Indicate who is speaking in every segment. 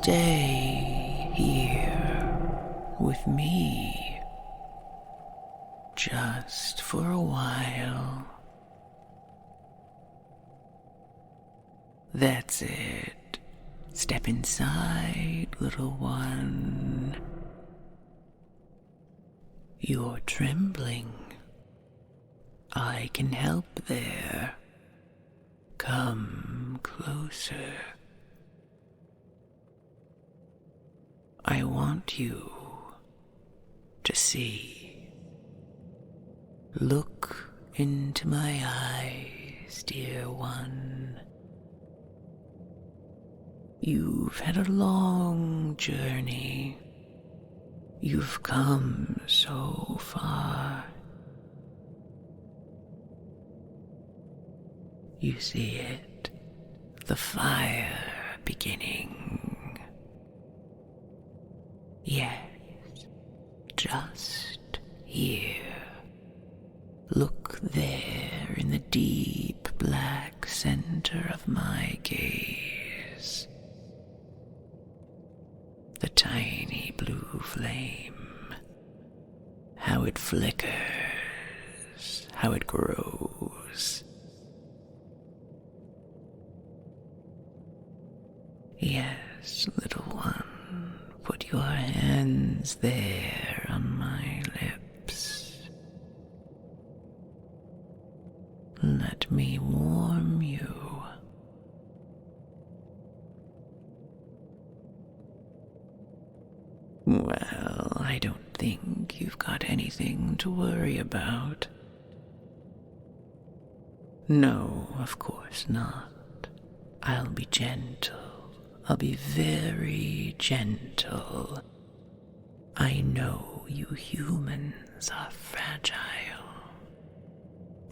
Speaker 1: stay here with me just for a while. That's it. Step inside, little one. You're trembling. I can help there. Come closer. I want you to see. Look into my eyes, dear one. You've had a long journey. You've come so far. You see it, the fire beginning. Yes, just here. Look there in the deep black center of my gaze. The tiny blue flame, how it flickers, how it grows. Yes, little one, put your hands there on my lips. Let me warm you. Well, I don't think you've got anything to worry about. No, of course not. I'll be gentle. I'll be very gentle. I know you humans are fragile.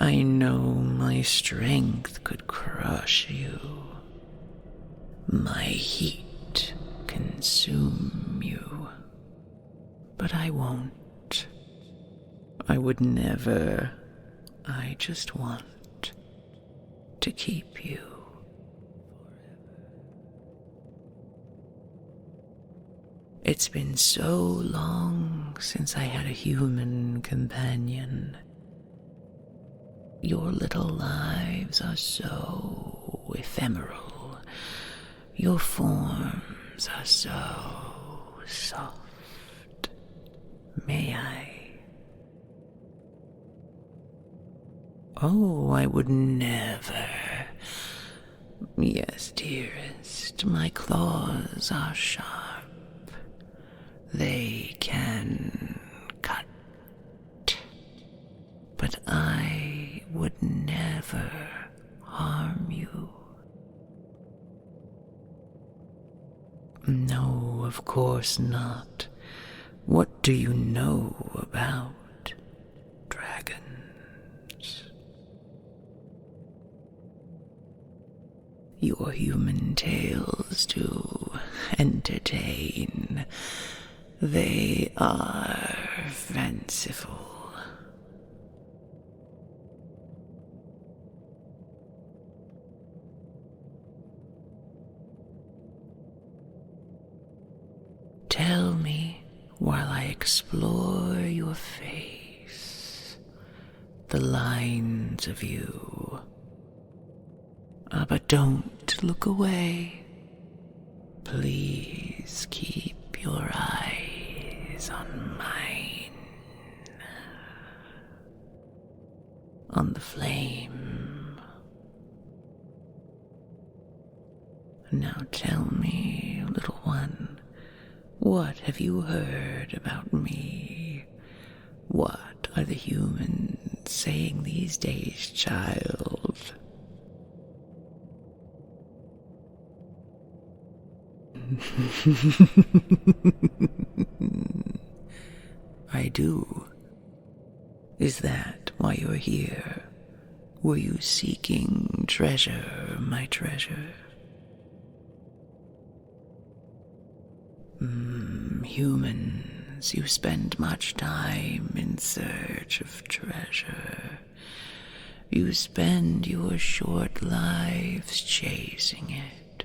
Speaker 1: I know my strength could crush you. My heat consume you. But I won't. I would never. I just want to keep you. It's been so long since I had a human companion. Your little lives are so ephemeral. Your forms are so soft. May I? Oh, I would never. Yes, dearest, my claws are sharp. They can cut, but I would never harm you. No, of course not. What do you know about dragons? Your human tales do entertain. They are fanciful. Tell me while I explore your face, the lines of you. But don't look away. Please keep your eyes on mine, on the flame. Now tell me, little one, what have you heard about me? What are the humans saying these days, child? I do. Is that why you're here? Were you seeking treasure, my treasure? Humans, you spend much time in search of treasure. You spend your short lives chasing it.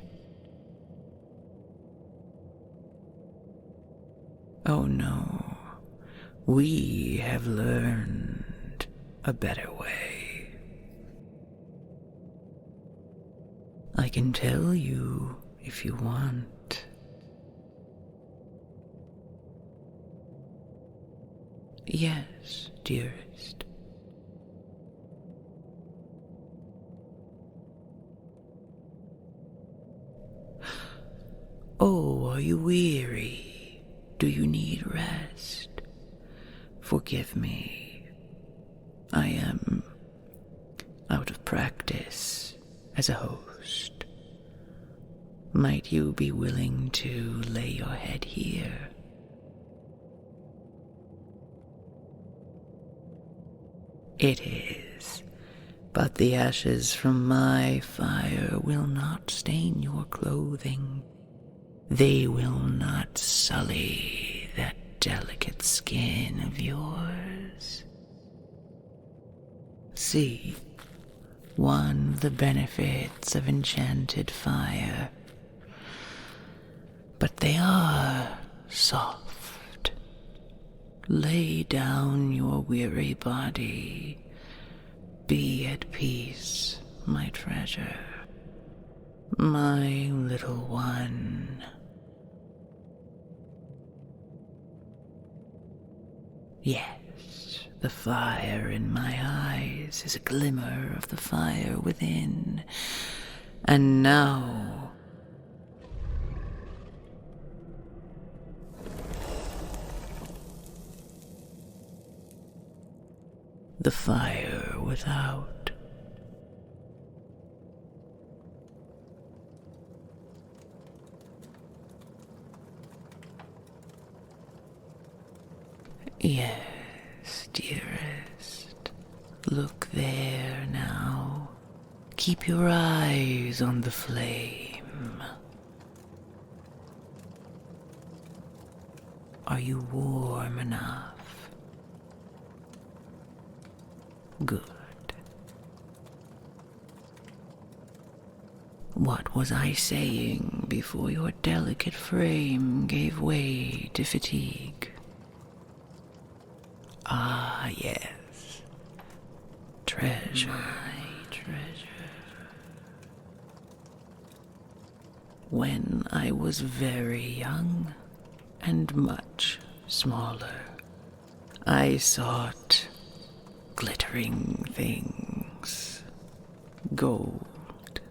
Speaker 1: Oh no, we have learned a better way. I can tell you if you want. Yes, dearest. Oh, are you weary? Do you need rest? Forgive me. I am out of practice as a host. Might you be willing to lay your head here? It is, but the ashes from my fire will not stain your clothing. They will not sully that delicate skin of yours. See, one of the benefits of enchanted fire. But they are soft. Lay down your weary body. Be at peace, my treasure. My little one. Yes, the fire in my eyes is a glimmer of the fire within. And now, the fire without. Yes, dearest. Look there now. Keep your eyes on the flame. Are you warm enough? Good. What was I saying before your delicate frame gave way to fatigue? Ah, yes. Treasure. My treasure. When I was very young and much smaller, I sought glittering things, gold,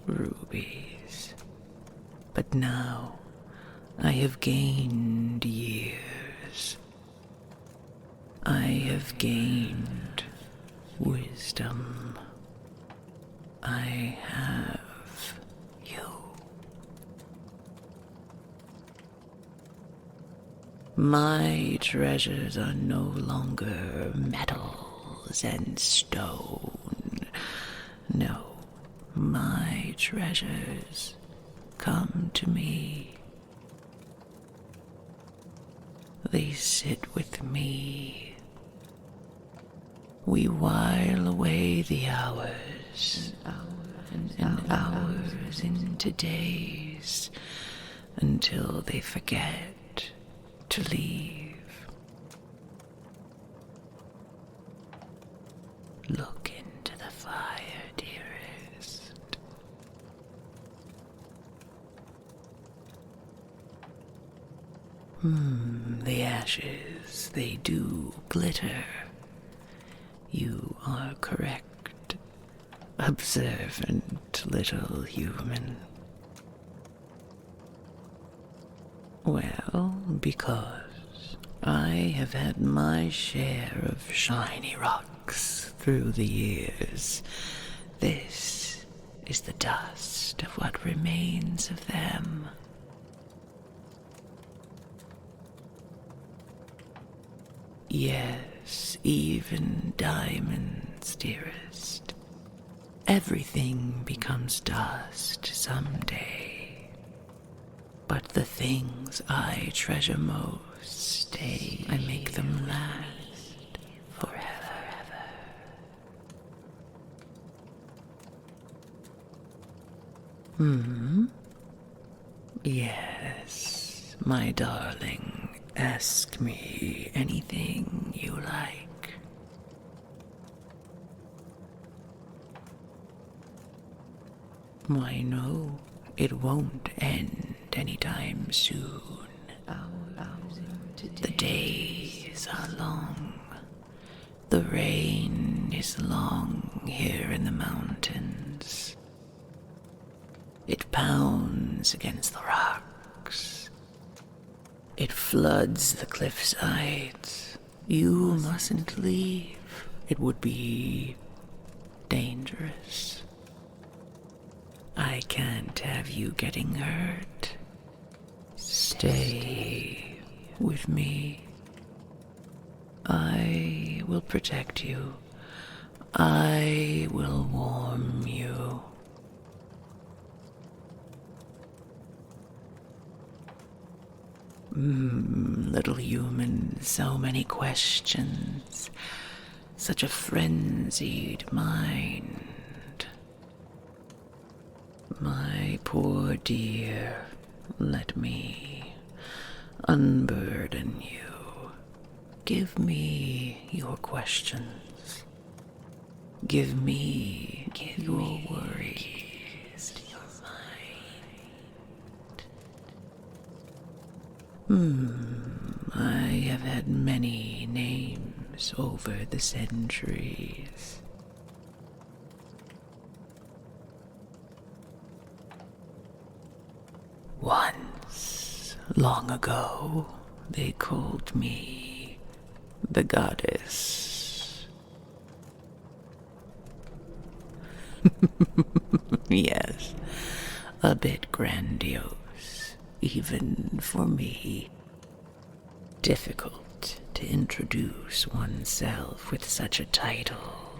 Speaker 1: rubies. But now I have gained years. I have gained wisdom. I have you. My treasures are no longer metals and stone. No, my treasures come to me. They sit with me. We while away the hours, and hours into days, until they forget to leave. Look into the fire, dearest. The ashes, they do glitter. You are correct, observant little human. Well, because I have had my share of shiny rocks through the years, this is the dust of what remains of them. Yes, even diamonds, dearest. Everything becomes dust someday. But the things I treasure most stay. I make them last forever. Yes, my darling. Ask me anything you like. Why, no, it won't end anytime soon. The days are long. The rain is long here in the mountains. It pounds against the rocks. It floods the cliff sides. You mustn't leave. It would be dangerous. I can't have you getting hurt. Stay with me. I will protect you. I will warm you. Little human, so many questions. Such a frenzied mind. My poor dear, let me unburden you. Give me your questions. Give me your worries, your mind. I have had many names over the centuries. Once, long ago, they called me the goddess. Yes, a bit grandiose, even for me. Difficult to introduce oneself with such a title.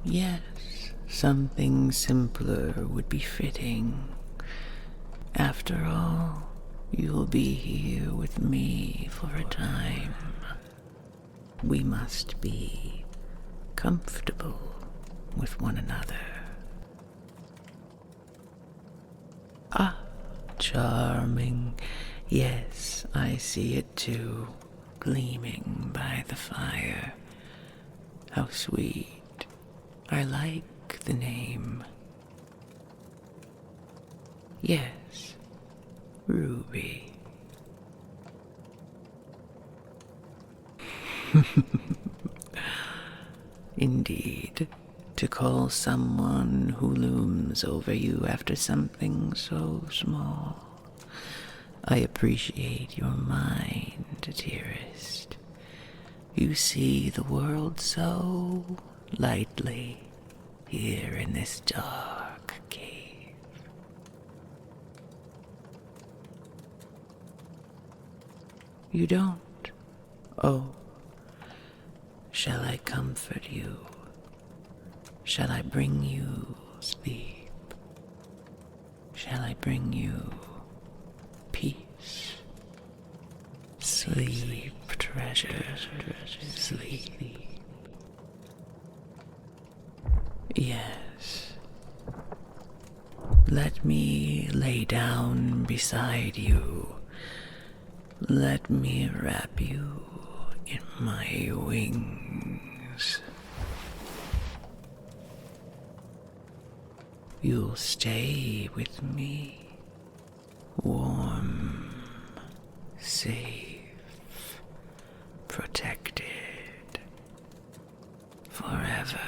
Speaker 1: Yes, something simpler would be fitting. After all, you'll be here with me for a time. We must be comfortable with one another. Ah, charming. Yes, I see it too, gleaming by the fire. How sweet. I like the name. Yes, Ruby. Indeed, to call someone who looms over you after something so small. I appreciate your mind, dearest. You see the world so lightly here in this dark cave. You don't? Oh, shall I comfort you? Shall I bring you sleep? Shall I bring you peace? Sleep, treasure, sleep. Yes. Let me lay down beside you. Let me wrap you in my wings. You'll stay with me, warm, safe, protected, forever.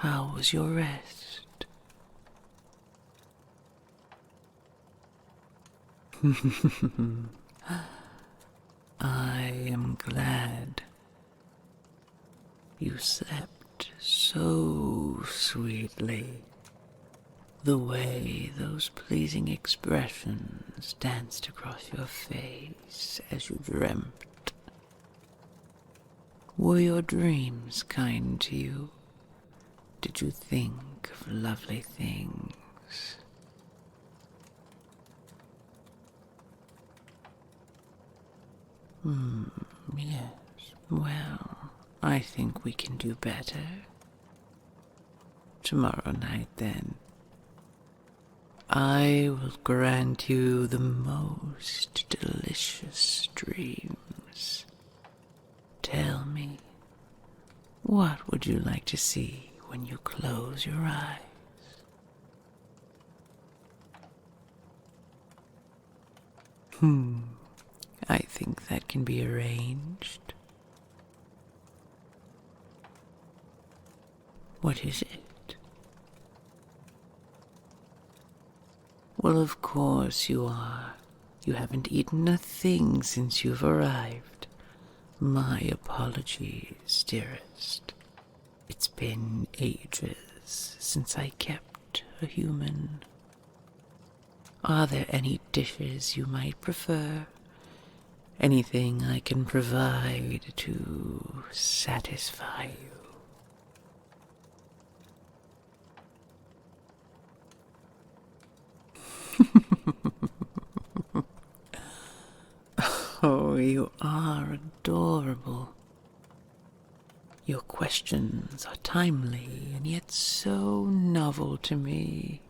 Speaker 1: How was your rest? I am glad you slept so sweetly. The way those pleasing expressions danced across your face as you dreamt. Were your dreams kind to you? Did you think of lovely things? Yes. Well, I think we can do better. Tomorrow night, then. I will grant you the most delicious dreams. Tell me, what would you like to see when you close your eyes? I think that can be arranged. What is it? Well, of course you are. You haven't eaten a thing since you've arrived. My apologies, dearest. It's been ages since I kept a human. Are there any dishes you might prefer? Anything I can provide to satisfy you? Oh, you are adorable. Your questions are timely and yet so novel to me.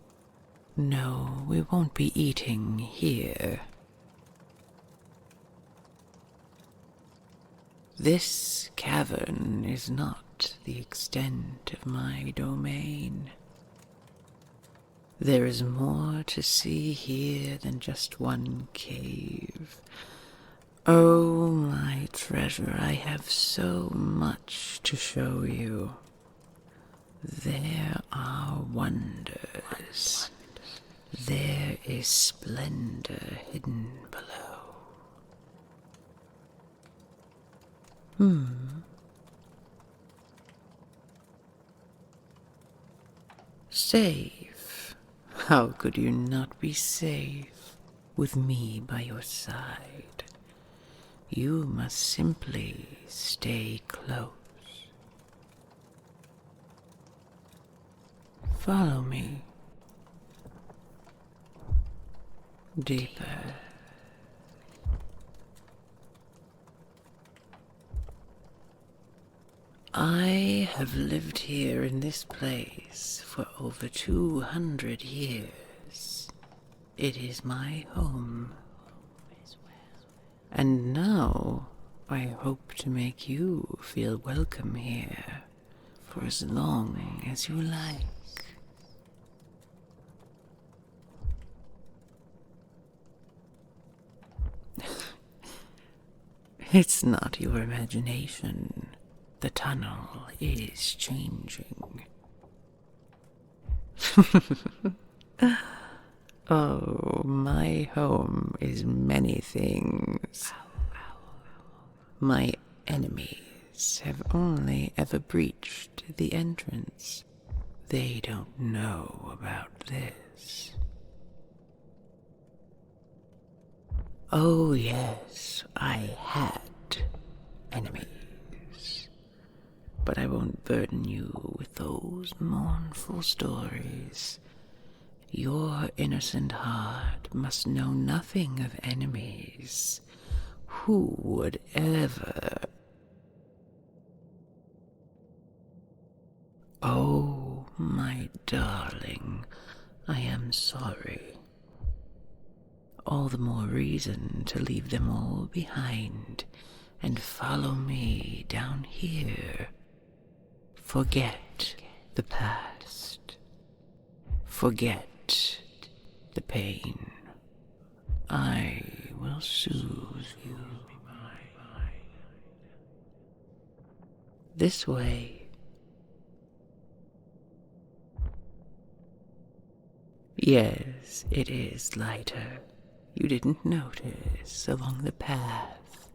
Speaker 1: No, we won't be eating here. This cavern is not the extent of my domain. There is more to see here than just one cave. Oh, my treasure, I have so much to show you. There are wonders. There is splendor hidden below. Safe? How could you not be safe with me by your side? You must simply stay close. Follow me. Deeper. I have lived here in this place for over 200 years. It is my home. And now I hope to make you feel welcome here for as long as you like. It's not your imagination. The tunnel is changing. Oh, my home is many things. My enemies have only ever breached the entrance. They don't know about this. Oh, yes, I had enemies. But I won't burden you with those mournful stories. Your innocent heart must know nothing of enemies. Who would ever? Oh, my darling, I am sorry. All the more reason to leave them all behind and follow me down here. Forget the past. Forget the pain. I will soothe you. This way. Yes, it is lighter. You didn't notice along the path.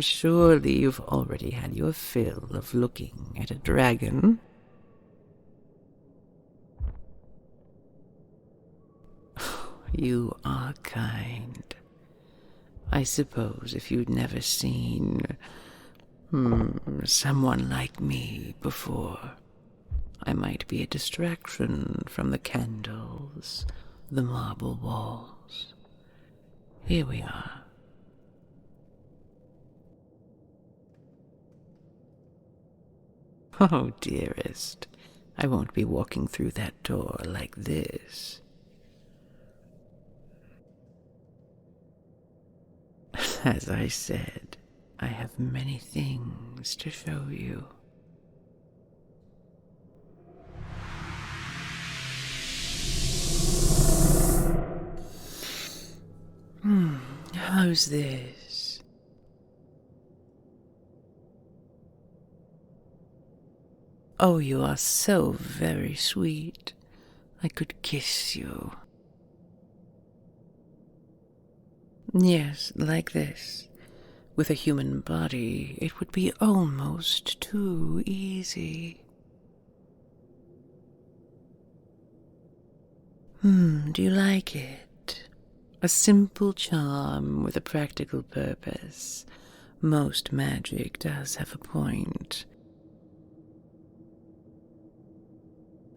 Speaker 1: Surely you've already had your fill of looking at a dragon. You are kind. I suppose if you'd never seen someone like me before, I might be a distraction from the candles, the marble walls. Here we are. Oh, dearest, I won't be walking through that door like this. As I said, I have many things to show you. How's this? Oh, you are so very sweet. I could kiss you. Yes, like this. With a human body, it would be almost too easy. Do you like it? A simple charm with a practical purpose. Most magic does have a point.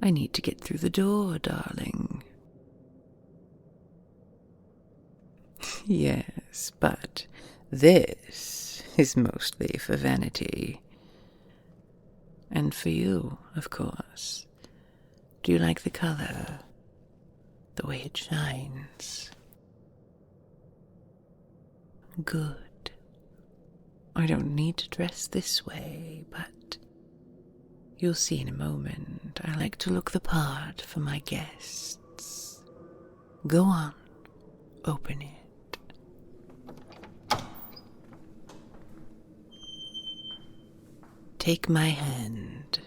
Speaker 1: I need to get through the door, darling. Yes, but this is mostly for vanity. And for you, of course. Do you like the color? The way it shines? Good. I don't need to dress this way, but you'll see in a moment. I like to look the part for my guests. Go on, open it. Take my hand.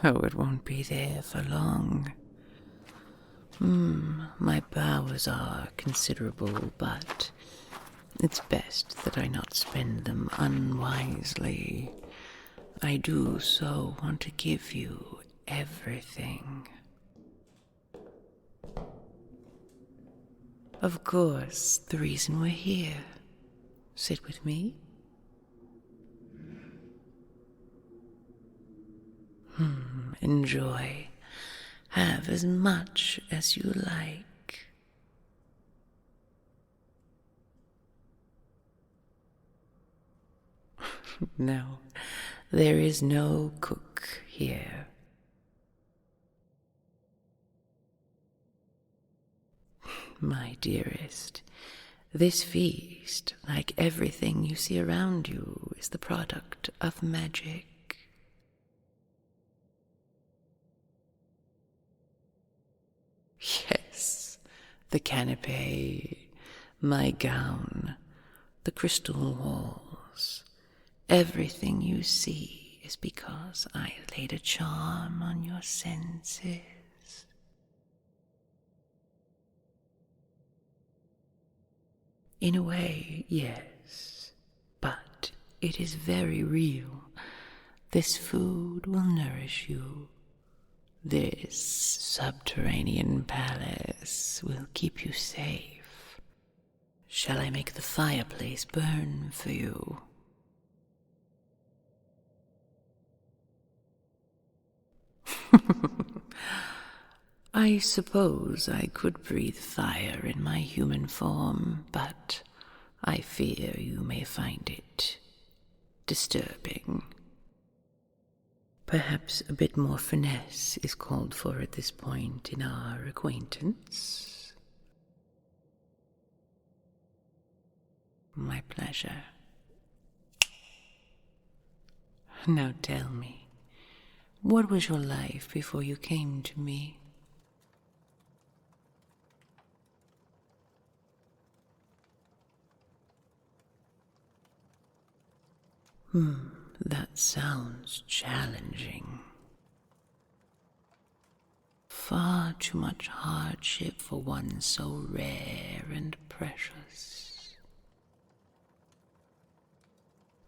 Speaker 1: Oh, it won't be there for long. My powers are considerable, but it's best that I not spend them unwisely. I do so want to give you everything. Of course, the reason we're here. Sit with me. Enjoy. Have as much as you like. No, there is no cook here. My dearest, this feast, like everything you see around you, is the product of magic. Yes, the canapé, my gown, the crystal walls, everything you see is because I laid a charm on your senses. In a way, yes, but it is very real. This food will nourish you. This subterranean palace will keep you safe. Shall I make the fireplace burn for you? I suppose I could breathe fire in my human form, but I fear you may find it disturbing. Perhaps a bit more finesse is called for at this point in our acquaintance. My pleasure. Now tell me, what was your life before you came to me? That sounds challenging. Far too much hardship for one so rare and precious.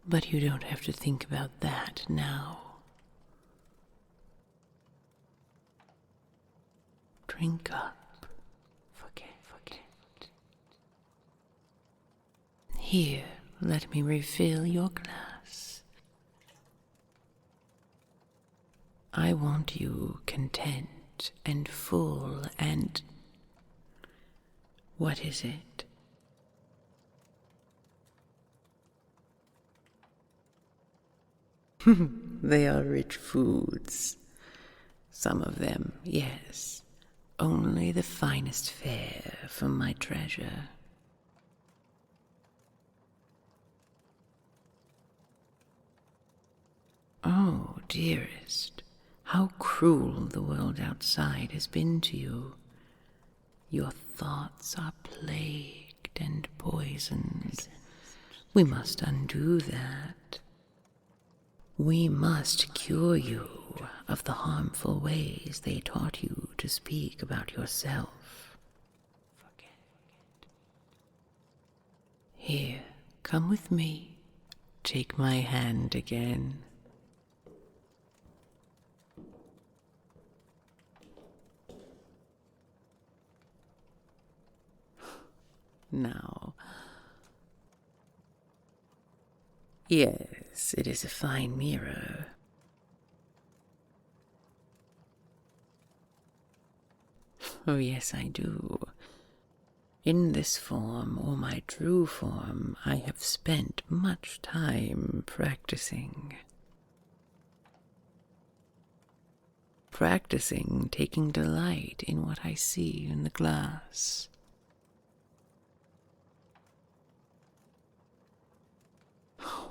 Speaker 1: But you don't have to think about that now. Drink up. Forget. Here, let me refill your glass. I want you content and full and... What is it? They are rich foods. Some of them, yes. Only the finest fare from my treasure. Oh, dearest, how cruel the world outside has been to you. Your thoughts are plagued and poisoned. We must undo that. We must cure you of the harmful ways they taught you to speak about yourself. Here, come with me. Take my hand again. Now, yes, it is a fine mirror. Oh, yes, I do. In this form, or my true form, I have spent much time practicing. Practicing taking delight in what I see in the glass.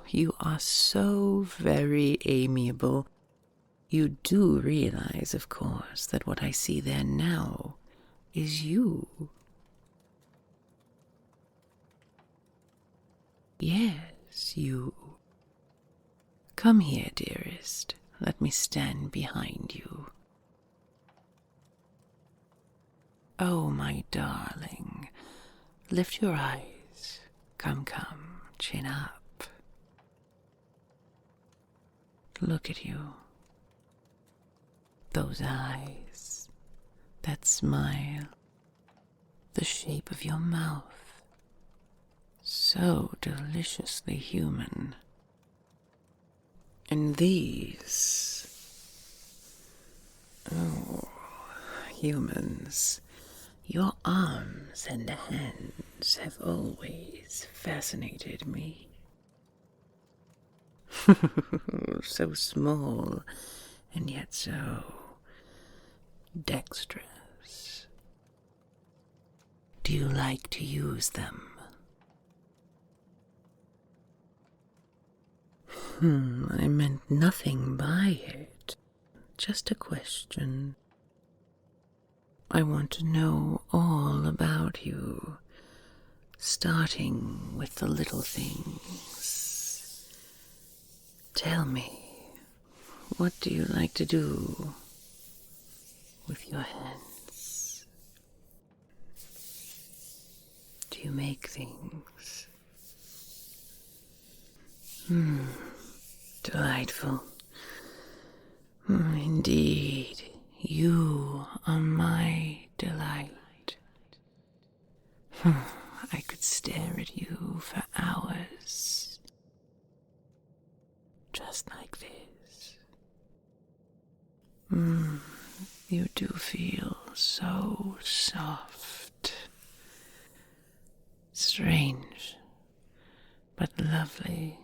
Speaker 1: You are so very amiable. You do realize, of course, that what I see there now is you. Yes, you. Come here, dearest. Let me stand behind you. Oh, my darling. Lift your eyes. Come, chin up. Look at you. Those eyes. That smile. The shape of your mouth. So deliciously human. And these... Oh, humans. Your arms and hands have always fascinated me. So small, and yet so dexterous. Do you like to use them? I meant nothing by it. Just a question. I want to know all about you, starting with the little things. Tell me, what do you like to do with your hands? Do you make things? Delightful. Indeed, you are my delight. I could stare at you for hours. Just like this. You do feel so soft. Strange, but lovely.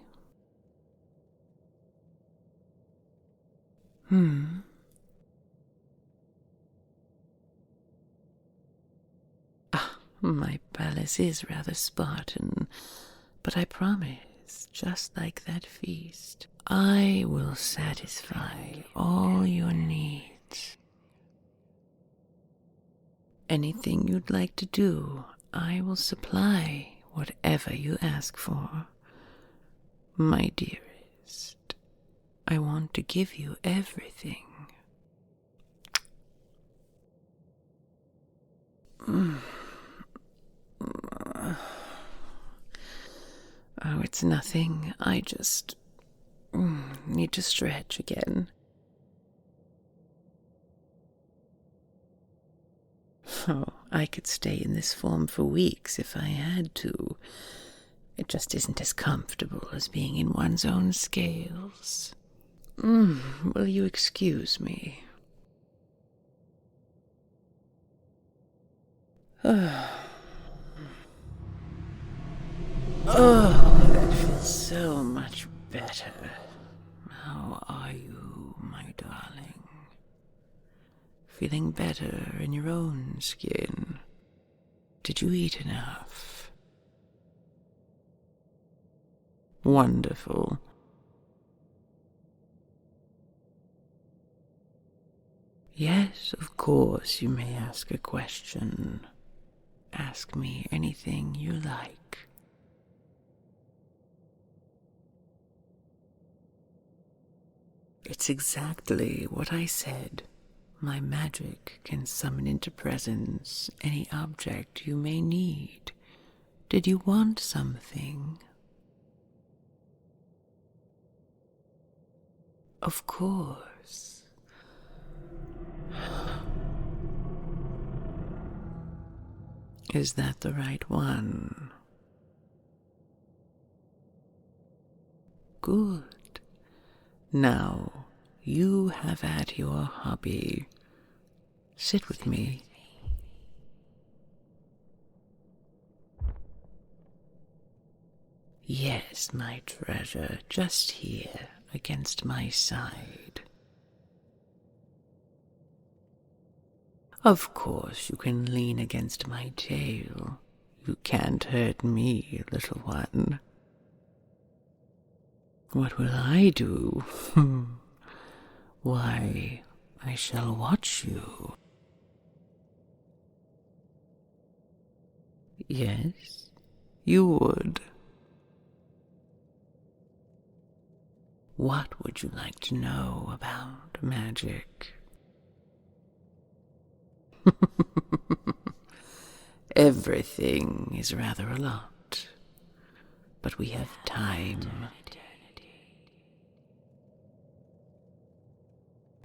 Speaker 1: My palace is rather Spartan, but I promise, just like that feast, I will satisfy all your needs. Anything you'd like to do, I will supply whatever you ask for, my dearest. best. I want to give you everything. Oh, it's nothing. I just need to stretch again. Oh, I could stay in this form for weeks if I had to. It just isn't as comfortable as being in one's own scales. Will you excuse me? Oh, that feels so much better. How are you, my darling? Feeling better in your own skin? Did you eat enough? Wonderful. Yes, of course, you may ask a question. Ask me anything you like. It's exactly what I said. My magic can summon into presence any object you may need. Did you want something? Of course. Is that the right one? Good. Now, you have had your hobby. Sit with me. Yes, my treasure, just here, against my side. Of course, you can lean against my tail. You can't hurt me, little one. What will I do? Why, I shall watch you. Yes, you would. What would you like to know about magic? Everything is rather a lot, but we have time.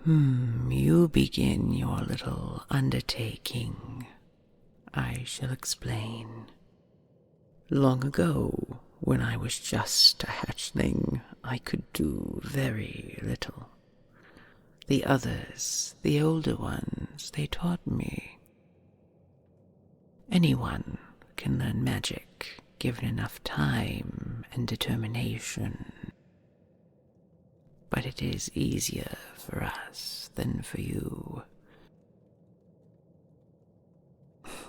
Speaker 1: You begin your little undertaking. I shall explain. Long ago, when I was just a hatchling, I could do very little. The others, the older ones, they taught me. Anyone can learn magic, given enough time and determination. But it is easier for us than for you.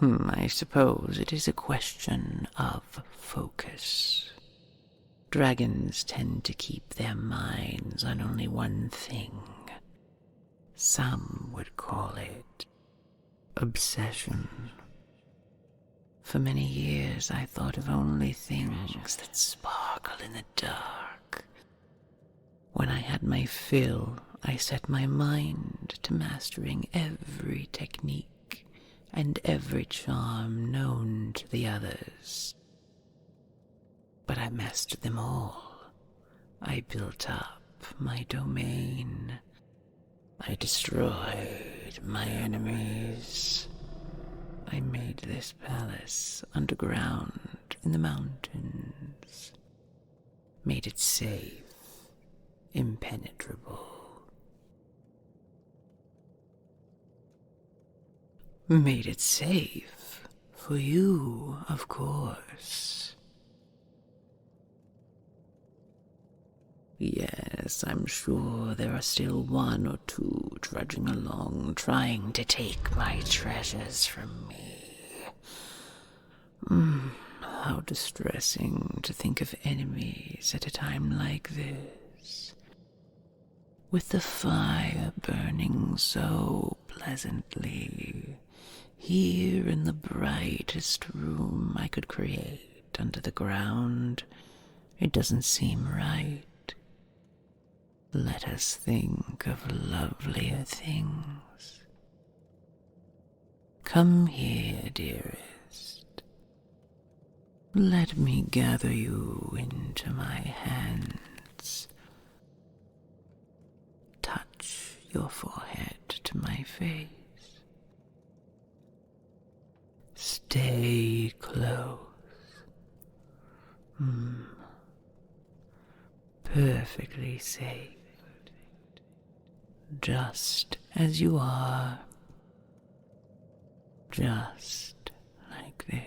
Speaker 1: I suppose it is a question of focus. Dragons tend to keep their minds on only one thing. Some would call it obsession. For many years I thought of only things that sparkle in the dark. When I had my fill, I set my mind to mastering every technique and every charm known to the others. But I mastered them all. I built up my domain. I destroyed my enemies. I made this palace underground in the mountains. Made it safe, impenetrable. Made it safe for you, of course. Yes, I'm sure there are still one or two trudging along, trying to take my treasures from me. How distressing to think of enemies at a time like this. With the fire burning so pleasantly, here in the brightest room I could create under the ground, it doesn't seem right. Let us think of lovelier things. Come here, dearest. Let me gather you into my hands. Touch your forehead to my face. Stay close. Perfectly safe. Just as you are. Just like this.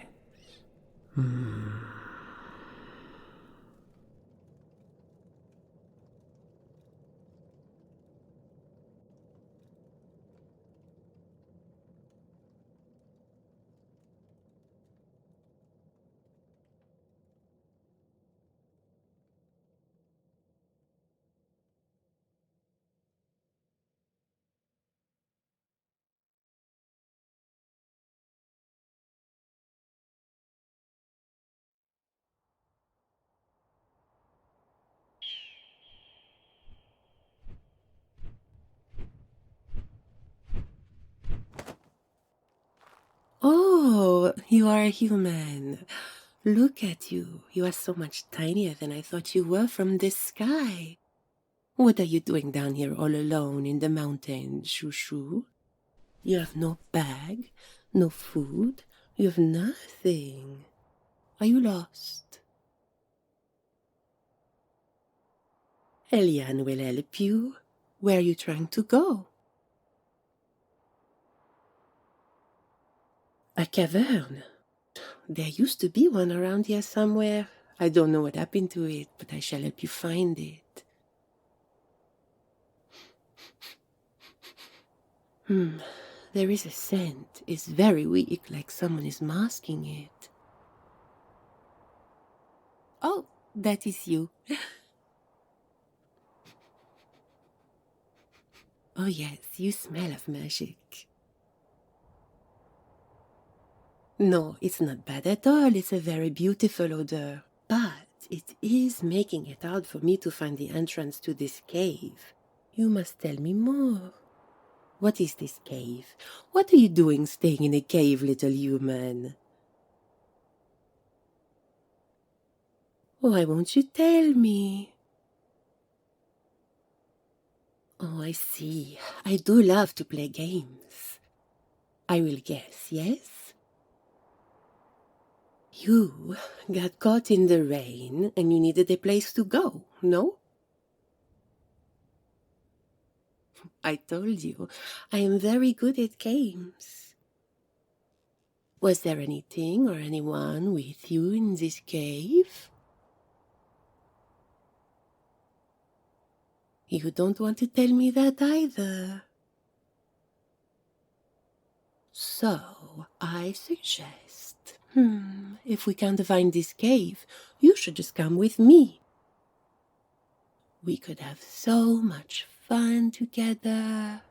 Speaker 2: Oh, you are a human. Look at you. You are so much tinier than I thought you were from this sky. What are you doing down here all alone in the mountains, Shushu? You have no bag, no food, you have nothing. Are you lost? Eliane will help you. Where are you trying to go? A cavern. There used to be one around here somewhere. I don't know what happened to it, but I shall help you find it. There is a scent. It's very weak, like someone is masking it. Oh, that is you. Oh yes, you smell of magic. No, it's not bad at all. It's a very beautiful odor. But it is making it hard for me to find the entrance to this cave. You must tell me more. What is this cave? What are you doing staying in a cave, little human? Why won't you tell me? Oh, I see. I do love to play games. I will guess, yes? You got caught in the rain and you needed a place to go, no? I told you, I am very good at games. Was there anything or anyone with you in this cave? You don't want to tell me that either. So, I suggest, if we can't find this cave, you should just come with me. We could have so much fun together.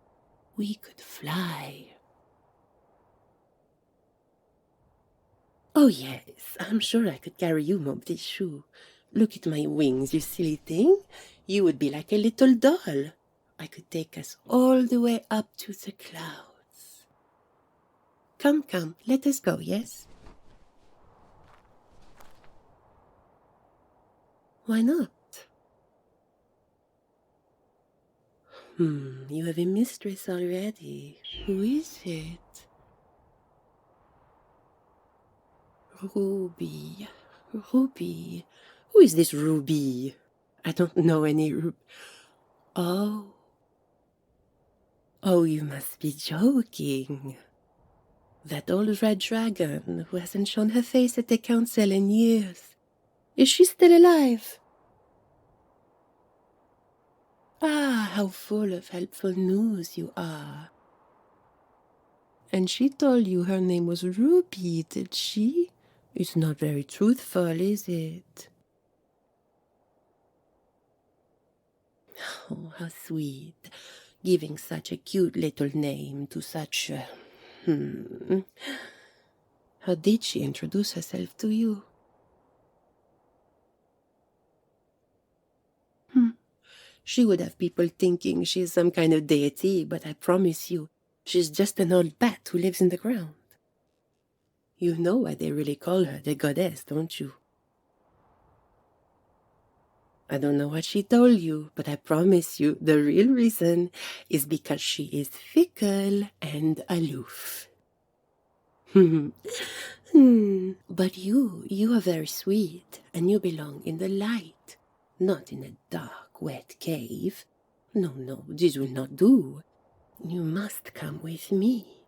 Speaker 2: We could fly. Oh yes, I'm sure I could carry you, mon petit chou. Look at my wings, you silly thing. You would be like a little doll. I could take us all the way up to the clouds. Come, come, let us go, yes? Why not? You have a mistress already. Who is it? Ruby. Ruby. Who is this Ruby? I don't know any Oh. Oh, you must be joking. That old red dragon who hasn't shown her face at the council in years. Is she still alive? Ah, how full of helpful news you are. And she told you her name was Ruby, did she? It's not very truthful, is it? Oh, how sweet. Giving such a cute little name to such a... How did she introduce herself to you? She would have people thinking she's some kind of deity, but I promise you, she's just an old bat who lives in the ground. You know why they really call her the goddess, don't you? I don't know what she told you, but I promise you the real reason is because she is fickle and aloof. But you are very sweet, and you belong in the light, not in a dark, wet cave. No, this will not do. You must come with me.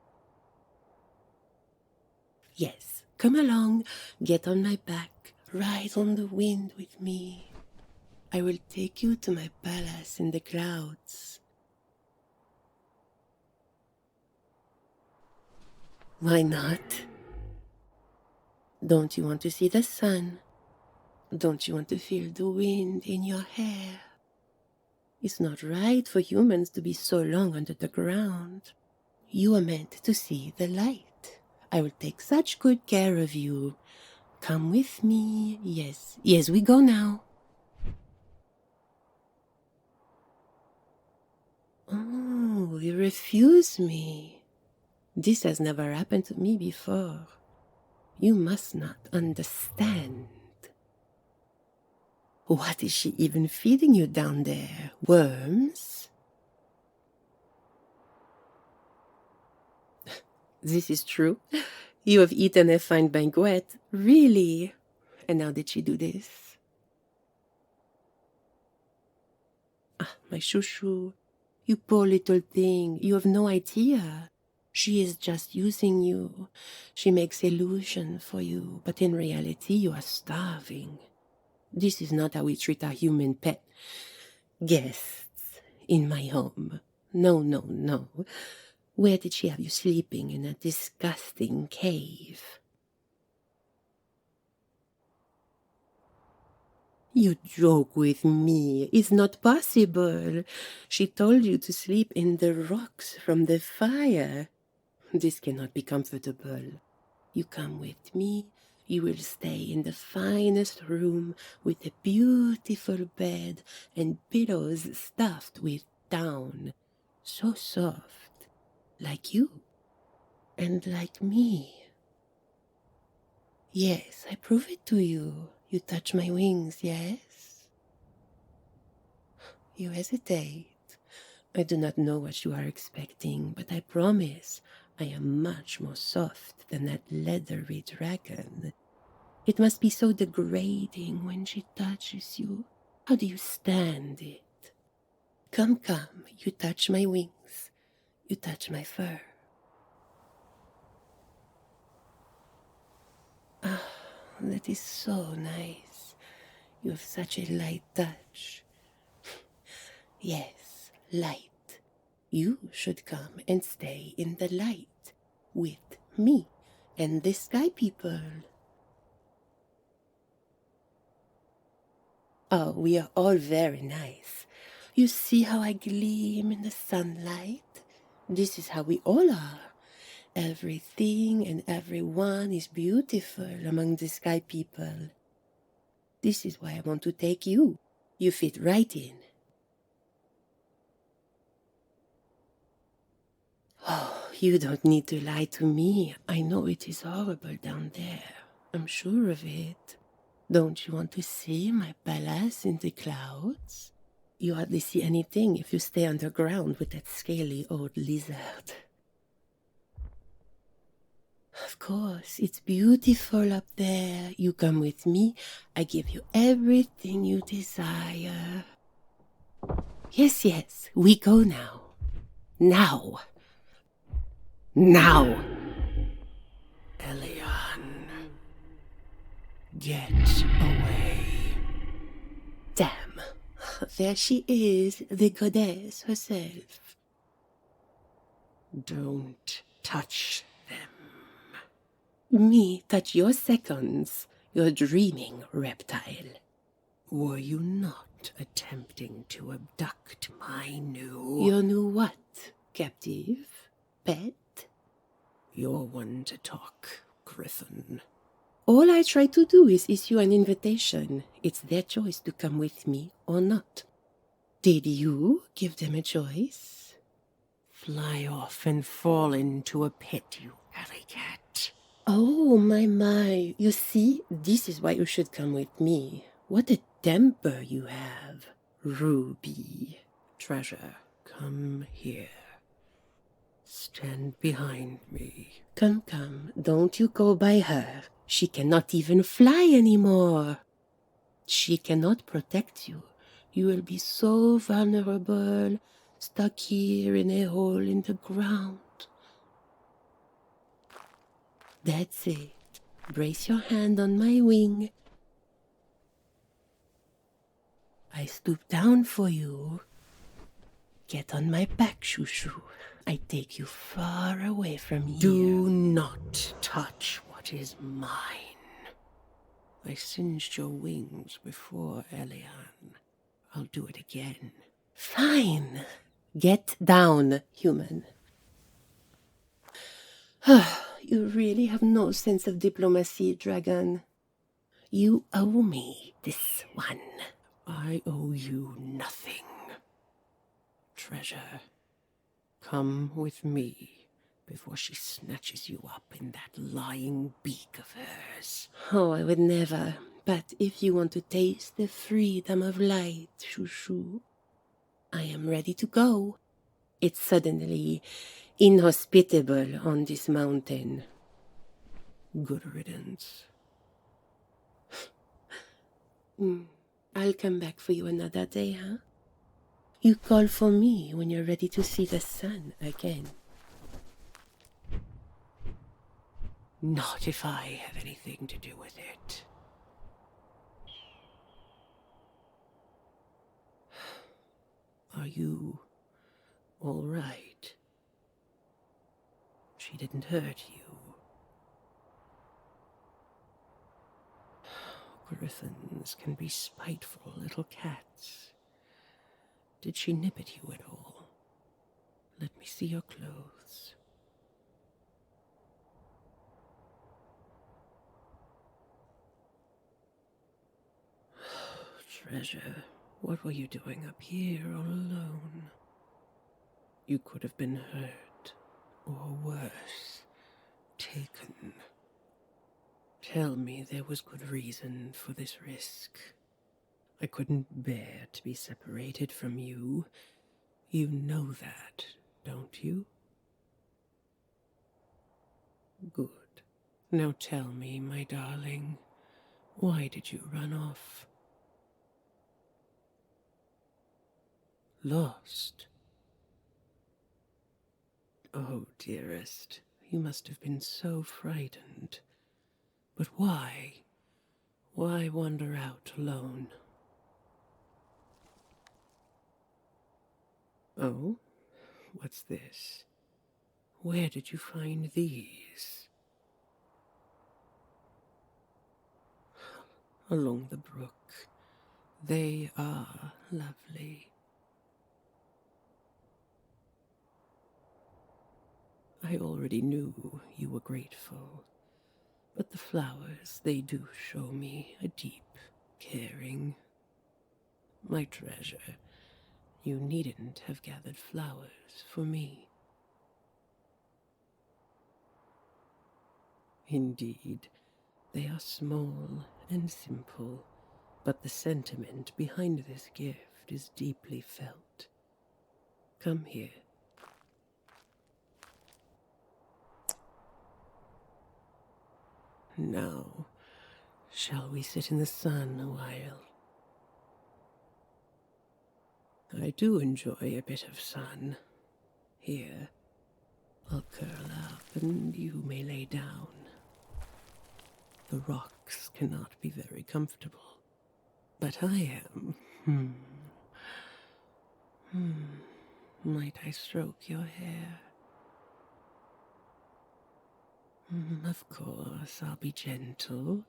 Speaker 2: Yes, come along, get on my back, ride on the wind with me. I will take you to my palace in the clouds. Why not? Don't you want to see the sun? Don't you want to feel the wind in your hair? It's not right for humans to be so long under the ground. You are meant to see the light. I will take such good care of you. Come with me. Yes, we go now. Oh, you refuse me. This has never happened to me before. You must not understand. What is she even feeding you down there? Worms? This is true. You have eaten a fine banquet. Really? And how did she do this? Ah, my shushu. You poor little thing. You have no idea. She is just using you. She makes illusion for you, but in reality you are starving. This is not how we treat our human pet guests in my home. No. Where did she have you sleeping in a disgusting cave? You joke with me. It's not possible. She told you to sleep in the rocks from the fire. This cannot be comfortable. You come with me. You will stay in the finest room with a beautiful bed and pillows stuffed with down. So soft. Like you. And like me. Yes, I prove it to you. You touch my wings, yes? You hesitate. I do not know what you are expecting, but I promise I am much more soft than that leathery dragon. It must be so degrading when she touches you. How do you stand it? Come, you touch my wings. You touch my fur. Ah, that is so nice. You have such a light touch. Yes, light. You should come and stay in the light with me and the sky people. Oh, we are all very nice. You see how I gleam in the sunlight? This is how we all are. Everything and everyone is beautiful among the sky people. This is why I want to take you. You fit right in. Oh, you don't need to lie to me. I know it is horrible down there. I'm sure of it. Don't you want to see my palace in the clouds? You hardly see anything if you stay underground with that scaly old lizard. Of course, it's beautiful up there. You come with me, I give you everything you desire. Yes, we go now. Now!
Speaker 1: Elian, get away.
Speaker 2: Damn, there she is, the goddess herself.
Speaker 1: Don't touch them.
Speaker 2: Me touch your seconds. You're dreaming, reptile.
Speaker 1: Were you not attempting to abduct my new...
Speaker 2: Your new what? Captive? Pet?
Speaker 1: You're one to talk, Gryphon.
Speaker 2: All I try to do is issue an invitation. It's their choice to come with me or not. Did you give them a choice? Fly off and fall into a pit, you alley cat. Oh, my. You see, this is why you should come with me. What a temper you have, Ruby. Treasure, come here. Stand behind me. Come, don't you go by her. She cannot even fly anymore. She cannot protect you. You will be so vulnerable, stuck here in a hole in the ground. That's it. Brace your hand on my wing. I stoop down for you. Get on my back, Shushu. I take you far away from here. Do not touch what is mine. I singed your wings before, Elian. I'll do it again. Fine. Get down, human. You really have no sense of diplomacy, dragon. You owe me this one. I owe you nothing. Treasure, come with me before she snatches you up in that lying beak of hers. Oh, I would never. But if you want to taste the freedom of light, Shushu, I am ready to go. It's suddenly inhospitable on this mountain. Good riddance. I'll come back for you another day, huh? You call for me when you're ready to see the sun again. Not if I have anything to do with it. Are you all right? She didn't hurt you. Gryphons can be spiteful little cats. Did she nip at you at all? Let me see your clothes. Treasure, what were you doing up here all alone? You could have been hurt, or worse, taken. Tell me there was good reason for this risk. I couldn't bear to be separated from you. You know that, don't you? Good. Now tell me, my darling, why did you run off? Lost? Oh, dearest, you must have been so frightened. But why? Why wander out alone? Oh? What's this? Where did you find these? Along the brook. They are lovely. I already knew you were grateful, but the flowers, they do show me a deep caring. My treasure, you needn't have gathered flowers for me. Indeed, they are small and simple, but the sentiment behind this gift is deeply felt. Come here. Now, shall we sit in the sun a while? I do enjoy a bit of sun. Here, I'll curl up and you may lay down. The rocks cannot be very comfortable, but I am. Might I stroke your hair? Of course, I'll be gentle.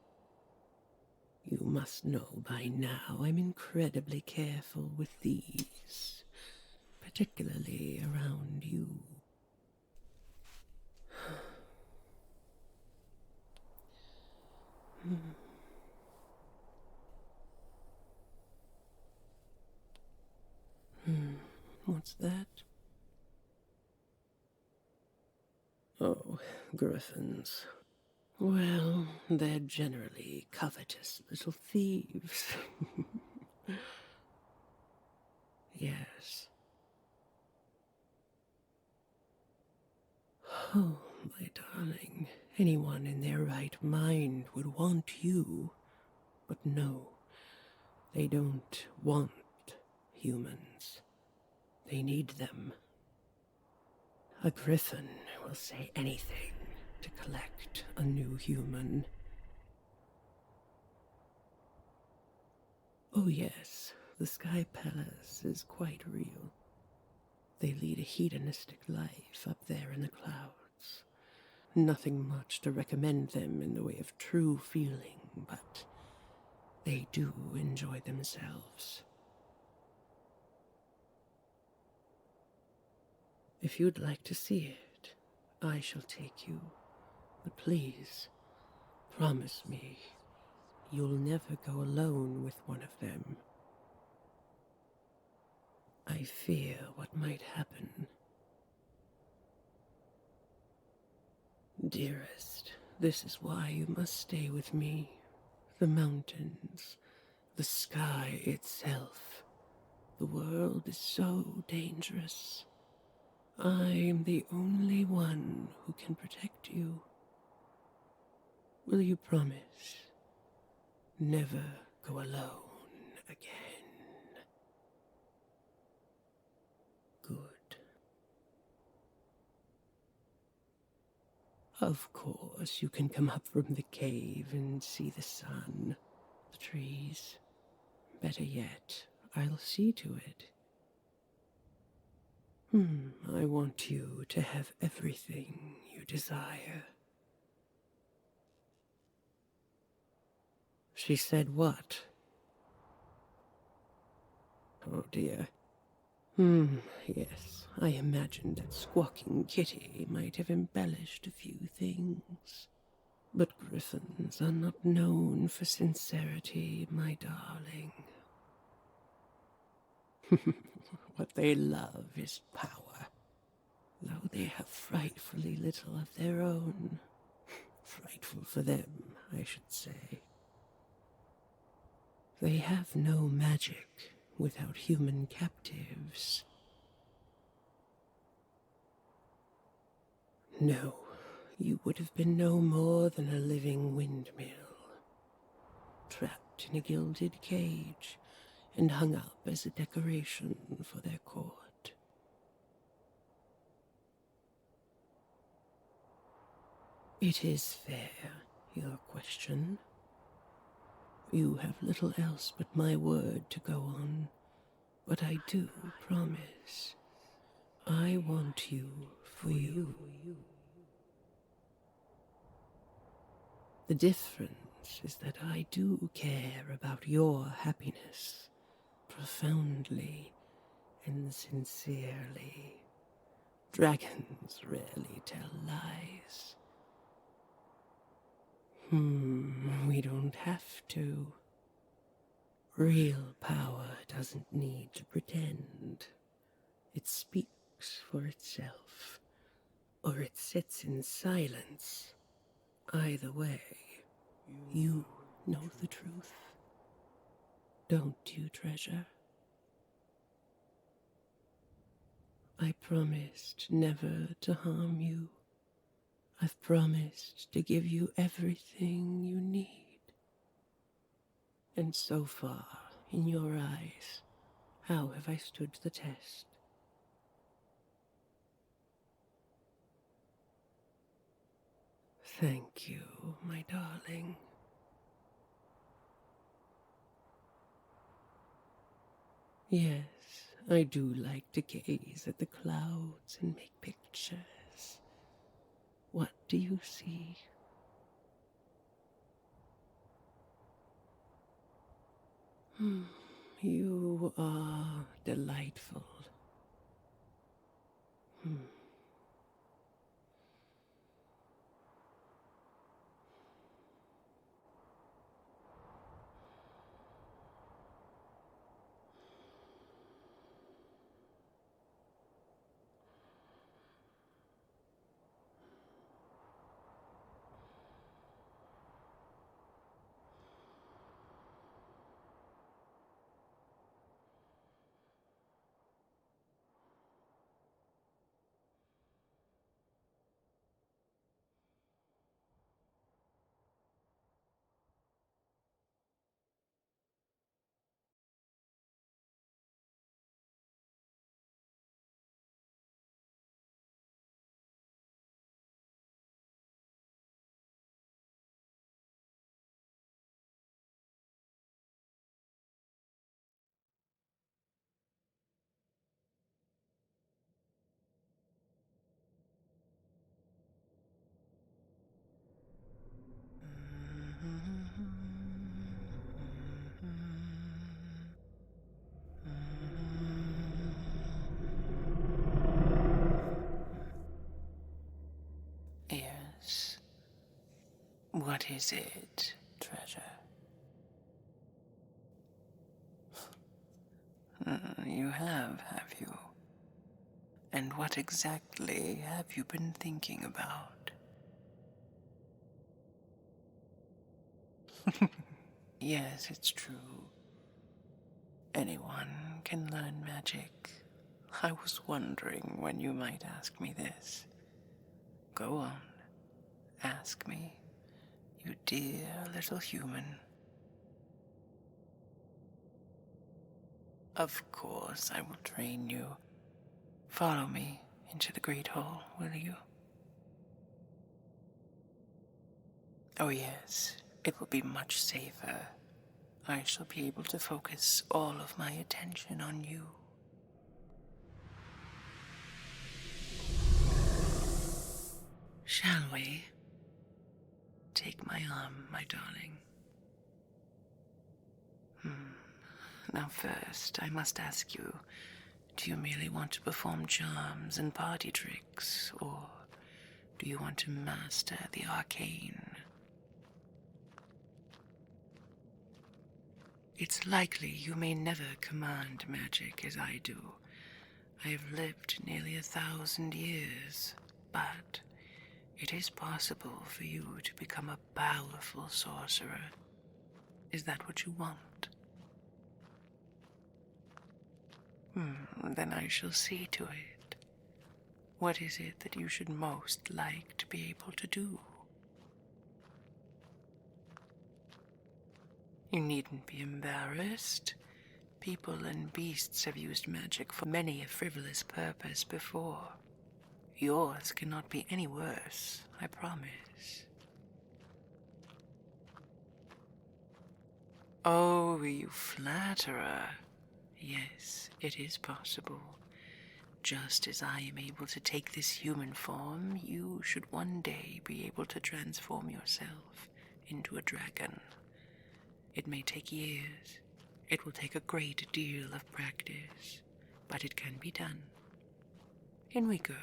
Speaker 2: You must know by now I'm incredibly careful with these, particularly around you. What's that? Oh, Gryphons. Well, they're generally covetous little thieves. Yes. Oh, my darling, anyone in their right mind would want you. But no, they don't want humans. They need them. A Gryphon will say anything to collect a new human. Oh yes, the Sky Palace is quite real. They lead a hedonistic life up there in the clouds. Nothing much to recommend them in the way of true feeling, but they do enjoy themselves. If you'd like to see it, I shall take you. But please, promise me you'll never go alone with one of them. I fear what might happen. Dearest, this is why you must stay with me. The mountains, the sky itself. The world is so dangerous. I'm the only one who can protect you. Will you promise? Never go alone again. Good. Of course, you can come up from the cave and see the sun, the trees. Better yet, I'll see to it. I want you to have everything you desire. She said what? Oh dear. Yes, I imagined that Squawking Kitty might have embellished a few things. But Gryphons are not known for sincerity, my darling. What they love is power, though they have frightfully little of their own. Frightful for them, I should say. They have no magic without human captives. No, you would have been no more than a living windmill, trapped in a gilded cage and hung up as a decoration for their court. It is fair, your question. You have little else but my word to go on, but I do promise. I want you for you. The difference is that I do care about your happiness, profoundly and sincerely. Dragons rarely tell lies. We don't have to. Real power doesn't need to pretend. It speaks for itself, or it sits in silence. Either way, you know the truth. Don't you, treasure? I promised never to harm you. I've promised to give you everything you need. And so far, in your eyes, how have I stood the test? Thank you, my darling. Yes, I do like to gaze at the clouds and make pictures. What do you see? You are delightful.
Speaker 1: What is it, treasure? You have you? And what exactly have you been thinking about? Yes, it's true. Anyone can learn magic. I was wondering when you might ask me this. Go on, ask me, you dear little human. Of course, I will train you. Follow me into the Great Hall, will you? Oh yes, it will be much safer. I shall be able to focus all of my attention on you. Shall we? Take my arm, my darling. Now first, I must ask you, do you merely want to perform charms and party tricks, or do you want to master the arcane? It's likely you may never command magic as I do. I have lived nearly 1,000 years, but it is possible for you to become a powerful sorcerer. Is that what you want? Then I shall see to it. What is it that you should most like to be able to do? You needn't be embarrassed. People and beasts have used magic for many a frivolous purpose before. Yours cannot be any worse, I promise. Oh, you flatterer. Yes, it is possible. Just as I am able to take this human form, you should one day be able to transform yourself into a dragon. It may take years. It will take a great deal of practice, but it can be done. In we go.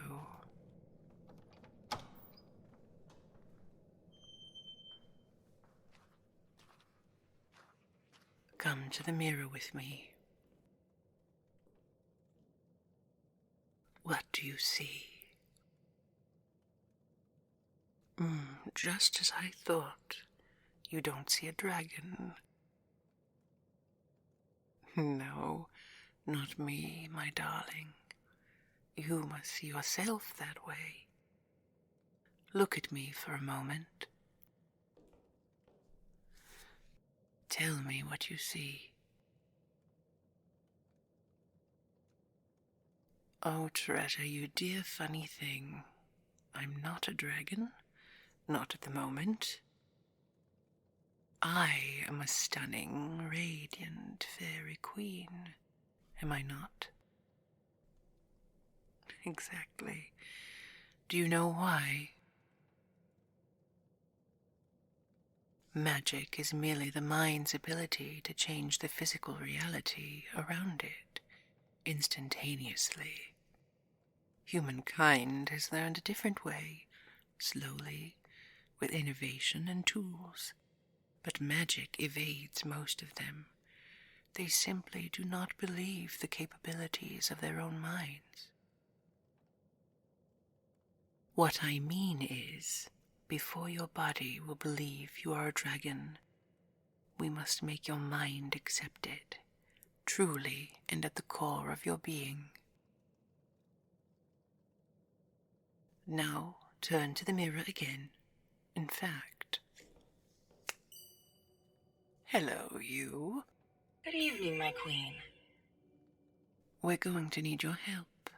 Speaker 1: Come to the mirror with me. What do you see? Just as I thought. You don't see a dragon. No, not me, my darling. You must see yourself that way. Look at me for a moment. Tell me what you see. Oh, treasure, you dear funny thing. I'm not a dragon. Not at the moment. I am a stunning, radiant fairy queen. Am I not? Exactly. Do you know why? Magic is merely the mind's ability to change the physical reality around it instantaneously. Humankind has learned a different way, slowly, with innovation and tools. But magic evades most of them. They simply do not believe the capabilities of their own minds. What I mean is, before your body will believe you are a dragon, we must make your mind accept it, truly and at the core of your being. Now turn to the mirror again. In fact, hello, you.
Speaker 3: Good evening, my queen.
Speaker 1: We're going to need your help.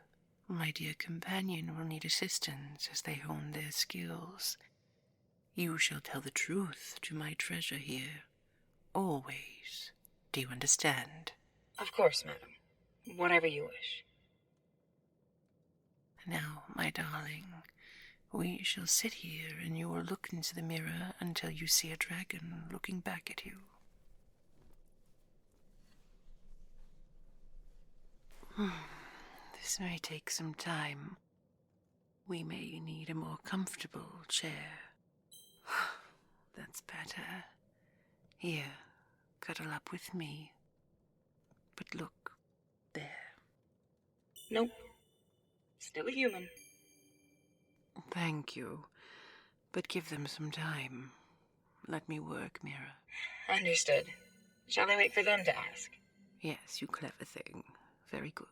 Speaker 1: My dear companion will need assistance as they hone their skills. You shall tell the truth to my treasure here. Always. Do you understand?
Speaker 3: Of course, madam. Whatever you wish.
Speaker 1: Now, my darling, we shall sit here and you will look into the mirror until you see a dragon looking back at you. This may take some time. We may need a more comfortable chair.
Speaker 2: That's better. Here, cuddle up with me. But look, there.
Speaker 3: Nope. Still a human.
Speaker 2: Thank you. But give them some time. Let me work, Mira.
Speaker 3: Understood. Shall I wait for them to ask?
Speaker 2: Yes, you clever thing. Very good.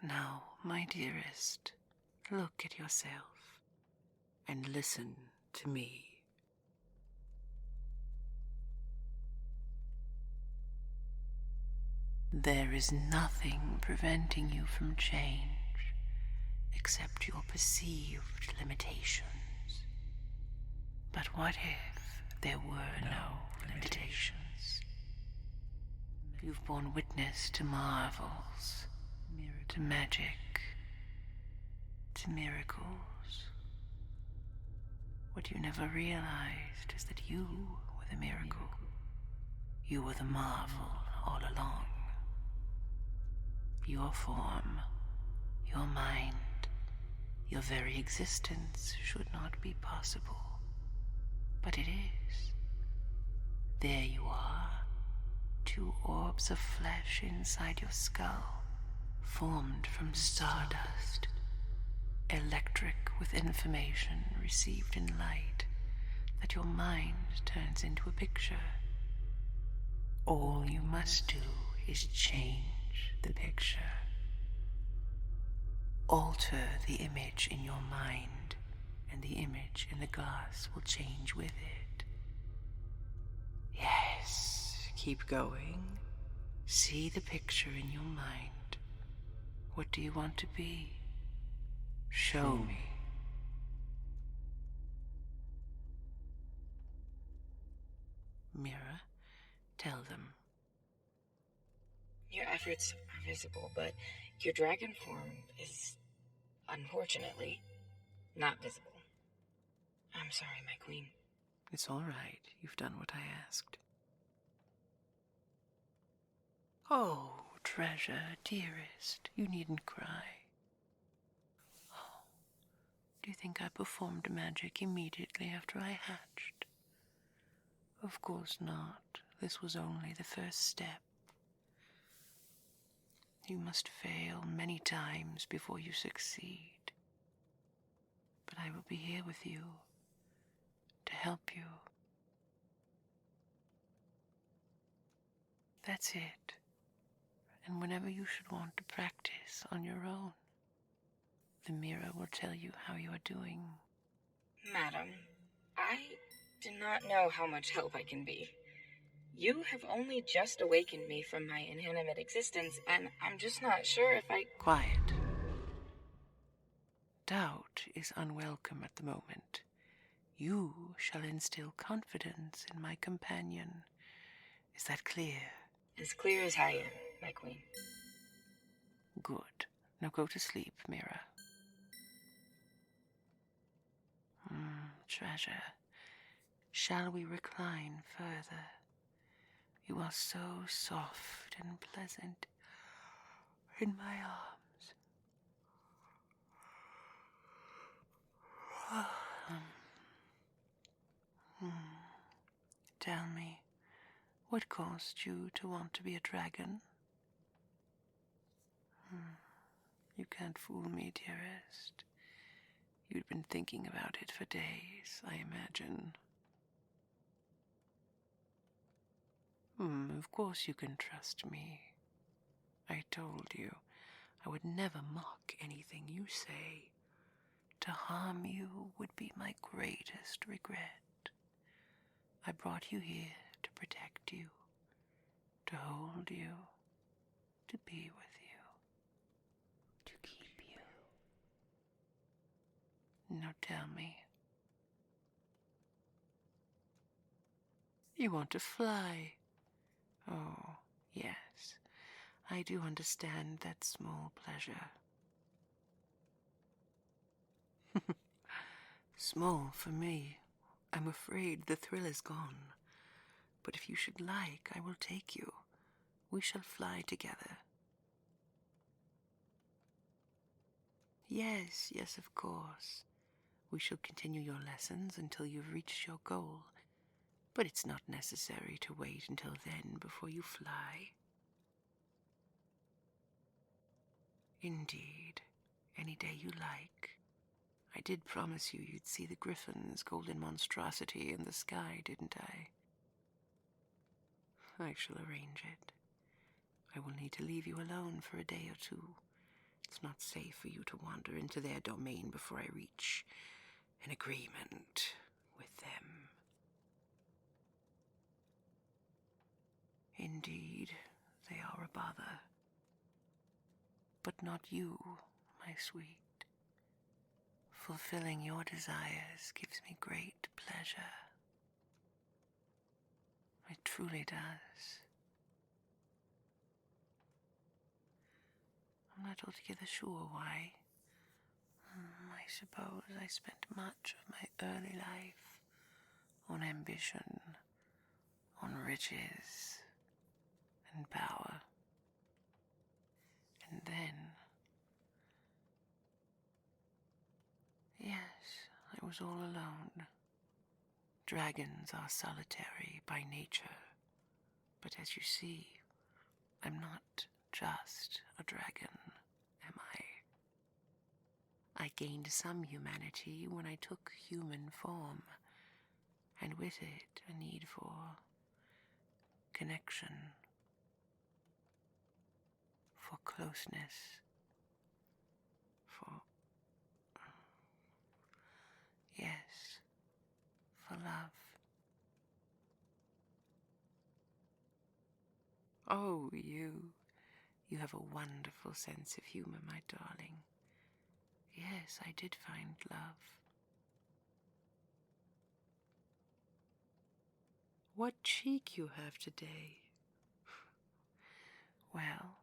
Speaker 2: Now, my dearest, look at yourself and listen to me. There is nothing preventing you from change except your perceived limitations. But what if there were no limitations? You've borne witness to marvels, to magic, to miracles. What you never realized is that you were the miracle. You were the marvel all along. Your form, your mind, your very existence should not be possible. But it is. There you are, 2 orbs of flesh inside your skull, formed from stardust, electric with information received in light that your mind turns into a picture. All you must do is change the picture. Alter the image in your mind, and the image in the glass will change with it. Yes, keep going. See the picture in your mind. What do you want to be? Show me. Mira, tell them.
Speaker 3: Your efforts are visible, but your dragon form is, unfortunately, not visible. I'm sorry, my queen.
Speaker 2: It's all right. You've done what I asked. Oh, treasure, dearest, you needn't cry. Oh, do you think I performed magic immediately after I hatched? Of course not. This was only the first step. You must fail many times before you succeed. But I will be here with you to help you. That's it. And whenever you should want to practice on your own, the mirror will tell you how you are doing.
Speaker 3: Madam, I do not know how much help I can be. You have only just awakened me from my inanimate existence, and I'm just not sure if I...
Speaker 2: Quiet. Doubt is unwelcome at the moment. You shall instill confidence in my companion. Is that clear?
Speaker 3: As clear as I am, my queen.
Speaker 2: Good. Now go to sleep, Mira. Treasure. Shall we recline further? You are so soft and pleasant in my arms. Tell me, what caused you to want to be a dragon? You can't fool me, dearest. You'd been thinking about it for days, I imagine. Of course you can trust me. I told you I would never mock anything you say. To harm you would be my greatest regret. I brought you here to protect you, to hold you, to be with you, to keep you. Now tell me. You want to fly? Oh, yes. I do understand that small pleasure. Small for me. I'm afraid the thrill is gone. But if you should like, I will take you. We shall fly together. Yes, of course. We shall continue your lessons until you've reached your goal, but it's not necessary to wait until then before you fly. Indeed, any day you like. I did promise you'd see the Gryphons' golden monstrosity in the sky, didn't I? I shall arrange it. I will need to leave you alone for a day or two. It's not safe for you to wander into their domain before I reach an agreement with them. Indeed, they are a bother. But not you, my sweet. Fulfilling your desires gives me great pleasure. It truly does. I'm not altogether sure why. I suppose I spent much of my early life on ambition, on riches, and power. And then, yes, I was all alone. Dragons are solitary by nature, but as you see, I'm not just a dragon, am I? I gained some humanity when I took human form, and with it a need for connection, for closeness, yes, for love. Oh, you have a wonderful sense of humor, my darling. Yes, I did find love. What cheek you have today. Well,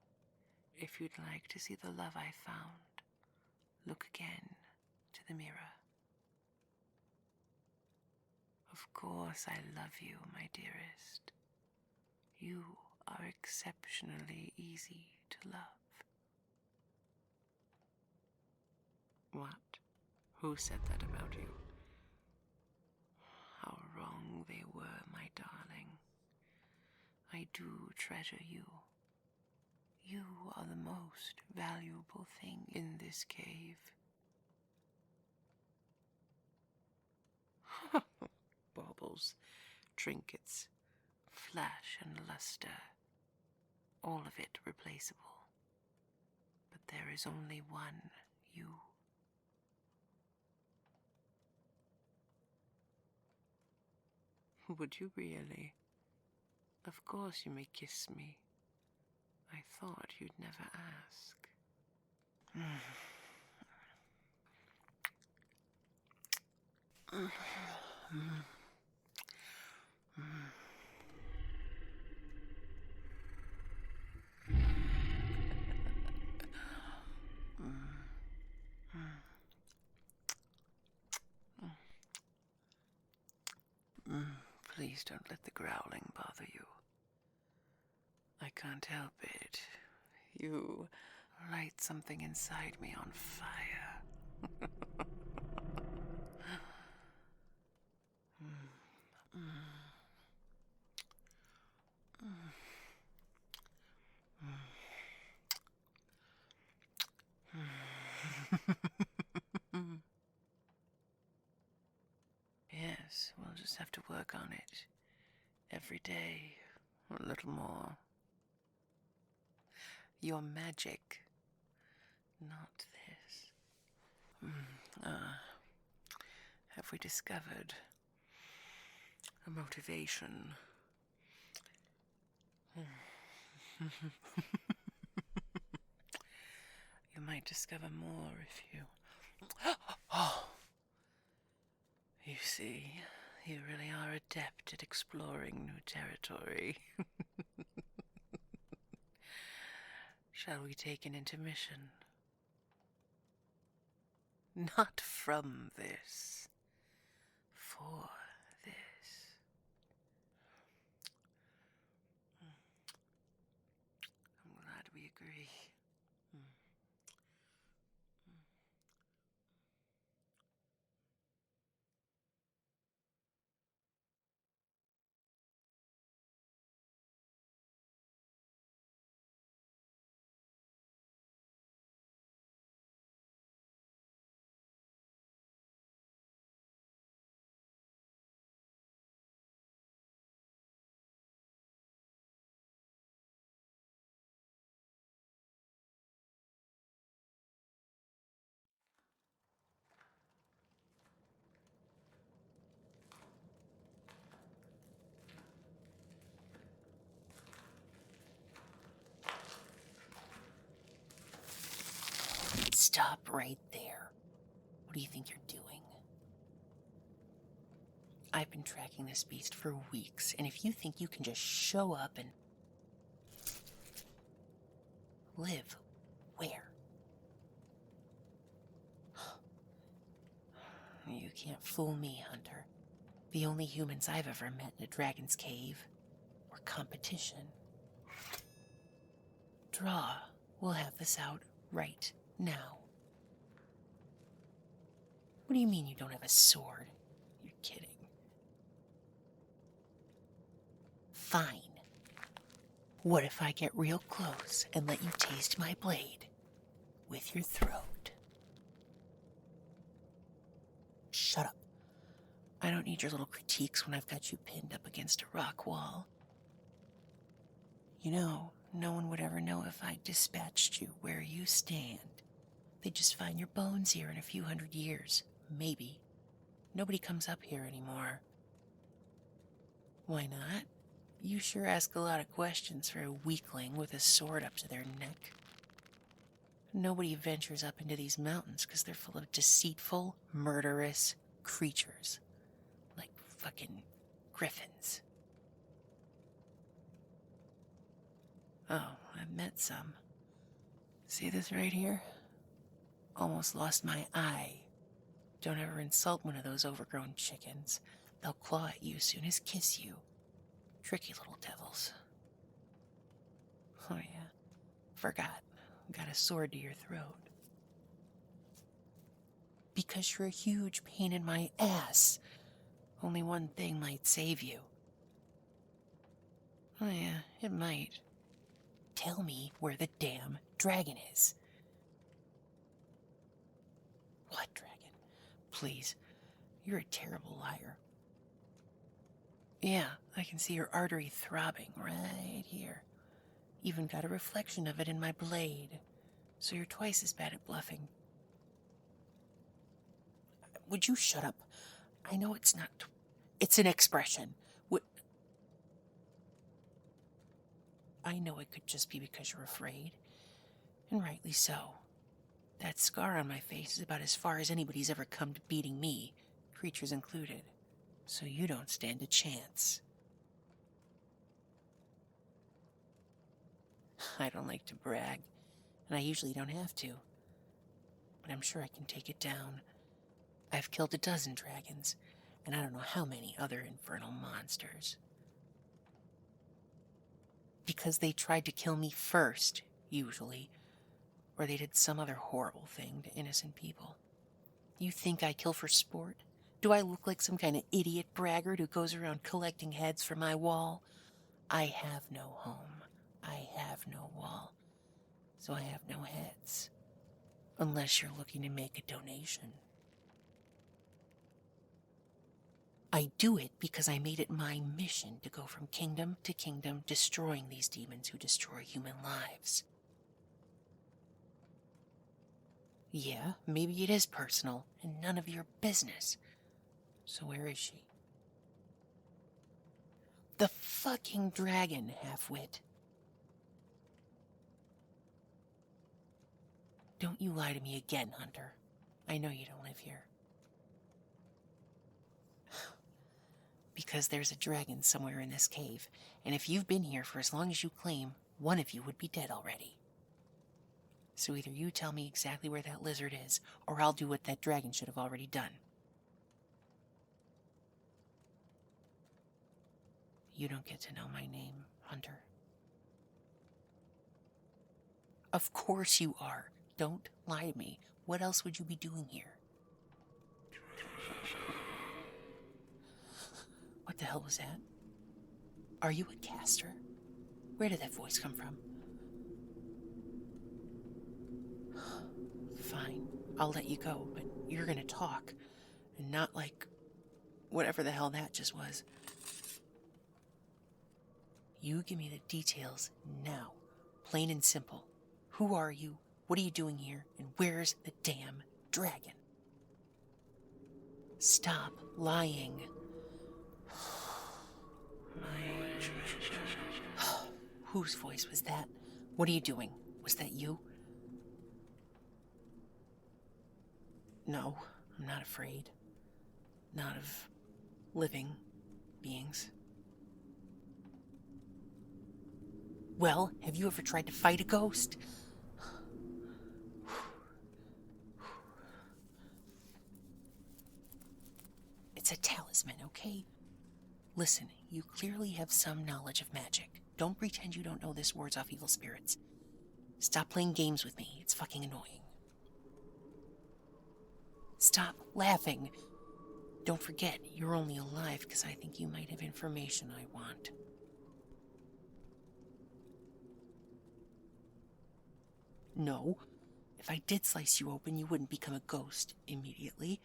Speaker 2: if you'd like to see the love I found, look again to the mirror. Of course I love you, my dearest. You are exceptionally easy to love. What? Who said that about you? How wrong they were, my darling. I do treasure you. You are the most valuable thing in this cave. Baubles, trinkets, flash and luster, all of it replaceable. But there is only one you. Would you really? Of course you may kiss me. I thought you'd never ask. Please don't let the growling bother you. I can't help it. You light something inside me on fire. Yes, we'll just have to work on it. Every day, a little more. Your magic, not this. Have we discovered a motivation? You might discover more if you... Oh! You see, you really are adept at exploring new territory. Shall we take an intermission? Not from this. For this. I'm glad we agree. Stop right there. What do you think you're doing? I've been tracking this beast for weeks, and if you think you can just show up and... live where? You can't fool me, Hunter. The only humans I've ever met in a dragon's cave were competition. Draw. We'll have this out right now. What do you mean you don't have a sword? You're kidding. Fine. What if I get real close and let you taste my blade with your throat? Shut up. I don't need your little critiques when I've got you pinned up against a rock wall. You know, no one would ever know if I dispatched you where you stand. They'd just find your bones here in a few hundred years. Maybe. Nobody comes up here anymore. Why not? You sure ask a lot of questions for a weakling with a sword up to their neck. Nobody ventures up into these mountains because they're full of deceitful, murderous creatures. Like fucking Gryphons. Oh, I've met some. See this right here? Almost lost my eye. Don't ever insult one of those overgrown chickens. They'll claw at you soon as kiss you. Tricky little devils. Oh yeah, forgot. Got a sword to your throat. Because you're a huge pain in my ass. Only one thing might save you. Oh yeah, it might. Tell me where the damn dragon is. What dragon? Please, you're a terrible liar. Yeah, I can see your artery throbbing right here. Even got a reflection of it in my blade. So you're twice as bad at bluffing. Would you shut up? I know it's not... It's an expression. I know it could just be because you're afraid. And rightly so. That scar on my face is about as far as anybody's ever come to beating me, creatures included. So you don't stand a chance. I don't like to brag, and I usually don't have to. But I'm sure I can take it down. I've killed 12 dragons, and I don't know how many other infernal monsters. Because they tried to kill me first, usually, or they did some other horrible thing to innocent people. You think I kill for sport? Do I look like some kind of idiot braggart who goes around collecting heads for my wall? I have no home. I have no wall. So I have no heads. Unless you're looking to make a donation. I do it because I made it my mission to go from kingdom to kingdom, destroying these demons who destroy human lives. Yeah, maybe it is personal, and none of your business. So where is she? The fucking dragon, half-wit. Don't you lie to me again, Hunter. I know you don't live here. Because there's a dragon somewhere in this cave, and if you've been here for as long as you claim, one of you would be dead already. So either you tell me exactly where that lizard is, or I'll do what that dragon should have already done. You don't get to know my name, Hunter. Of course you are. Don't lie to me. What else would you be doing here? What the hell was that? Are you a caster? Where did that voice come from? Fine, I'll let you go, but you're gonna talk, and not like whatever the hell that just was. You give me the details now, plain and simple. Who are you? What are you doing here? And where's the damn dragon? Stop lying. Whose voice was that? What are you doing? Was that you? No, I'm not afraid. Not of living beings. Well, have you ever tried to fight a ghost? It's a talisman, okay? Listen, you clearly have some knowledge of magic. Don't pretend you don't know this wards off evil spirits. Stop playing games with me. It's fucking annoying. Stop laughing. Don't forget, you're only alive because I think you might have information I want. No. If I did slice you open, you wouldn't become a ghost immediately.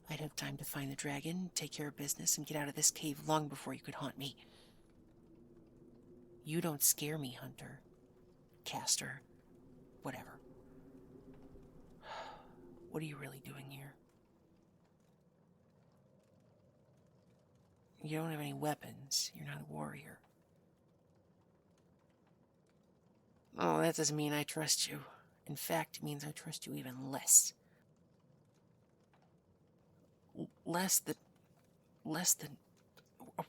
Speaker 2: I'd have time to find the dragon, take care of business, and get out of this cave long before you could haunt me. You don't scare me, Hunter. Caster. Whatever. What are you really doing here? You don't have any weapons. You're not a warrior. Oh, that doesn't mean I trust you. In fact, it means I trust you even less. Less than...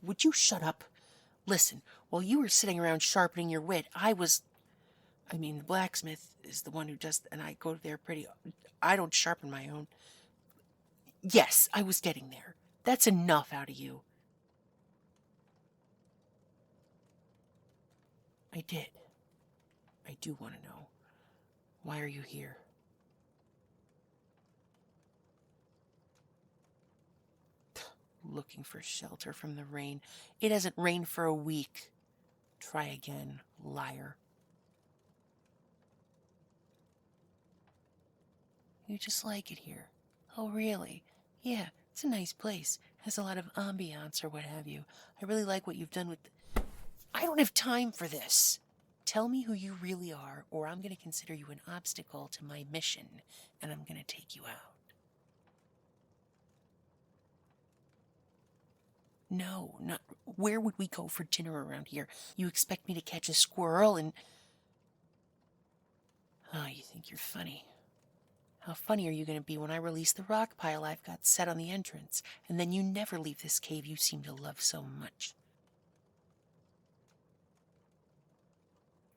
Speaker 2: Would you shut up? Listen, while you were sitting around sharpening your wit, the blacksmith is the one who does... And I go there I don't sharpen my own. Yes, I was getting there. That's enough out of you. I did. I do want to know. Why are you here? Looking for shelter from the rain. It hasn't rained for a week. Try again, liar. You just like it here. Oh, really? Yeah, it's a nice place. Has a lot of ambiance or what have you. I really like what you've done with... I don't have time for this. Tell me who you really are, or I'm going to consider you an obstacle to my mission, and I'm going to take you out. No, not... Where would we go for dinner around here? You expect me to catch a squirrel and... Oh, you think you're funny. How funny are you going to be when I release the rock pile I've got set on the entrance, and then you never leave this cave you seem to love so much?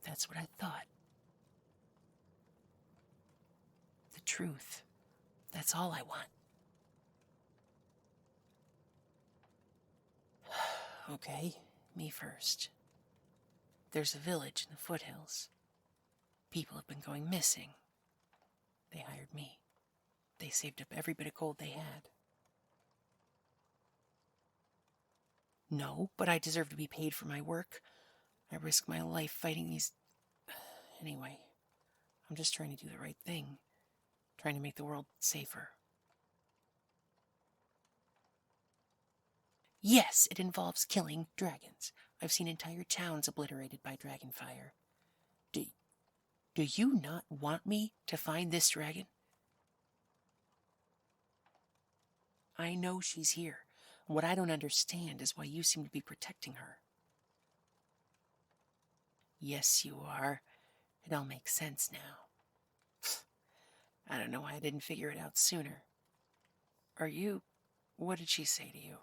Speaker 2: That's what I thought. The truth. That's all I want. Okay, me first. There's a village in the foothills. People have been going missing. They hired me. They saved up every bit of gold they had. No, but I deserve to be paid for my work. I risk my life fighting these... Anyway, I'm just trying to do the right thing. Trying to make the world safer. Yes, it involves killing dragons. I've seen entire towns obliterated by dragon fire. Do you not want me to find this dragon? I know she's here. What I don't understand is why you seem to be protecting her. Yes, you are. It all makes sense now. I don't know why I didn't figure it out sooner. Are you... What did she say to you?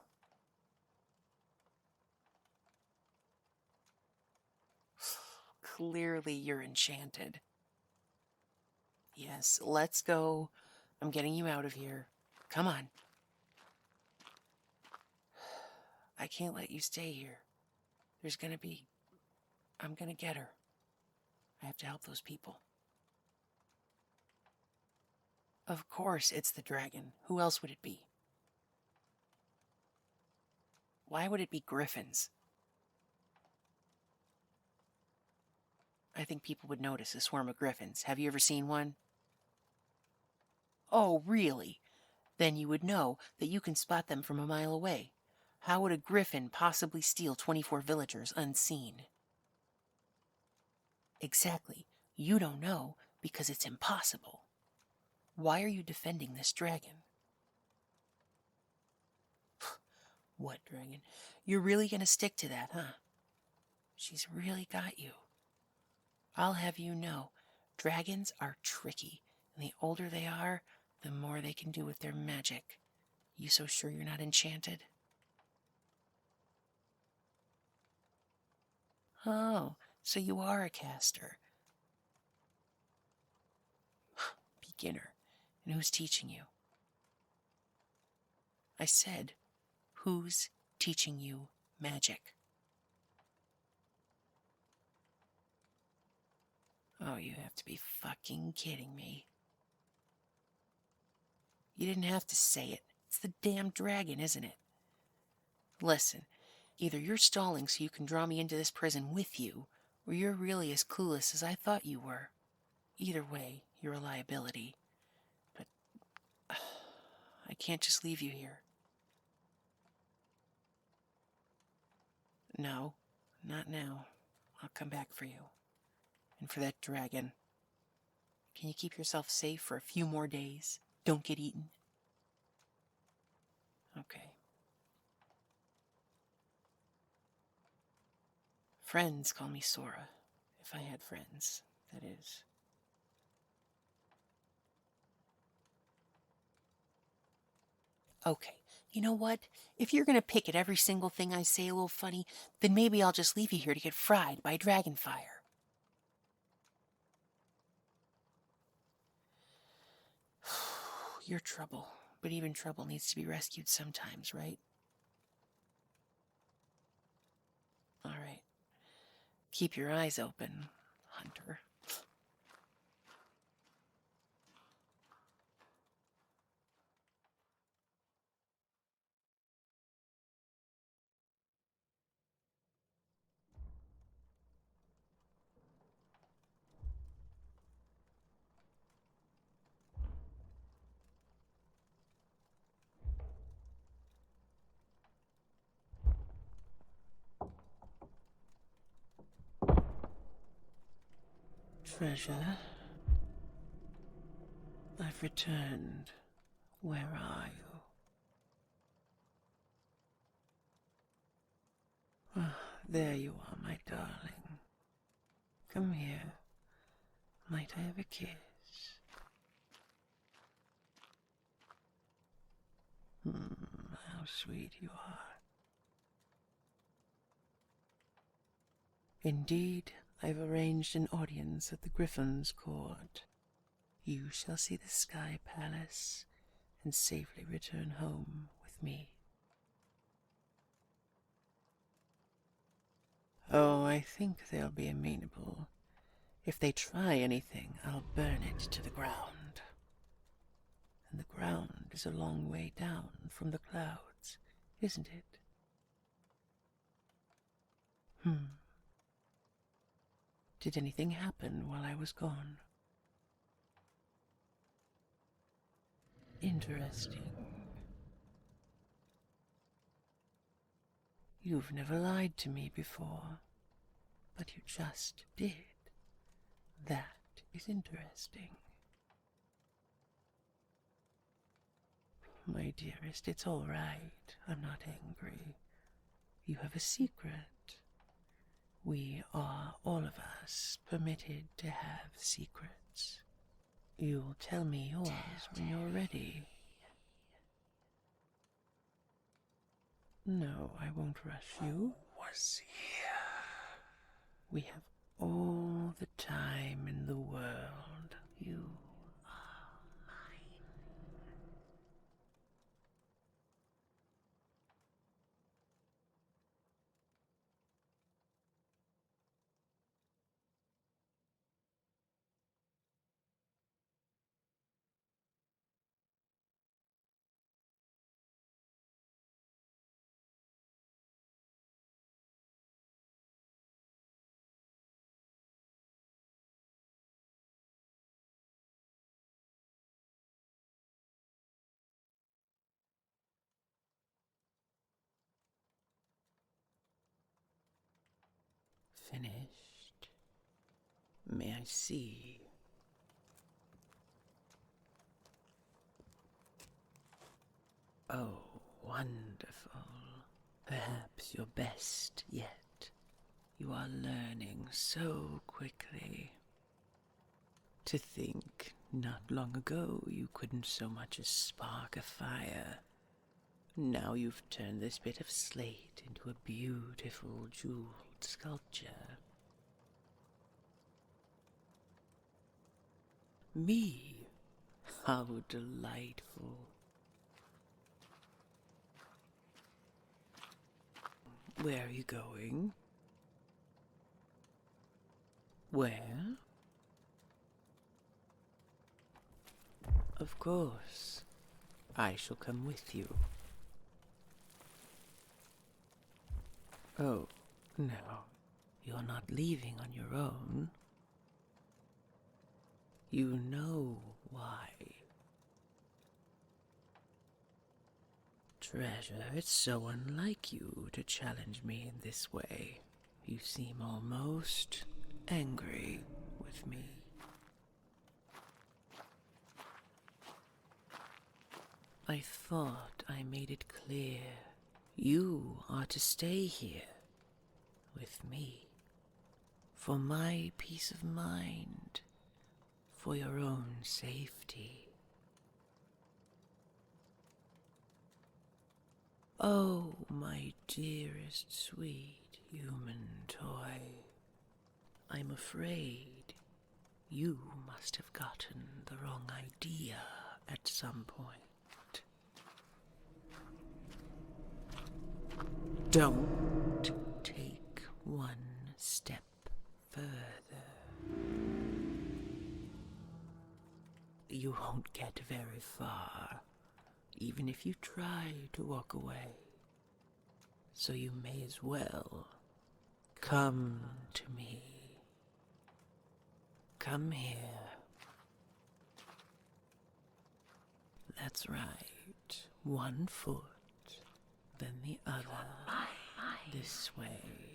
Speaker 2: Clearly you're enchanted. Yes, let's go. I'm getting you out of here. Come on. I can't let you stay here. I'm gonna get her. I have to help those people. Of course it's the dragon. Who else would it be? Why would it be Gryphons? I think people would notice a swarm of Gryphons. Have you ever seen one? Oh, really? Then you would know that you can spot them from a mile away. How would a Gryphon possibly steal 24 villagers unseen? Exactly. You don't know because it's impossible. Why are you defending this dragon? What dragon? You're really going to stick to that, huh? She's really got you. I'll have you know, dragons are tricky, and the older they are, the more they can do with their magic. You so sure you're not enchanted? Oh, so you are a caster. Beginner. And who's teaching you? I said, who's teaching you magic? Oh, you have to be fucking kidding me. You didn't have to say it. It's the damn dragon, isn't it? Listen, either you're stalling so you can draw me into this prison with you, or you're really as clueless as I thought you were. Either way, you're a liability. But I can't just leave you here. No, not now. I'll come back for you. And for that dragon. Can you keep yourself safe for a few more days? Don't get eaten. Okay. Friends call me Sora. If I had friends, that is. Okay, you know what? If you're gonna pick at every single thing I say a little funny, then maybe I'll just leave you here to get fried by dragonfire. You're trouble, but even trouble needs to be rescued sometimes, right? All right. Keep your eyes open, Hunter. Treasure, I've returned. Where are you? Ah, there you are, my darling. Come here. Might I have a kiss? How sweet you are. Indeed, I've arranged an audience at the Gryphons' court. You shall see the Sky Palace and safely return home with me. Oh, I think they'll be amenable. If they try anything, I'll burn it to the ground. And the ground is a long way down from the clouds, isn't it? Did anything happen while I was gone? Interesting. You've never lied to me before, but you just did. That is interesting. My dearest, it's all right. I'm not angry. You have a secret. We are, all of us, permitted to have secrets. You'll tell me yours when you're ready. No, I won't rush you.
Speaker 4: Was here.
Speaker 2: We have all the time in the world. You are mine. Finished. May I see? Oh, wonderful. Perhaps your best yet. You are learning so quickly. To think
Speaker 1: Not long ago, you couldn't so much as spark a fire. Now you've turned this bit of slate into a beautiful jeweled sculpture. Me? How delightful. Where are you going? Where? Of course. I shall come with you. Oh, no. You're not leaving on your own. You know why. Treasure, it's so unlike you to challenge me in this way. You seem almost angry with me. I thought I made it clear. You are to stay here with me. For my peace of mind. For your own safety. Oh, my dearest sweet human toy. I'm afraid you must have gotten the wrong idea at some point. Don't take one step further. You won't get very far, even if you try to walk away. So you may as well come to me. Come here. That's right. One foot, then the other. This way.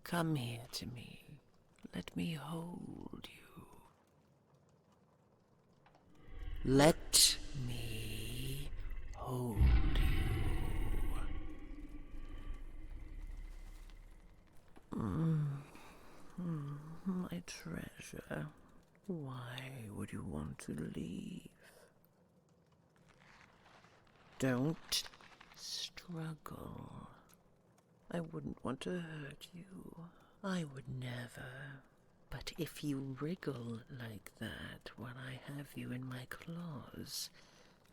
Speaker 1: Come here to me. Let me hold you. Let me hold you. My treasure, why would you want to leave? Don't struggle. I wouldn't want to hurt you. I would never. But if you wriggle like that when I have you in my claws,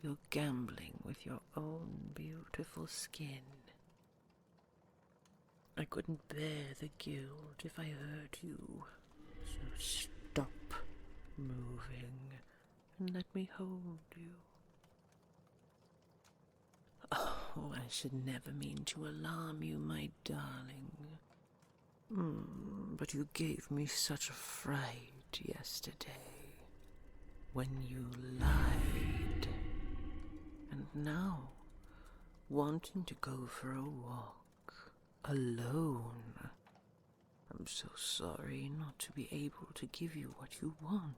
Speaker 1: you're gambling with your own beautiful skin. I couldn't bear the guilt if I hurt you. So stop moving and let me hold you. Oh, I should never mean to alarm you, my darling. But you gave me such a fright yesterday when you lied. And now, wanting to go for a walk alone. I'm so sorry not to be able to give you what you want.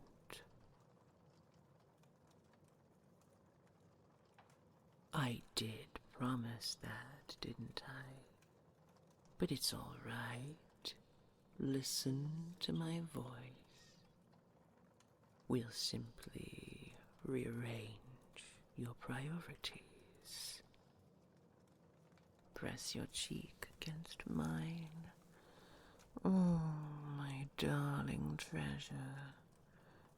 Speaker 1: I did promise that, didn't I? But it's all right. Listen to my voice. We'll simply rearrange your priorities. Press your cheek against mine. Oh, my darling treasure.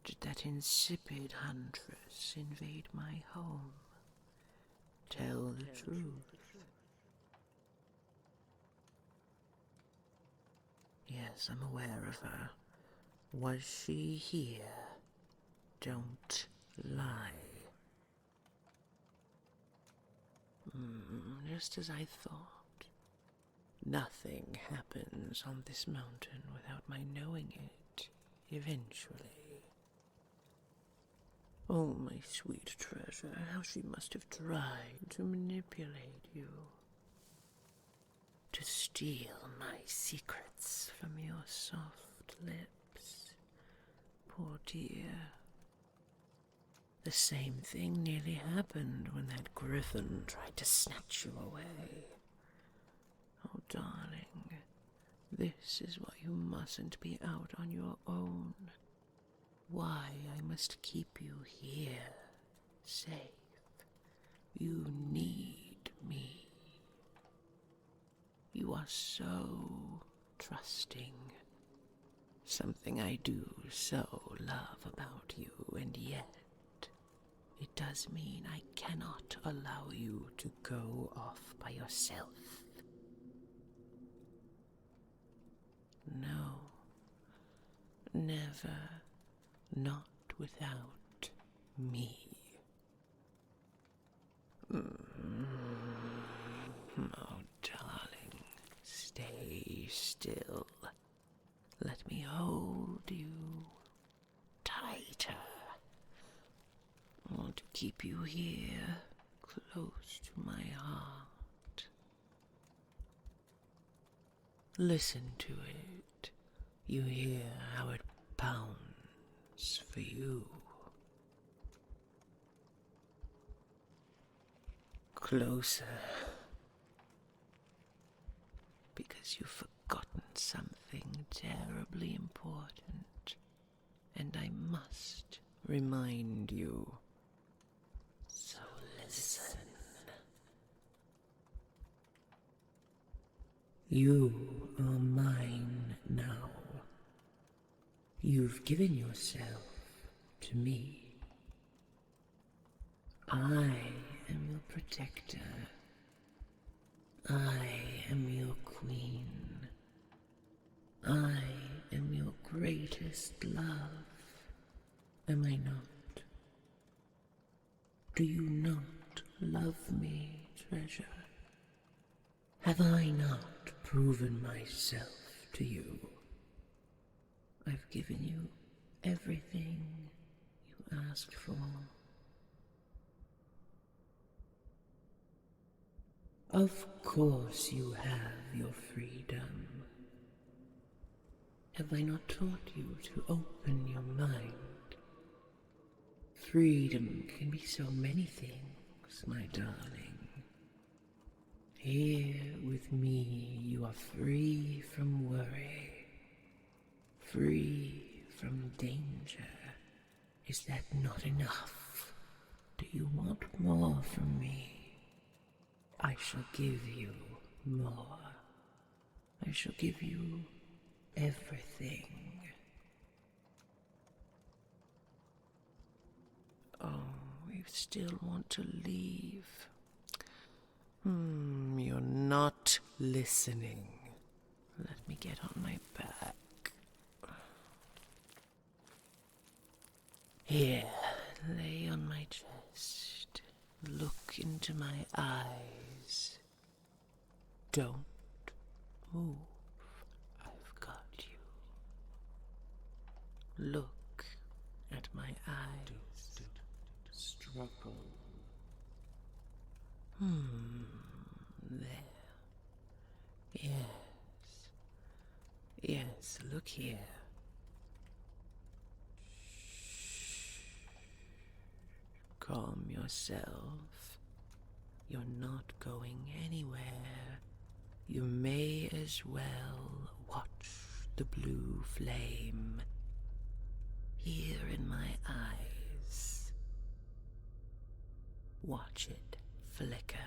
Speaker 1: Did that insipid huntress invade my home? Tell the truth. Yes, I'm aware of her. Was she here? Don't lie. Just as I thought. Nothing happens on this mountain without my knowing it, eventually. Oh, my sweet treasure, how she must have tried to manipulate you. To steal my secrets from your soft lips. Poor dear. The same thing nearly happened when that Gryphon tried to snatch you away. Oh, darling, This is why you mustn't be out on your own. Why I must keep you here, safe. You need me. You are so trusting. Something I do so love about you, and yet it does mean I cannot allow you to go off by yourself. No, never, not without me. Oh, darling, stay still. Let me hold you tighter. I want to keep you here, close to my heart. Listen to it. You hear how it pounds for you. Closer. Because you've forgotten something terribly important, and I must remind you. So listen. You are mine now. You've given yourself to me. I am your protector. I am your queen. I am your greatest love. Am I not? Do you not love me, treasure? Have I not proven myself to you? I've given you everything you asked for. Of course you have your freedom. Have I not taught you to open your mind? Freedom can be so many things, my darling. Here with me you are free from worry, free from danger. Is that not enough? Do you want more from me? I shall give you more. I shall give you everything. Oh, you still want to leave? You're not listening. Let me get on my back. Here, lay on my chest. Look into my eyes. Don't move. I've got you. Look at my eyes. Don't struggle. There. Yes. Yes, look here. Calm yourself. You're not going anywhere. You may as well watch the blue flame here in my eyes. Watch it flicker.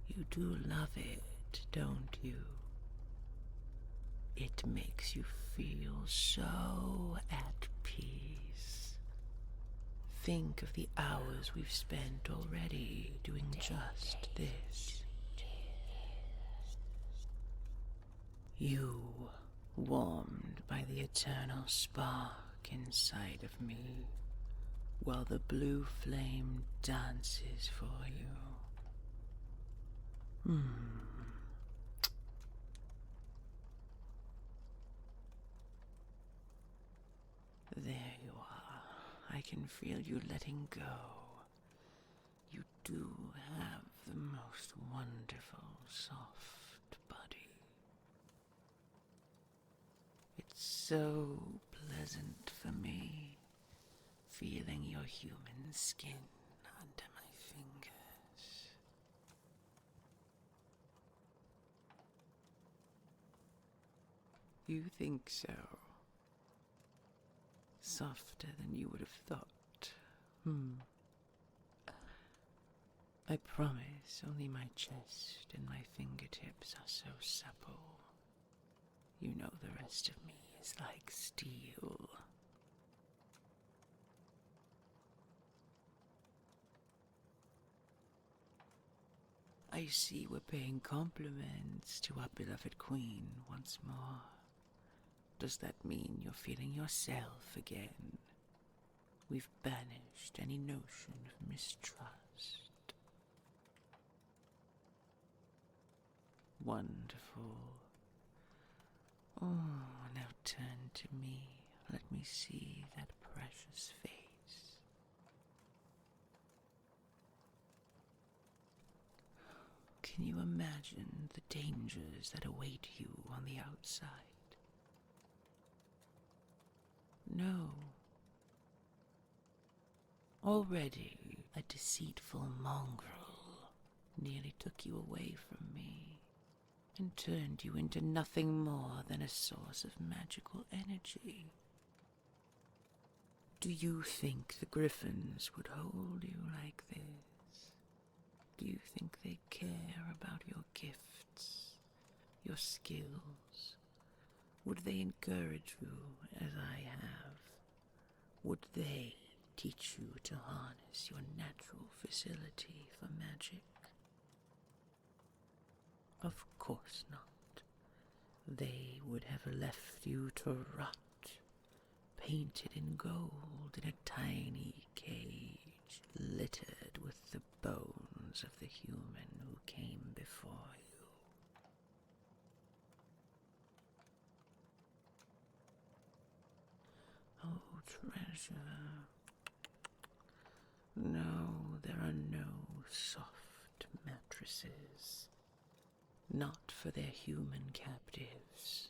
Speaker 1: You do love it, don't you? It makes you feel so at peace. Think of the hours we've spent already doing just this. You, warmed by the eternal spark inside of me, while the blue flame dances for you. There you are. I can feel you letting go. You do have the most wonderful, soft body. It's so pleasant for me, feeling your human skin under my fingers. You think so? Softer than you would have thought. I promise only my chest and my fingertips are so supple. You know the rest of me is like steel. I see we're paying compliments to our beloved queen once more. Does that mean you're feeling yourself again? We've banished any notion of mistrust. Wonderful. Oh, now turn to me. Let me see that precious face. Can you imagine the dangers that await you on the outside? No. Already a deceitful mongrel nearly took you away from me and turned you into nothing more than a source of magical energy. Do you think the Gryphons would hold you like this? Do you think they care about your gifts, your skills? Would they encourage you as I have? Would they teach you to harness your natural facility for magic? Of course not. They would have left you to rot, painted in gold in a tiny cage, littered with the bones of the human who came before you. Oh, treasure. No, there are no soft mattresses. Not for their human captives.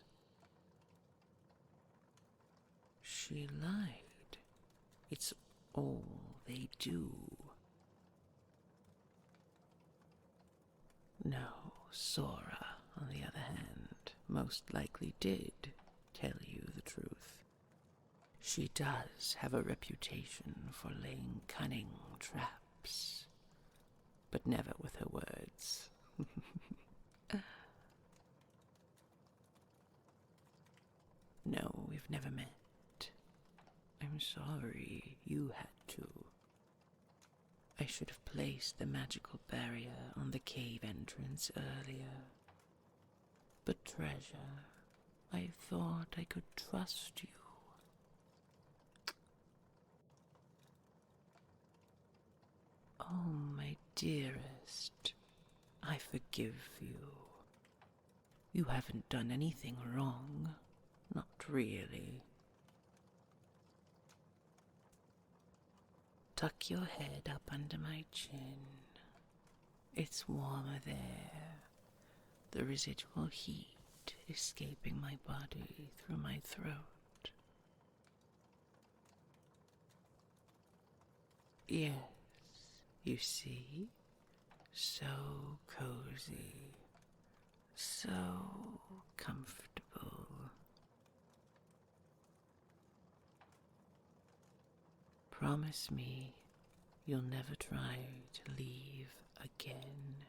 Speaker 1: She lied. It's all they do. No, Sora, on the other hand, most likely did tell you the truth. She does have a reputation for laying cunning traps, but never with her words. No, we've never met. I'm sorry you had to. I should have placed the magical barrier on the cave entrance earlier. But treasure, I thought I could trust you. Oh, my dearest, I forgive you. You haven't done anything wrong. Not really. Tuck your head up under my chin. It's warmer there. The residual heat escaping my body through my throat. Yes, you see? So cozy. So comfortable. Promise me you'll never try to leave again.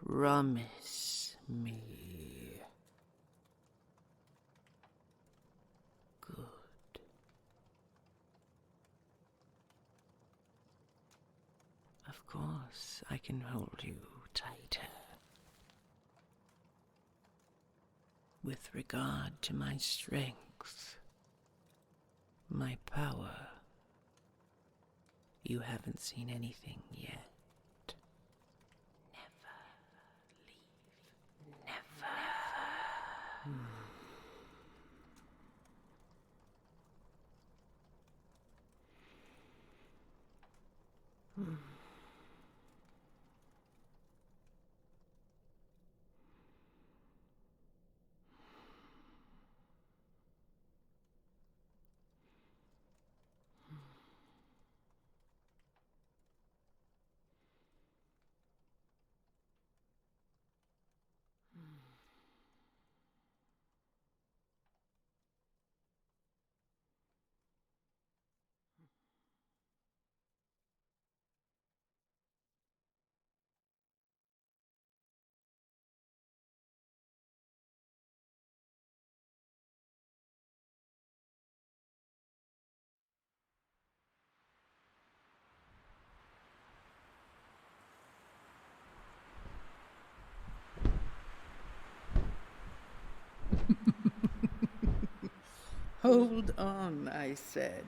Speaker 1: Promise me. Good. Of course, I can hold you tighter. With regard to my strength, my power, you haven't seen anything yet. Never leave. Never. Hold on, I said.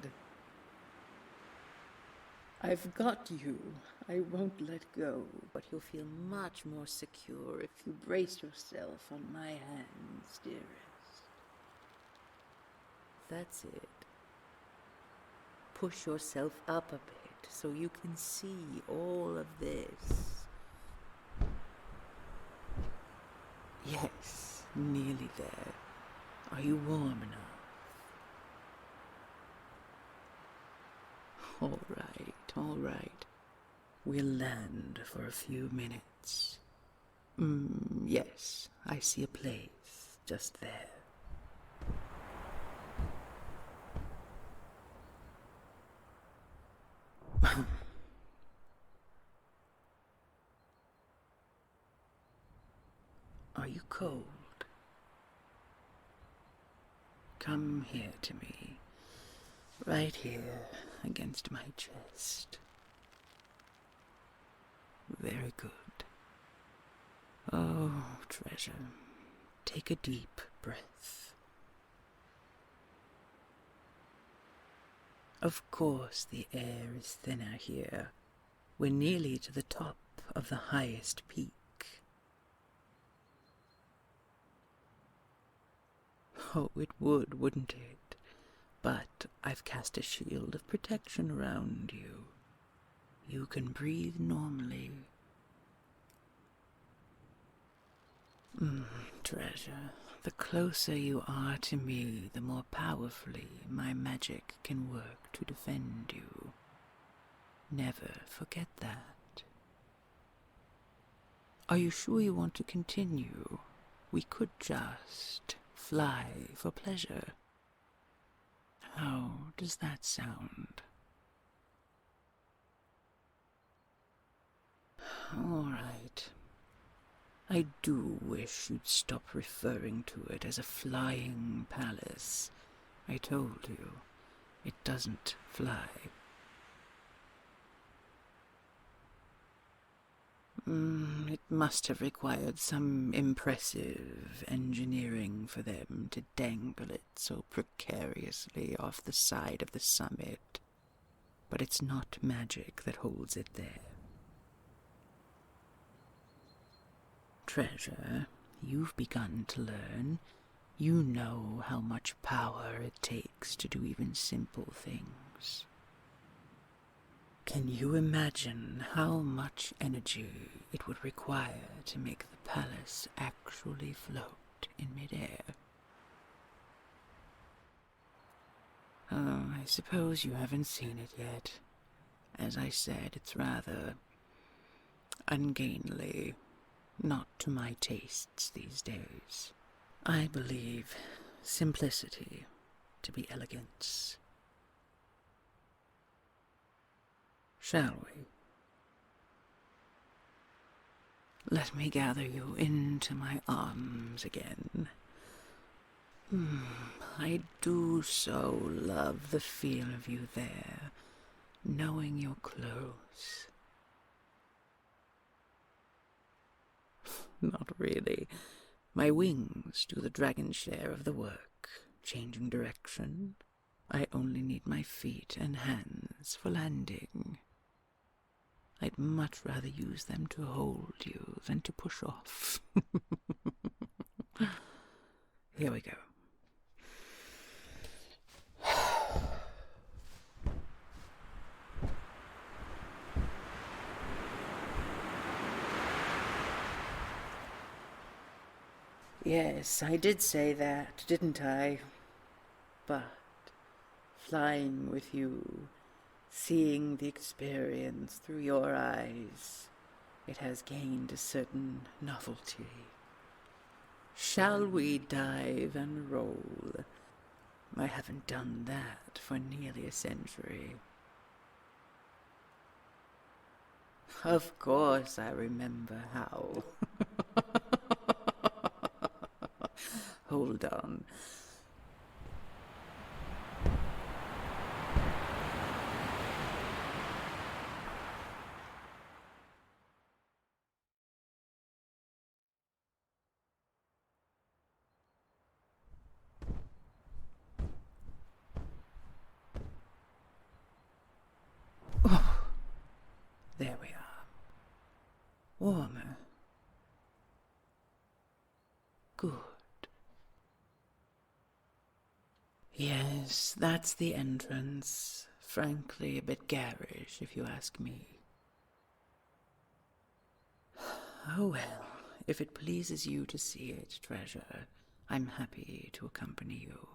Speaker 1: I've got you. I won't let go, but you'll feel much more secure if you brace yourself on my hands, dearest. That's it. Push yourself up a bit so you can see all of this. Yes, nearly there. Are you warm enough? All right. We'll land for a few minutes. Yes, I see a place just there. Are you cold? Come here to me. Right here, against my chest. Very good. Oh, treasure, take a deep breath. Of course the air is thinner here. We're nearly to the top of the highest peak. Oh, it would, wouldn't it? But I've cast a shield of protection around you. You can breathe normally. Treasure, the closer you are to me, the more powerfully my magic can work to defend you. Never forget that. Are you sure you want to continue? We could just fly for pleasure. How does that sound? All right. I do wish you'd stop referring to it as a flying palace. I told you, it doesn't fly. It must have required some impressive engineering for them to dangle it so precariously off the side of the summit. But it's not magic that holds it there. Treasure, you've begun to learn. You know how much power it takes to do even simple things. Can you imagine how much energy it would require to make the palace actually float in midair? Oh, I suppose you haven't seen it yet. As I said, it's rather ungainly. Not to my tastes these days. I believe simplicity to be elegance. Shall we? Let me gather you into my arms again. I do so love the feel of you there, knowing you're close. Not really. My wings do the dragon's share of the work, changing direction. I only need my feet and hands for landing. I'd much rather use them to hold you than to push off. Here we go. Yes, I did say that, didn't I? But flying with you, seeing the experience through your eyes, it has gained a certain novelty. Shall we dive and roll? I haven't done that for nearly a century. Of course I remember how. Hold on. Oh, there we are. Warmer. Good. Yes, that's the entrance. Frankly, a bit garish, if you ask me. Oh well, if it pleases you to see it, treasure, I'm happy to accompany you.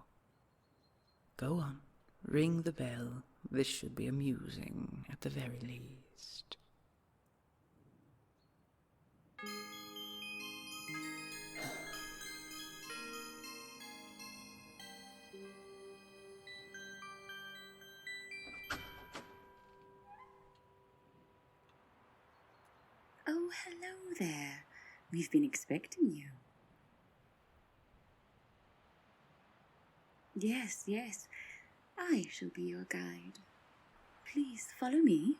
Speaker 1: Go on, ring the bell. This should be amusing, at the very least.
Speaker 5: Oh, hello there. We've been expecting you. Yes, yes. I shall be your guide. Please follow me.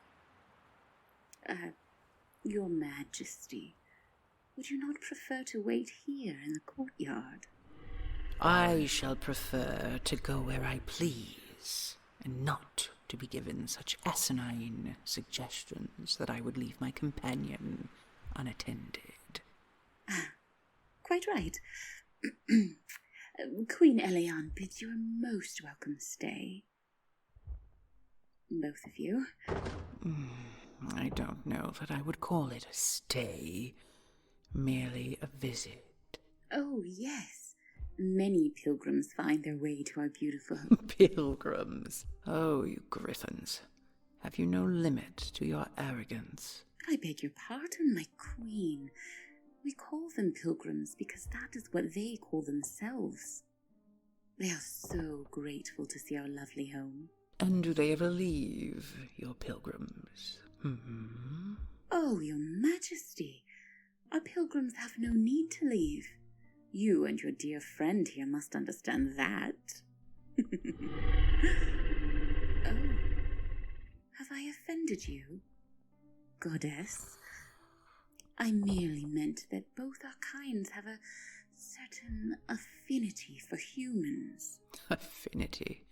Speaker 5: Your Majesty, would you not prefer to wait here in the courtyard?
Speaker 1: I shall prefer to go where I please, and not to be given such asinine suggestions that I would leave my companion unattended.
Speaker 5: Quite right. Queen Eliane bids you a most welcome stay. Both of you.
Speaker 1: I don't know that I would call it a stay, merely a visit.
Speaker 5: Oh, yes. Many pilgrims find their way to our beautiful...
Speaker 1: Pilgrims? Oh, you Gryphons. Have you no limit to your arrogance?
Speaker 5: I beg your pardon, my queen. We call them pilgrims because that is what they call themselves. They are so grateful to see our lovely home.
Speaker 1: And do they ever leave, your pilgrims?
Speaker 5: Oh, your Majesty. Our pilgrims have no need to leave. You and your dear friend here must understand that. Oh, have I offended you, goddess? I merely meant that both our kinds have a certain affinity for humans.
Speaker 1: Affinity?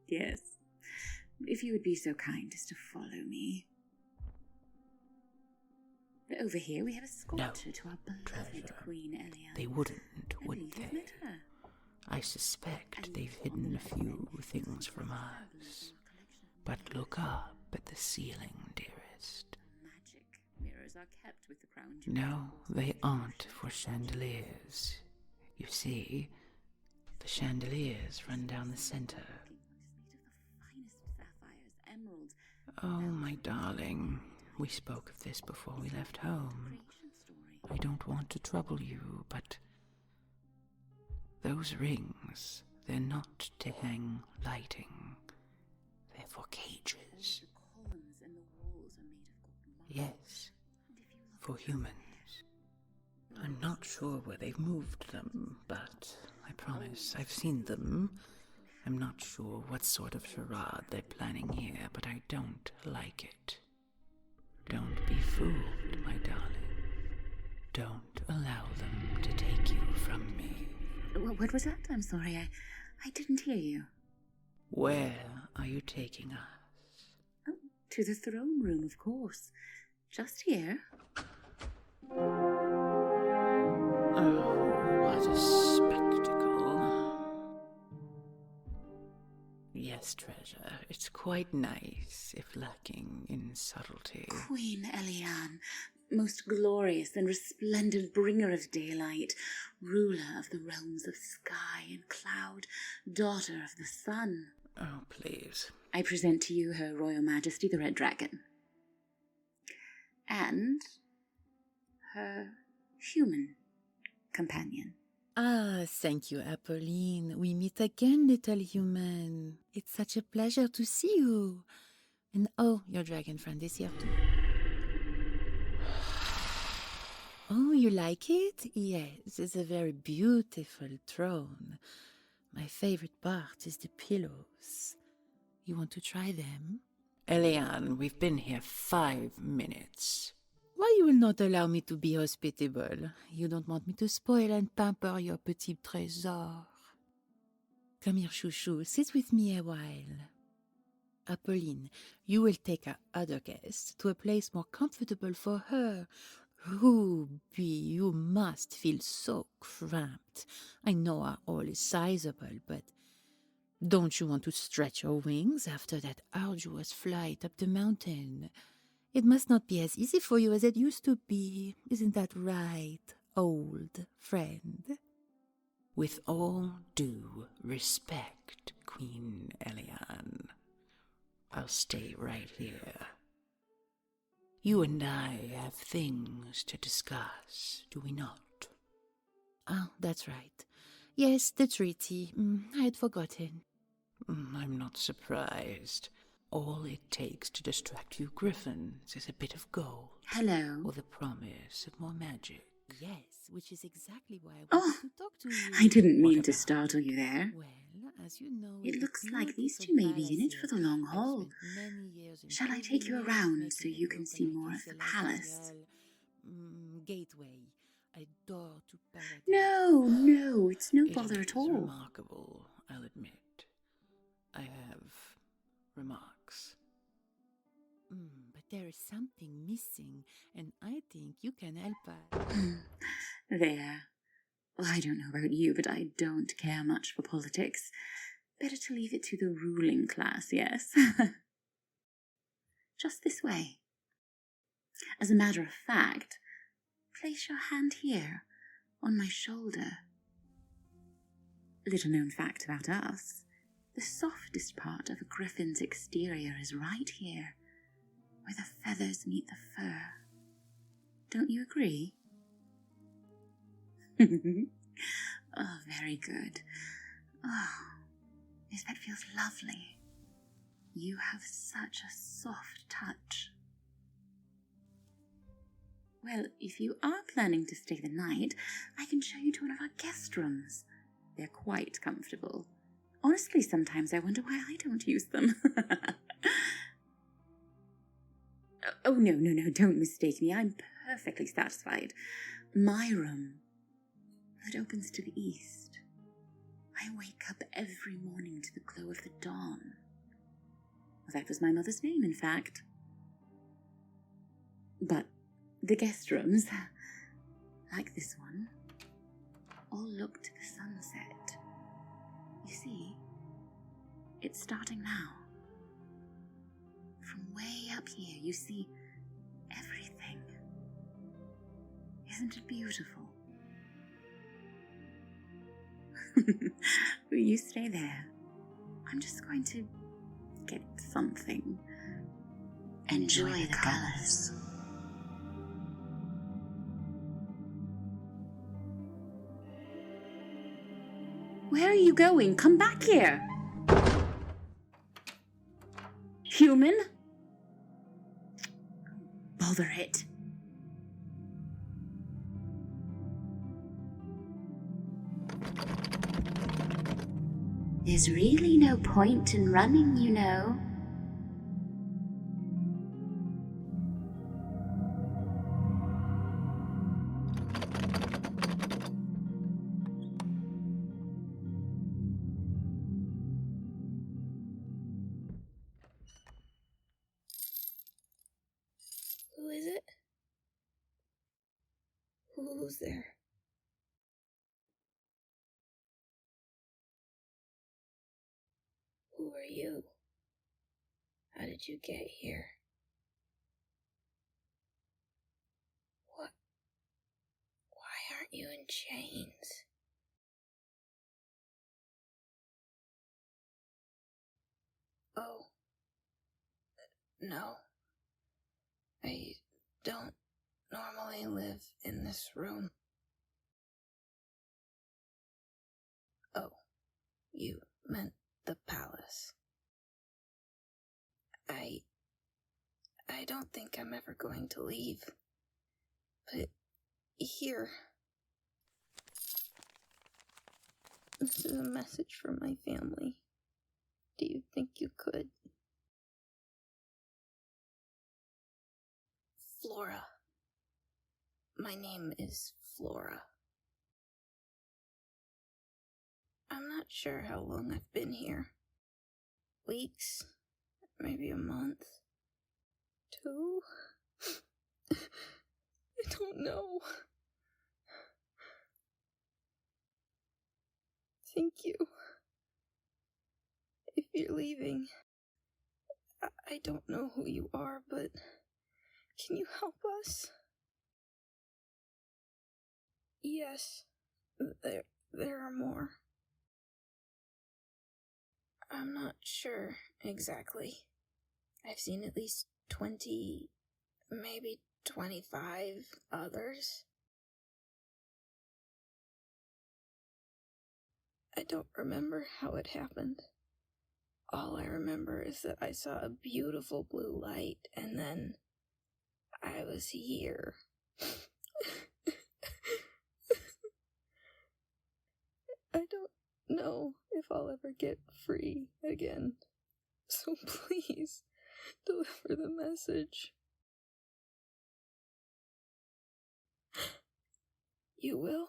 Speaker 5: Yes. If you would be so kind as to follow me. Over here we have a sculpture to our beloved
Speaker 1: treasure.
Speaker 5: Queen Eliane.
Speaker 1: They wouldn't,
Speaker 5: I
Speaker 1: would
Speaker 5: believe
Speaker 1: they?
Speaker 5: you've met her.
Speaker 1: I suspect they've hidden a few things from us. But look up at the ceiling, dearest.
Speaker 5: Magic mirrors are kept with the crown jewels.
Speaker 1: No, they aren't for chandeliers. You see, the chandeliers run down the center.
Speaker 5: Made of the finest sapphires, emeralds.
Speaker 1: Oh, my darling, we spoke of this before we left home.
Speaker 5: Creation story.
Speaker 1: I don't want to trouble you, but those rings, they're not to hang lighting. They're for cages.
Speaker 5: The columns and the walls are made of gold marble.
Speaker 1: Yes,
Speaker 5: And if you look
Speaker 1: for humans. I'm not sure where they've moved them, but I promise I've seen them. I'm not sure what sort of charade they're planning here, but I don't like it. Don't be fooled, my darling. Don't allow them to take you from me.
Speaker 5: What was that? I'm sorry, I didn't hear you.
Speaker 1: Where are you taking us?
Speaker 5: Oh, to the throne room, of course. Just here.
Speaker 1: Oh, what a spectacle. Yes, treasure, it's quite nice, if lacking in subtlety.
Speaker 5: Queen Eliane, most glorious and resplendent bringer of daylight, ruler of the realms of sky and cloud, daughter of the sun.
Speaker 1: Oh, please.
Speaker 5: I present to you Her Royal Majesty the Red Dragon. And her human companion.
Speaker 2: Ah, thank you, Apolline. We meet again, little human. It's such a pleasure to see you. And oh, your dragon friend is here too. Oh, you like it? Yes, it's a very beautiful throne. My favorite part is the pillows. You want to try them?
Speaker 1: Eliane, we've been here 5 minutes.
Speaker 2: Why you will not allow me to be hospitable? You don't want me to spoil and pamper your petit trésor. Come here, chouchou. Sit with me a while.
Speaker 1: Apolline, you will take our other guest to a place more comfortable for her. Ruby, you must feel so cramped. I know our hall is sizable, but don't you want to stretch your wings after that arduous flight up the mountain? It must not be as easy for you as it used to be. Isn't that right, old friend? With all due respect, Queen Eliane, I'll stay right here. You and I have things to discuss, do we not? Ah, that's right. Yes, the treaty. I had forgotten. I'm not surprised. All it takes to distract you Gryphons is a bit of gold.
Speaker 5: Hello.
Speaker 1: Or the promise of more magic. Yes, which is exactly why I
Speaker 5: Oh,
Speaker 1: wanted to talk to you.
Speaker 5: I didn't mean
Speaker 1: What
Speaker 5: to
Speaker 1: about-
Speaker 5: startle you there.
Speaker 1: Well, as you know,
Speaker 5: It
Speaker 1: in
Speaker 5: looks
Speaker 1: the
Speaker 5: like these two
Speaker 1: beautiful
Speaker 5: may be in it for the
Speaker 1: palace
Speaker 5: long
Speaker 1: I've
Speaker 5: haul.
Speaker 1: spent many years in
Speaker 5: Shall I take you
Speaker 1: pilgrimage,
Speaker 5: around
Speaker 1: making
Speaker 5: so
Speaker 1: it
Speaker 5: you
Speaker 1: a
Speaker 5: can see more of the
Speaker 1: company
Speaker 5: palace?
Speaker 1: Gateway, a door to paradise.
Speaker 5: No, it's no bother
Speaker 1: It
Speaker 5: at
Speaker 1: is
Speaker 5: all.
Speaker 1: remarkable, I'll admit. I have remarks. But there is something missing, and I think you can help us.
Speaker 5: There. Well, I don't know about you, but I don't care much for politics. Better to leave it to the ruling class, yes? Just this way. As a matter of fact, place your hand here, on my shoulder. Little known fact about us. The softest part of a Gryphon's exterior is right here, where the feathers meet the fur. Don't you agree? Oh, very good. Oh, yes, that feels lovely. You have such a soft touch. Well, if you are planning to stay the night, I can show you to one of our guest rooms. They're quite comfortable. Honestly, sometimes I wonder why I don't use them. Oh, no, don't mistake me. I'm perfectly satisfied. My room, it opens to the east. I wake up every morning to the glow of the dawn. Well, that was my mother's name, in fact. But the guest rooms, like this one, all look to the sunset. You see, it's starting now. From way up here, you see everything. Isn't it beautiful? You stay there. I'm just going to get something. Enjoy the colors. Where are you going? Come back here. Human? Bother it. There's really no point in running, you know.
Speaker 3: Who is it? Who's there? Who are you? How did you get here? What? Why aren't you in chains? Oh. No. I don't normally live in this room. Oh, you meant the palace. I don't think I'm ever going to leave. But here. This is a message from my family. Do you think you could? Flora. My name is Flora. I'm not sure how long I've been here. Weeks?
Speaker 6: maybe a month. 2? I don't know. Thank you. If you're leaving, I don't know who you are, but can you help us? Yes, there are more. I'm not sure exactly. I've seen at least 20, maybe 25 others. I don't remember how it happened. All I remember is that I saw a beautiful blue light, and then I was here. I don't know if I'll ever get free again. So please, deliver the message. You will?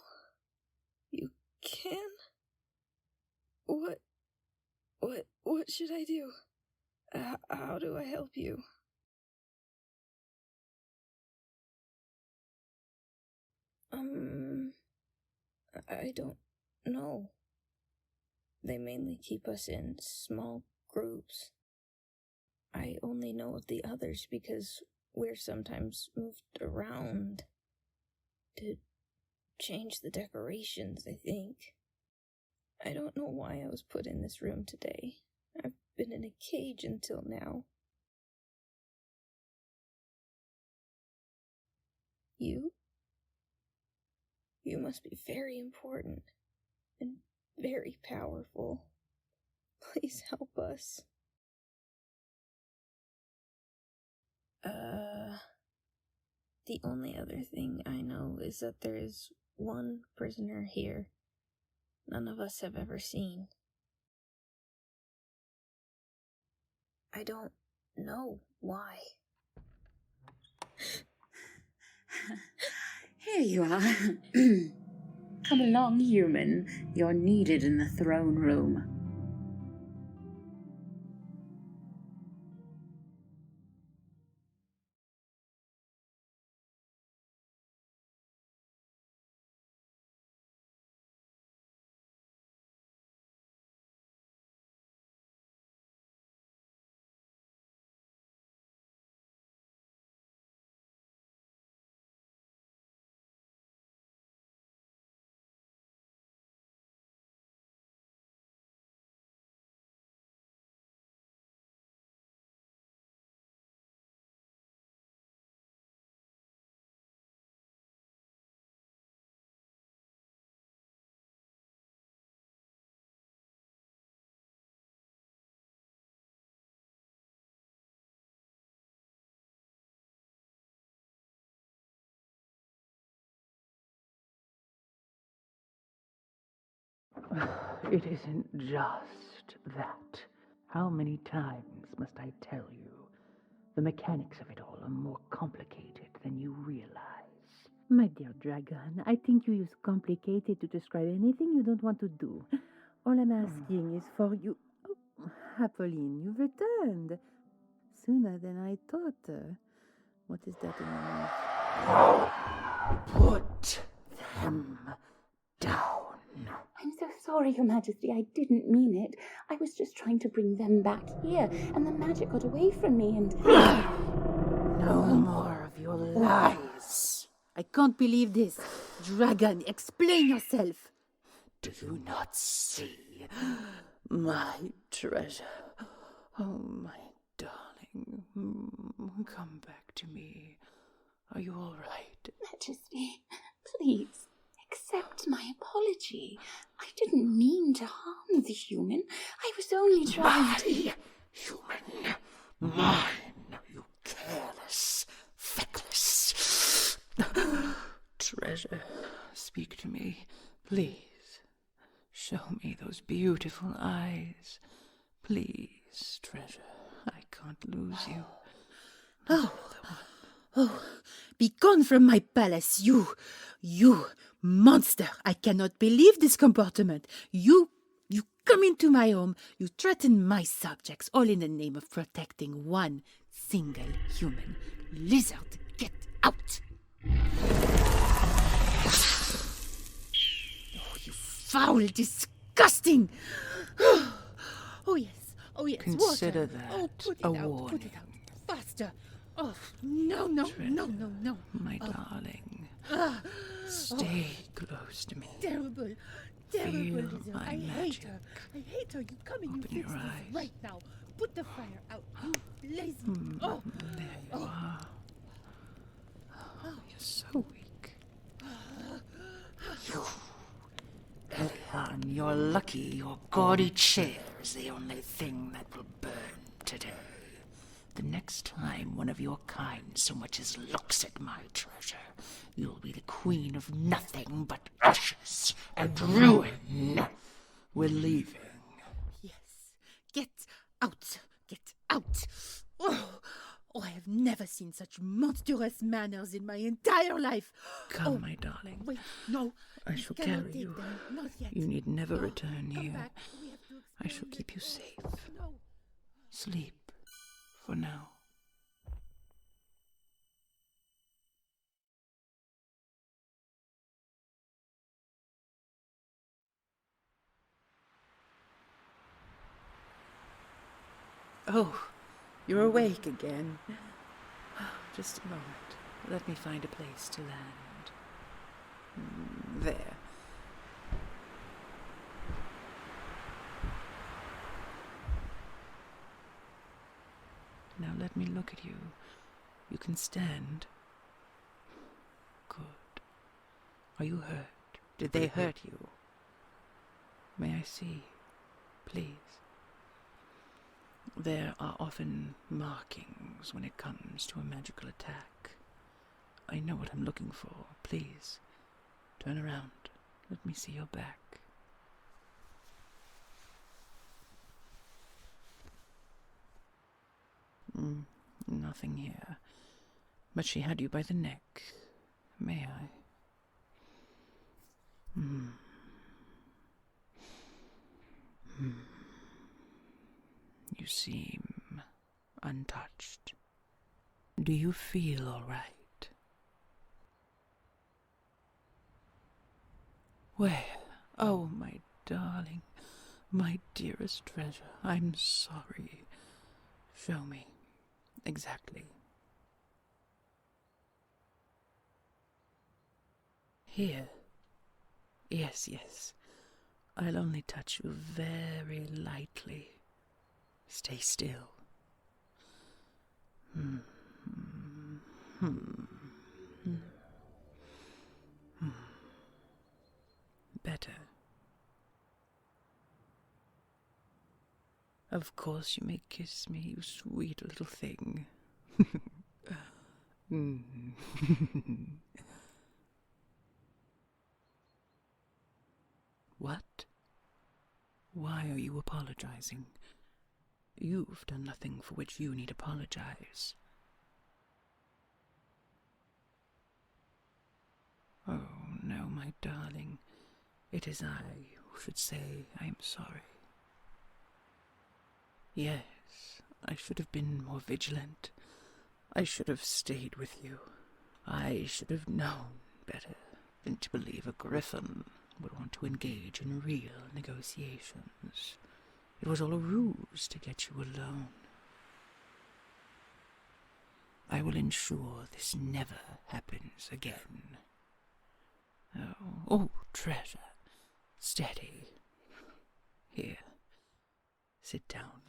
Speaker 6: You can? What should I do? How do I help you? I don't know. They mainly keep us in small groups. I only know of the others because we're sometimes moved around to change the decorations, I think. I don't know why I was put in this room today. I've been in a cage until now. You must be very important and very powerful. Please help us. The only other thing I know is that there is one prisoner here none of us have ever seen. I don't know why.
Speaker 5: Here you are. Come along, human. You're needed in the throne room.
Speaker 1: It isn't just that. How many times must I tell you? The mechanics of it all are more complicated than you realize.
Speaker 7: My dear dragon, I think you use complicated to describe anything you don't want to do. All I'm asking is for you... Oh, Apolline, you've returned. Sooner than I thought. What is that in your mouth?
Speaker 1: Put them down.
Speaker 5: I'm so sorry, Your Majesty. I didn't mean it. I was just trying to bring them back here, and the magic got away from me, and...
Speaker 1: No more of your lies.
Speaker 7: I can't believe this. Dragon, explain yourself.
Speaker 1: Do you not see my treasure? Oh, my darling. Come back to me. Are you all right?
Speaker 5: Majesty, please, accept my apology. I didn't mean to harm the human. I was only trying to...
Speaker 1: Human. Mine, you careless, feckless. Treasure, speak to me, please. Show me those beautiful eyes. Please, treasure, I can't lose you.
Speaker 7: Oh, be gone from my palace, you monster. I cannot believe this comportment. You You come into my home, you threaten my subjects, all in the name of protecting one single human lizard. Get out! Oh, you foul, disgusting! Oh, yes. Oh, yes.
Speaker 1: Consider
Speaker 7: water.
Speaker 1: that
Speaker 7: put it
Speaker 1: a
Speaker 7: out. Put
Speaker 1: warning.
Speaker 7: it out. Faster. Oh, no, no, no, no, no.
Speaker 1: My darling, stay close to me.
Speaker 7: Terrible. Terrible
Speaker 1: Feel
Speaker 7: lizard.
Speaker 1: my
Speaker 7: I hate
Speaker 1: magic.
Speaker 7: her. I hate her. You come and
Speaker 1: Open
Speaker 7: you fix
Speaker 1: your
Speaker 7: this
Speaker 1: eyes.
Speaker 7: right now. Put the fire out. You lazy. Oh,
Speaker 1: There you are. Oh, you're so weak. Elian, you're lucky your gaudy chair is the only thing that will burn today. The next time one of your kind so much as looks at my treasure, you'll be the queen of nothing but ashes and ruin. We're leaving.
Speaker 7: yes. Get out. Get out. Oh, I have never seen such monstrous manners in my entire life.
Speaker 1: Come, my darling.
Speaker 7: Wait, no.
Speaker 1: I
Speaker 7: you
Speaker 1: shall
Speaker 7: cannot
Speaker 1: carry
Speaker 7: take
Speaker 1: you.
Speaker 7: them. Not yet.
Speaker 1: You need never return
Speaker 7: Come
Speaker 1: here.
Speaker 7: back. We have to
Speaker 1: I shall
Speaker 7: explain
Speaker 1: keep you
Speaker 7: this.
Speaker 1: safe.
Speaker 7: No.
Speaker 1: Sleep for now. Oh, you're awake again. Just a moment. Let me find a place to land. There. Now let me look at you. You can stand. Good. Are you hurt? Did they hurt you? May I see, please? There are often markings when it comes to a magical attack. I know what I'm looking for. Please, turn around. Let me see your back. Nothing here. But she had you by the neck. May I? You seem untouched. Do you feel all right? Where? Oh, my darling, my dearest treasure, I'm sorry. Show me. Exactly. Here. Yes, yes. I'll only touch you very lightly. Stay still. Better. Of course you may kiss me, you sweet little thing. What? Why are you apologizing? You've done nothing for which you need apologize. Oh, no, my darling. It is I who should say I am sorry. Yes, I should have been more vigilant. I should have stayed with you. I should have known better than to believe a Gryphon would want to engage in real negotiations. It was all a ruse to get you alone. I will ensure this never happens again. Oh, treasure. Steady. Here. Sit down.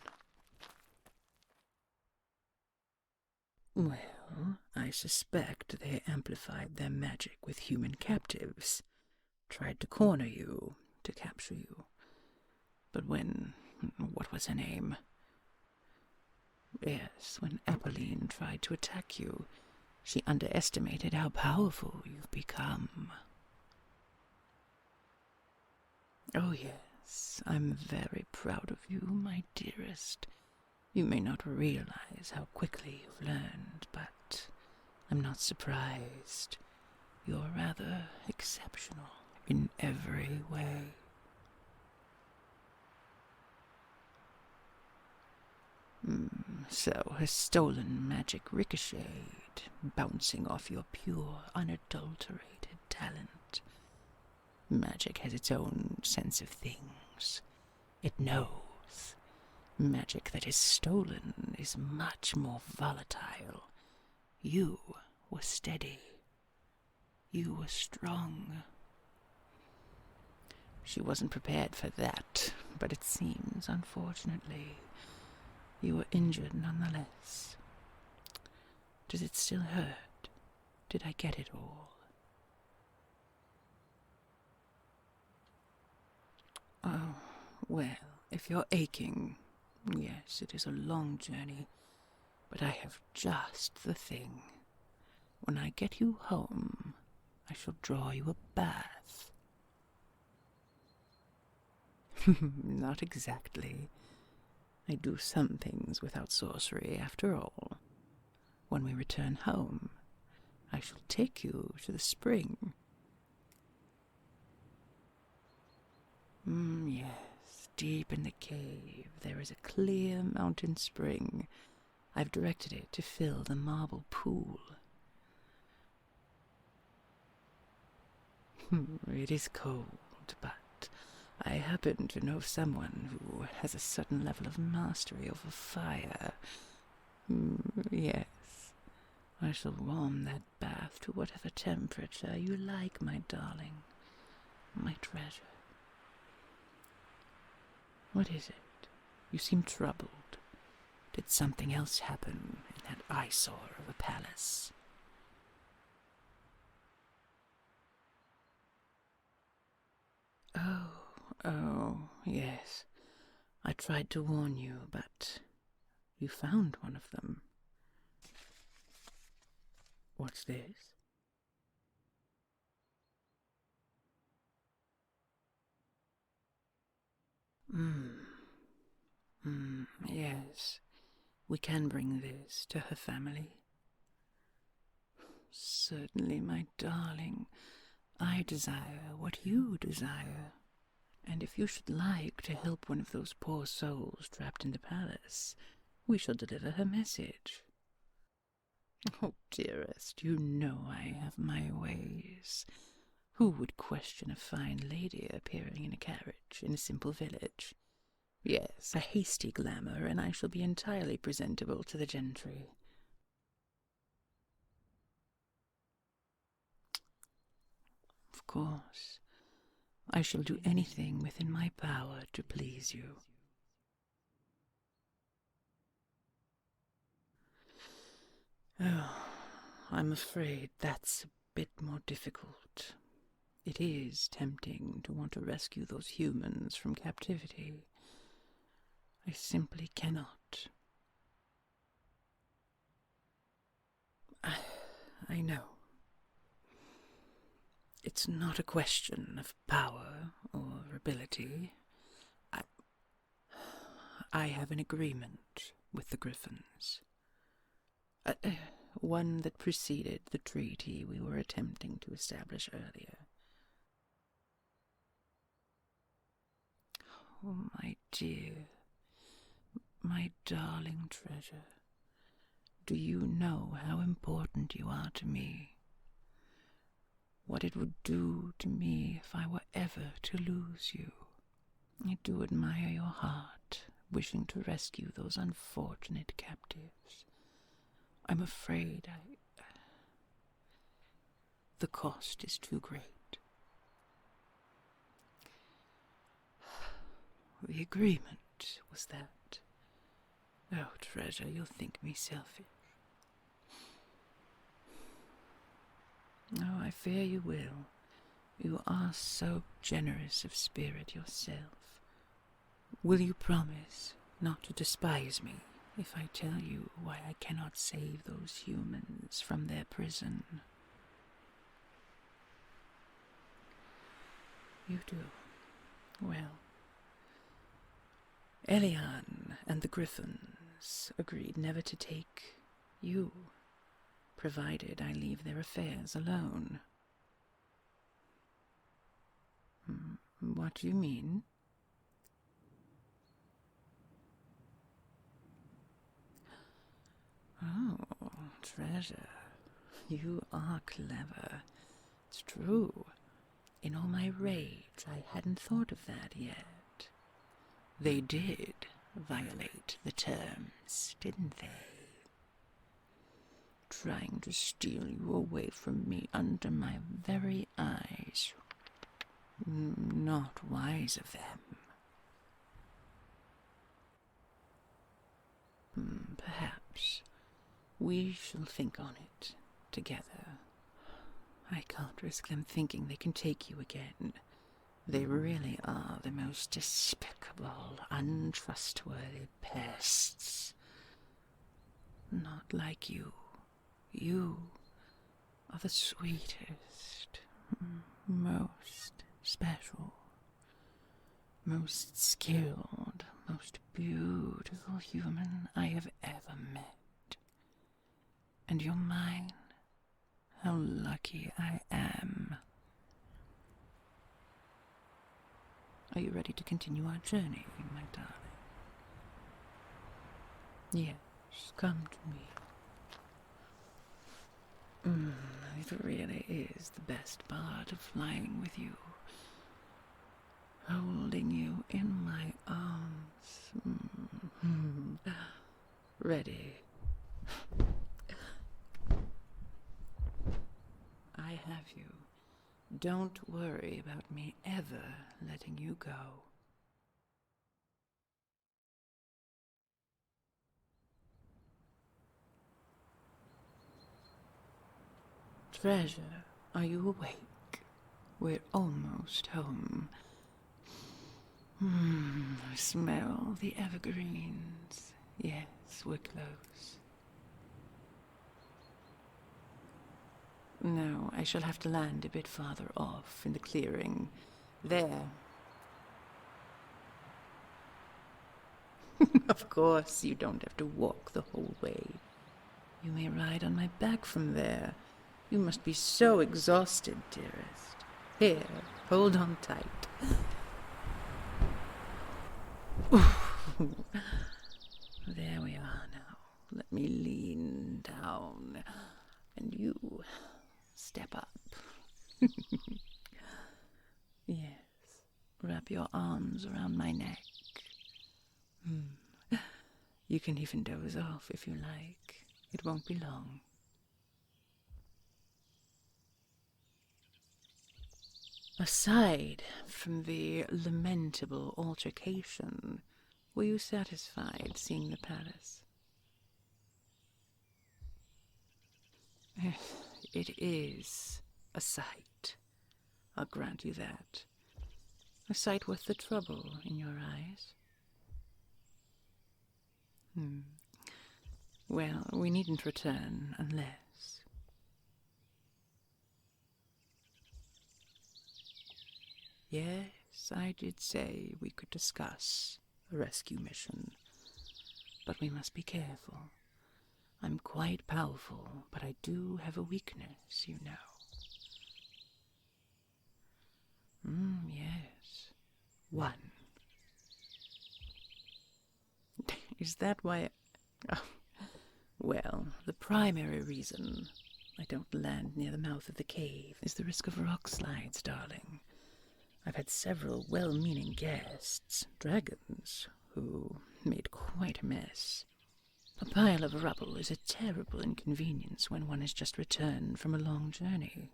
Speaker 1: Well, I suspect they amplified their magic with human captives. Tried to corner you, to capture you. But when... what was her name? Yes, when Apolline tried to attack you, she underestimated how powerful you've become. Oh yes, I'm very proud of you, my dearest. You may not realize how quickly you've learned, but I'm not surprised. You're rather exceptional in every way. So her stolen magic ricocheted, bouncing off your pure, unadulterated talent. Magic has its own sense of things. It knows. Magic that is stolen is much more volatile. You were steady. You were strong. She wasn't prepared for that, but it seems, unfortunately, you were injured nonetheless. Does it still hurt? Did I get it all? Oh, well, if you're aching, yes, it is a long journey, but I have just the thing. When I get you home, I shall draw you a bath. Not exactly. I do some things without sorcery, after all. When we return home, I shall take you to the spring. Yes, deep in the cave there is a clear mountain spring. I've directed it to fill the marble pool. It is cold, but I happen to know someone who has a certain level of mastery over fire. Yes, I shall warm that bath to whatever temperature you like, my darling, my treasure. What is it? You seem troubled. Did something else happen in that eyesore of a palace? Oh, yes. I tried to warn you, but you found one of them. What's this? Yes. We can bring this to her family. Certainly, my darling. I desire what you desire. And if you should like to help one of those poor souls trapped in the palace, we shall deliver her message. Oh, dearest, you know I have my ways. Who would question a fine lady appearing in a carriage in a simple village? Yes, a hasty glamour, and I shall be entirely presentable to the gentry. Of course, I shall do anything within my power to please you. Oh, I'm afraid that's a bit more difficult. It is tempting to want to rescue those humans from captivity. I simply cannot. I know. It's not a question of power or ability. I have an agreement with the Gryphons. One that preceded the treaty we were attempting to establish earlier. Oh, my dear, my darling treasure, do you know how important you are to me? What it would do to me if I were ever to lose you? I do admire your heart, wishing to rescue those unfortunate captives. I'm afraid the cost is too great. The agreement was that. Oh, treasure, you'll think me selfish. Oh, I fear you will. You are so generous of spirit yourself. Will you promise not to despise me if I tell you why I cannot save those humans from their prison? You do. Well, Elian and the Gryphons agreed never to take you, provided I leave their affairs alone. What do you mean? Treasure, you are clever. It's true. In all my rage, I hadn't thought of that yet. They did violate the terms, didn't they? Trying to steal you away from me under my very eyes. Not wise of them. Perhaps we shall think on it together. I can't risk them thinking they can take you again. They really are the most despicable, untrustworthy pests. Not like you. You are the sweetest, most special, most skilled, most beautiful human I have ever met. And you're mine. How lucky I am. Are you ready to continue our journey, my darling? Yes, come to me. It really is the best part of flying with you. Holding you in my arms. Ready. I have you. Don't worry about me ever letting you go. Treasure, are you awake? We're almost home. Smell the evergreens. Yes, we're close. No, I shall have to land a bit farther off in the clearing. There. Of course, you don't have to walk the whole way. You may ride on my back from there. You must be so exhausted, dearest. Here, hold on tight. There we are now. Let me lean down, and you step up. Yes, wrap your arms around my neck. You can even doze off if you like. It won't be long. Aside from the lamentable altercation, were you satisfied seeing the palace? It is a sight. I'll grant you that. A sight worth the trouble in your eyes. Well, we needn't return unless... Yes, I did say we could discuss a rescue mission. But we must be careful. I'm quite powerful, but I do have a weakness, you know. Yes. One. Is that why... Oh. Well, the primary reason I don't land near the mouth of the cave is the risk of rock slides, darling. I've had several well-meaning guests, dragons, who made quite a mess. A pile of rubble is a terrible inconvenience when one has just returned from a long journey.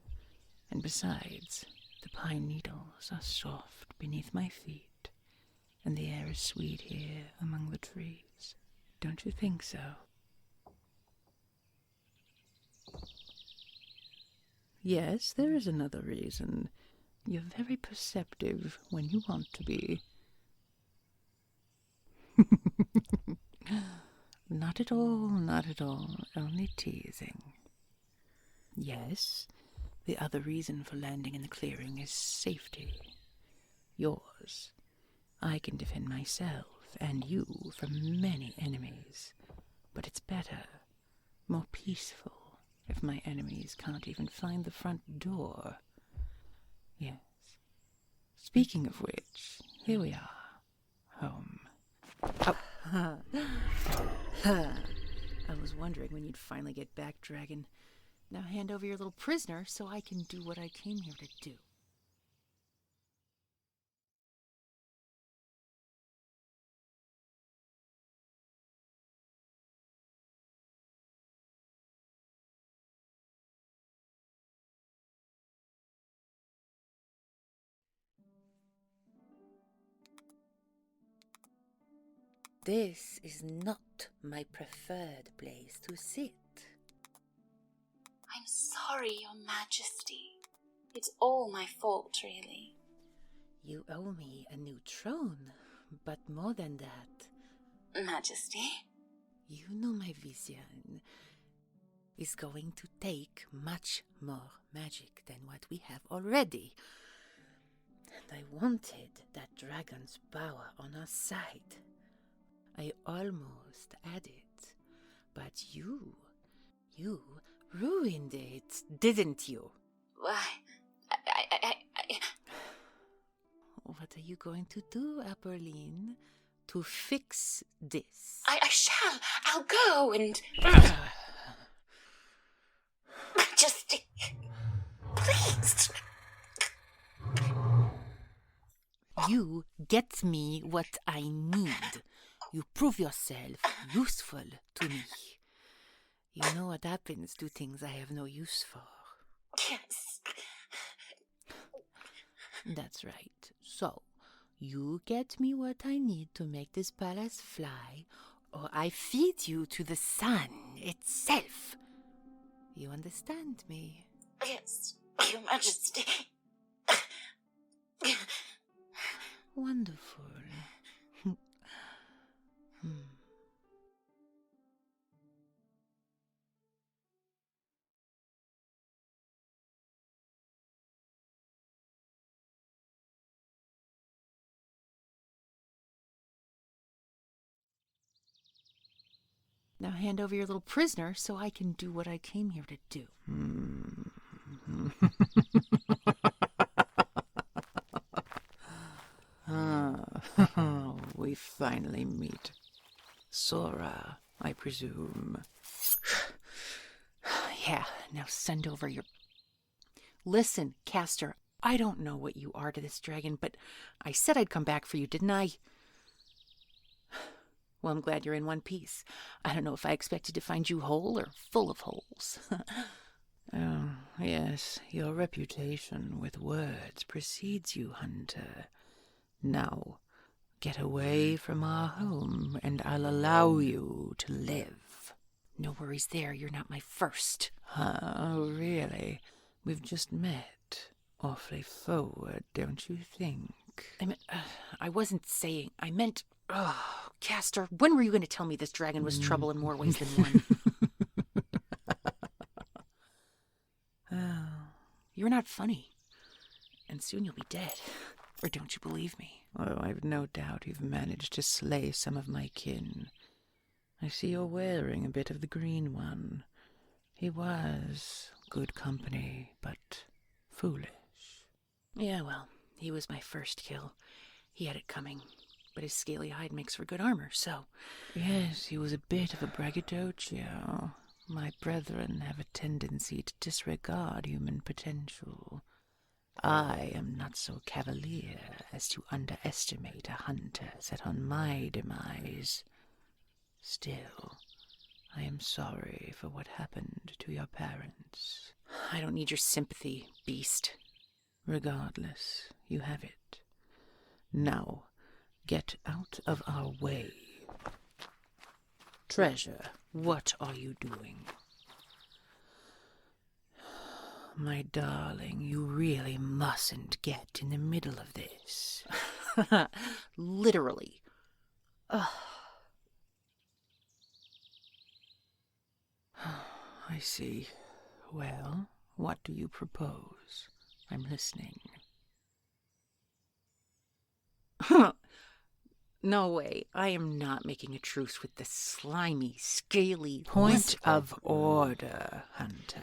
Speaker 1: And besides, the pine needles are soft beneath my feet, and the air is sweet here among the trees. Don't you think so? Yes, there is another reason. You're very perceptive when you want to be. Not at all, only teasing. Yes, the other reason for landing in the clearing is safety. Yours. I can defend myself and you from many enemies, but it's better, more peaceful, if my enemies can't even find the front door. Yes. Speaking of which, here we are, home. Oh. I was wondering when you'd finally get back, Dragon. Now hand over your little prisoner so I can do what I came here to do. This is not my preferred place to sit.
Speaker 5: I'm sorry, Your Majesty. It's all my fault, really.
Speaker 1: You owe me a new throne, but more than that.
Speaker 5: Majesty?
Speaker 1: You know my vision is going to take much more magic than what we have already. And I wanted that dragon's power on our side. I almost had it, but you ruined it, didn't you?
Speaker 5: Why,
Speaker 1: What are you going to do, Apolline, to fix this?
Speaker 5: I shall. I'll go and... Majesty, please.
Speaker 1: You get me what I need. You prove yourself useful to me. You know what happens to things I have no use for.
Speaker 5: Yes.
Speaker 1: That's right. So, you get me what I need to make this palace fly, or I feed you to the sun itself. You understand me?
Speaker 5: Yes, Your Majesty.
Speaker 1: Wonderful. Now hand over your little prisoner so I can do what I came here to do. We finally meet. Sora, I presume. Yeah, now send over your... Listen, Castor, I don't know what you are to this dragon, but I said I'd come back for you, didn't I? Well, I'm glad you're in one piece. I don't know if I expected to find you whole or full of holes. Oh, yes, your reputation with words precedes you, Hunter. Now, get away from our home, and I'll allow you to live. No worries there, you're not my first. Oh, really? We've just met. Awfully forward, don't you think? I wasn't saying... I meant... Oh, Castor, when were you going to tell me this dragon was trouble in more ways than one? Oh, you're not funny. And soon you'll be dead. Or don't you believe me? Oh, I've no doubt you've managed to slay some of my kin. I see you're wearing a bit of the green one. He was good company, but foolish. Yeah, well, he was my first kill. He had it coming. But his scaly hide makes for good armor, so... Yes, he was a bit of a braggadocio. My brethren have a tendency to disregard human potential. I am not so cavalier as to underestimate a hunter set on my demise. Still, I am sorry for what happened to your parents. I don't need your sympathy, beast. Regardless, you have it. Now, get out of our way. Treasure, what are you doing? My darling, you really mustn't get in the middle of this. Literally. I see. Well, what do you propose? I'm listening. No way. I am not making a truce with the slimy, scaly... Point of order, Hunter.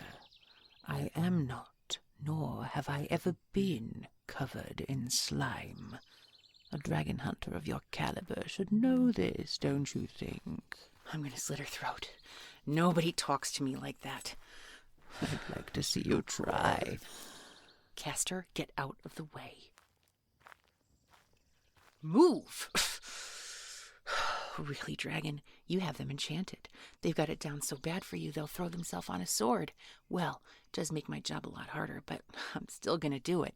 Speaker 1: I am not, nor have I ever been, covered in slime. A dragon hunter of your caliber should know this, don't you think? I'm going to slit her throat. Nobody talks to me like that.
Speaker 4: I'd like to see you try.
Speaker 1: Castor, get out of the way. Move! Really, Dragon, you have them enchanted. They've got it down so bad for you they'll throw themselves on a sword. Well, it does make my job a lot harder, but I'm still gonna do it.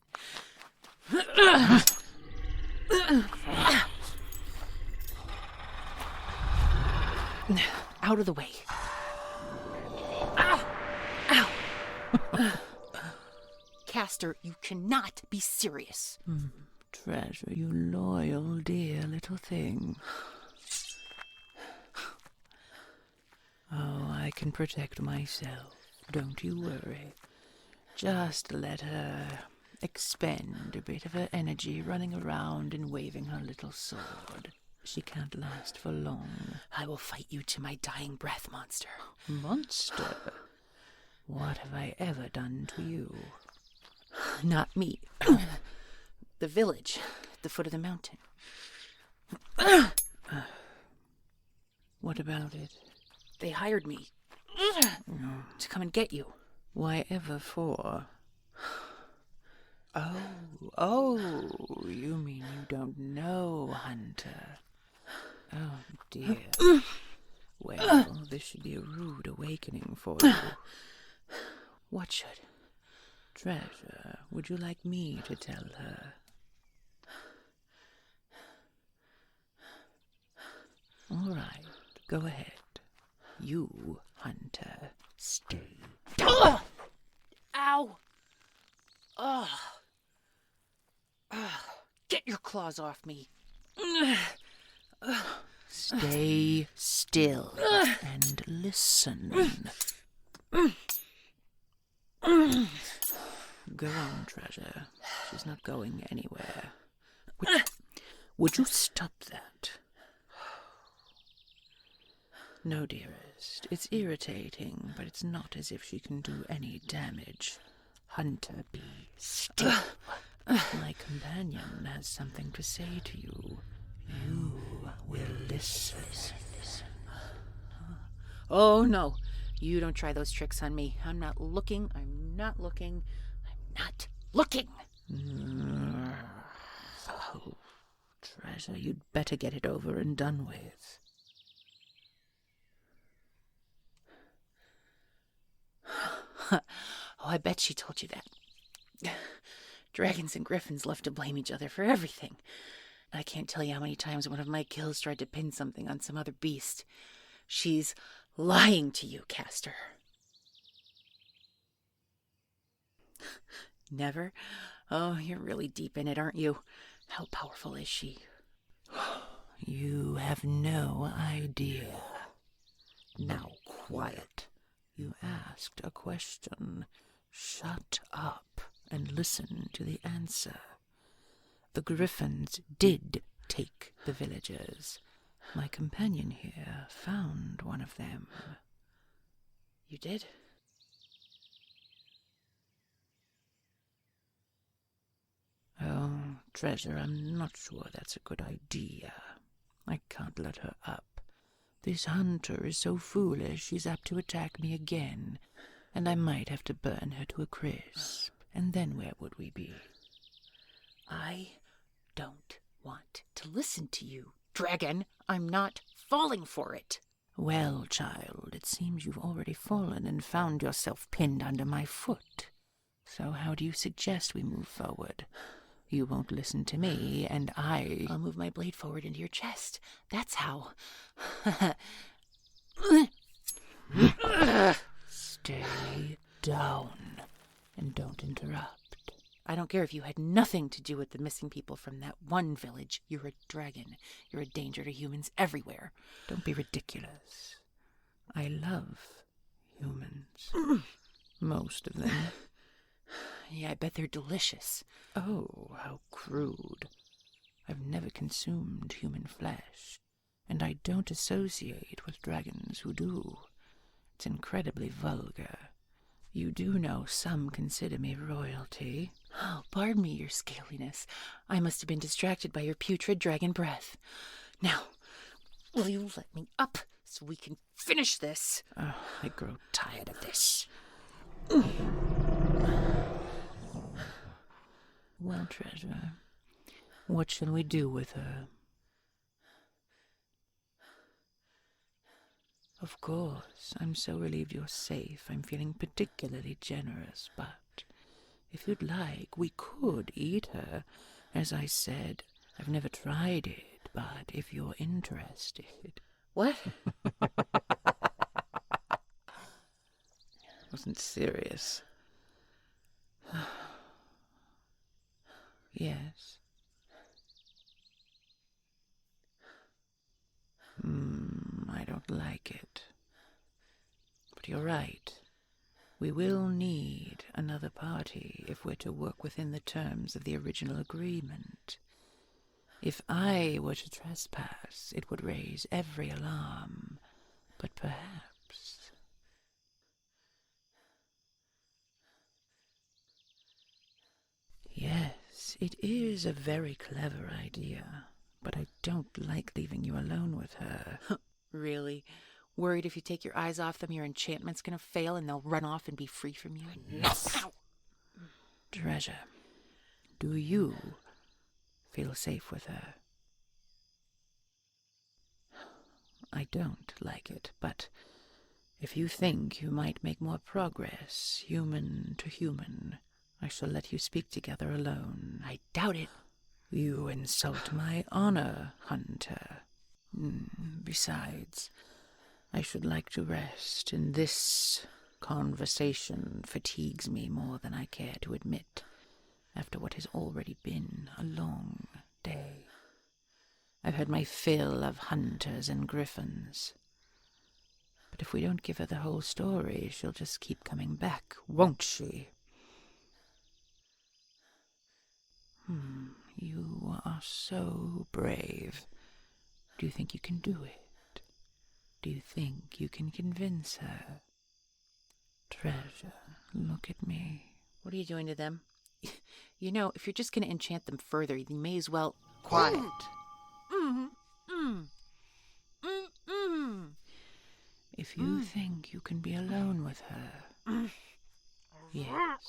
Speaker 1: Out of the way. Ow! Ow! Castor, you cannot be serious.
Speaker 4: Treasure, you loyal, dear little thing. Oh, I can protect myself. Don't you worry. Just let her expend a bit of her energy running around and waving her little sword. She can't last for long.
Speaker 1: I will fight you to my dying breath, monster.
Speaker 4: Monster? What have I ever done to you?
Speaker 1: Not me. The village at the foot of the mountain.
Speaker 4: What about it?
Speaker 1: They hired me to come and get you.
Speaker 4: Why ever for? Oh, you mean you don't know, Hunter? Oh, dear. Well, this should be a rude awakening for you.
Speaker 1: What should?
Speaker 4: Treasure, would you like me to tell her? All right, go ahead. You, Hunter, stay.
Speaker 1: Ow! Oh. Get your claws off me.
Speaker 4: Stay still and listen. Go on, Treasure. She's not going anywhere. Would you stop that? No, dearest. It's irritating, but it's not as if she can do any damage. Hunter, be still. My companion has something to say to you. You will listen.
Speaker 1: Oh, no. You don't try those tricks on me. I'm not looking.
Speaker 4: Oh, Treasure, you'd better get it over and done with.
Speaker 1: Oh, I bet she told you that. Dragons and Gryphons love to blame each other for everything. I can't tell you how many times one of my kills tried to pin something on some other beast. She's lying to you, Castor. Never? Oh, you're really deep in it, aren't you? How powerful is she?
Speaker 4: You have no idea. Now, quiet. You asked a question. Shut up and listen to the answer. The Gryphons did take the villagers. My companion here found one of them.
Speaker 1: You did?
Speaker 4: Oh, Treasure, I'm not sure that's a good idea. I can't let her up. This hunter is so foolish she's apt to attack me again, and I might have to burn her to a crisp. And then where would we be?
Speaker 1: I don't want to listen to you, Dragon. I'm not falling for it.
Speaker 4: Well, child, it seems you've already fallen and found yourself pinned under my foot. So how do you suggest we move forward? You won't listen to me, and
Speaker 1: I'll move my blade forward into your chest. That's how.
Speaker 4: Stay down and don't interrupt.
Speaker 1: I don't care if you had nothing to do with the missing people from that one village. You're a dragon. You're a danger to humans everywhere.
Speaker 4: Don't be ridiculous. I love humans. Most of them.
Speaker 1: Yeah, I bet they're delicious.
Speaker 4: Oh, how crude. I've never consumed human flesh, and I don't associate with dragons who do. It's incredibly vulgar. You do know some consider me royalty.
Speaker 1: Oh, pardon me, your scaliness. I must have been distracted by your putrid dragon breath. Now, will you let me up
Speaker 8: so we can finish this.
Speaker 4: I grow tired of this. Well, Treasure, what shall we do with her? Of course, I'm so relieved you're safe. I'm feeling particularly generous, but if you'd like, we could eat her. As I said, I've never tried it, but if you're interested...
Speaker 8: What?
Speaker 4: I wasn't serious. Yes. I don't like it. But you're right. We will need another party if we're to work within the terms of the original agreement. If I were to trespass, it would raise every alarm. But perhaps... Yes, it is a very clever idea, but I don't like leaving you alone with her.
Speaker 8: Really? Worried if you take your eyes off them, your enchantment's gonna fail and they'll run off and be free from you?
Speaker 4: Enough! Treasure, do you feel safe with her? I don't like it, but if you think you might make more progress, human to human, I shall let you speak together alone.
Speaker 8: I doubt it.
Speaker 4: You insult my honor, Hunter. Besides, I should like to rest, and this conversation fatigues me more than I care to admit, after what has already been a long day. I've had my fill of hunters and Gryphons. But if we don't give her the whole story, she'll just keep coming back, won't she? You are so brave. Do you think you can do it? Do you think you can convince her? Treasure, look at me.
Speaker 8: What are you doing to them? You know, if you're just gonna enchant them further, you may as well... Quiet.
Speaker 4: If you think you can be alone with her... Yes.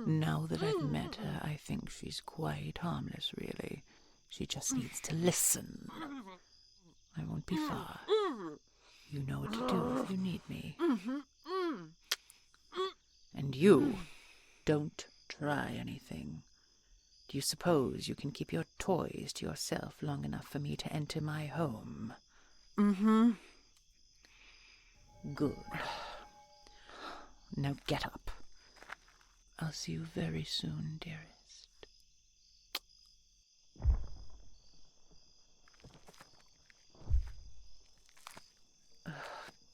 Speaker 4: Now that I've met her, I think she's quite harmless, really. She just needs to listen. I won't be far. You know what to do if you need me. And you, don't try anything. Do you suppose you can keep your toys to yourself long enough for me to enter my home? Good. Now get up. I'll see you very soon, dearest.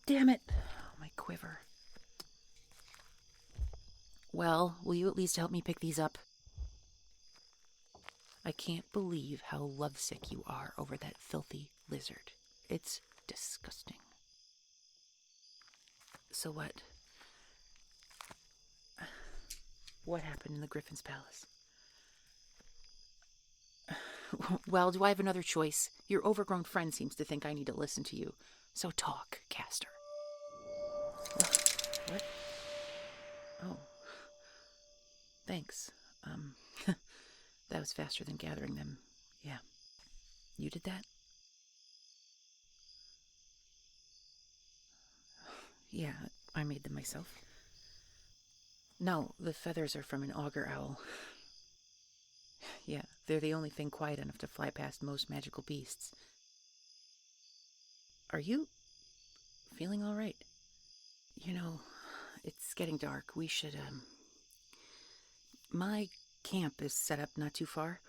Speaker 8: Damn it. Oh, my quiver. Well, will you at least help me pick these up? I can't believe how lovesick you are over that filthy lizard. It's disgusting. So what? What happened in the Gryphon's palace? Well, do I have another choice? Your overgrown friend seems to think I need to listen to you. So talk, Caster. What? Oh. Thanks. That was faster than gathering them. Yeah. You did that? Yeah, I made them myself. No, the feathers are from an auger owl. Yeah, they're the only thing quiet enough to fly past most magical beasts. Are you feeling all right? You know, it's getting dark. We should, My camp is set up not too far.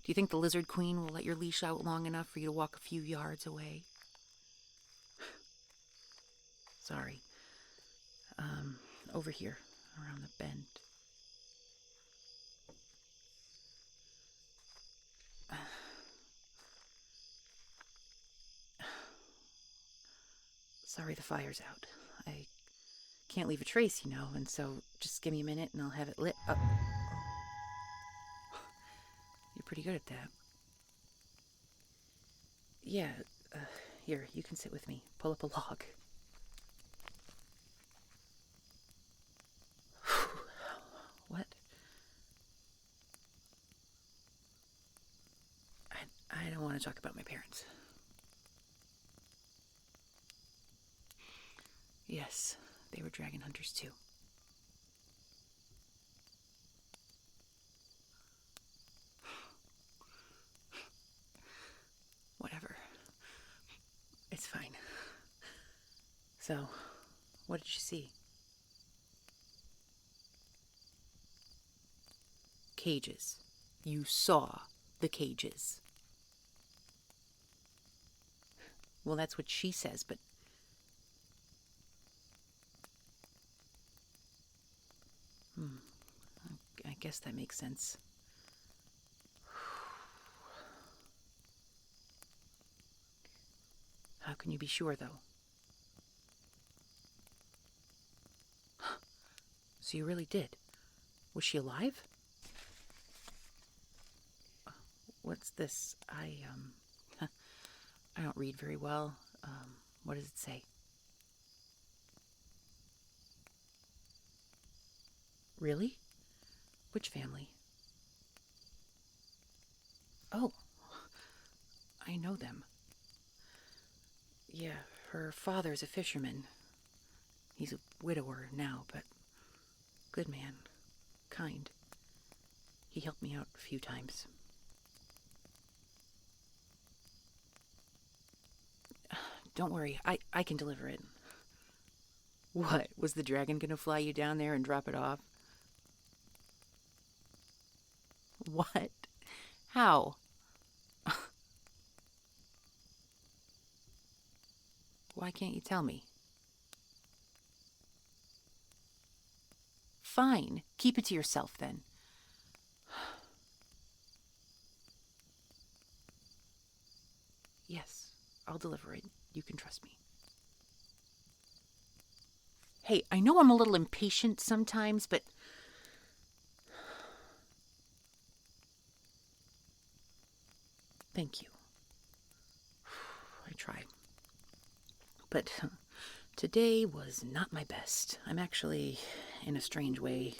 Speaker 8: Do you think the Lizard Queen will let your leash out long enough for you to walk a few yards away? Sorry. Over here, around the bend. Sorry the fire's out. I can't leave a trace, you know, and so just give me a minute and I'll have it lit up. You're pretty good at that. Yeah, Here, you can sit with me. Pull up a log. What? I don't want to talk about my parents. Yes, they were dragon hunters too. Whatever. It's fine. So, what did you see? Cages. You saw the cages. Well, that's what she says, but... I guess that makes sense. How can you be sure, though? So you really did. Was she alive? What's this? I don't read very well. What does it say? Really? Which family? Oh, I know them. Yeah, her father's a fisherman. He's a widower now, but good man. Kind. He helped me out a few times. Don't worry, I can deliver it. What, was the dragon gonna fly you down there and drop it off? What? How? Why can't you tell me? Fine, keep it to yourself then. Yes, I'll deliver it. You can trust me. Hey, I know I'm a little impatient sometimes, but... Thank you. I try. But today was not my best. I'm actually, in a strange way,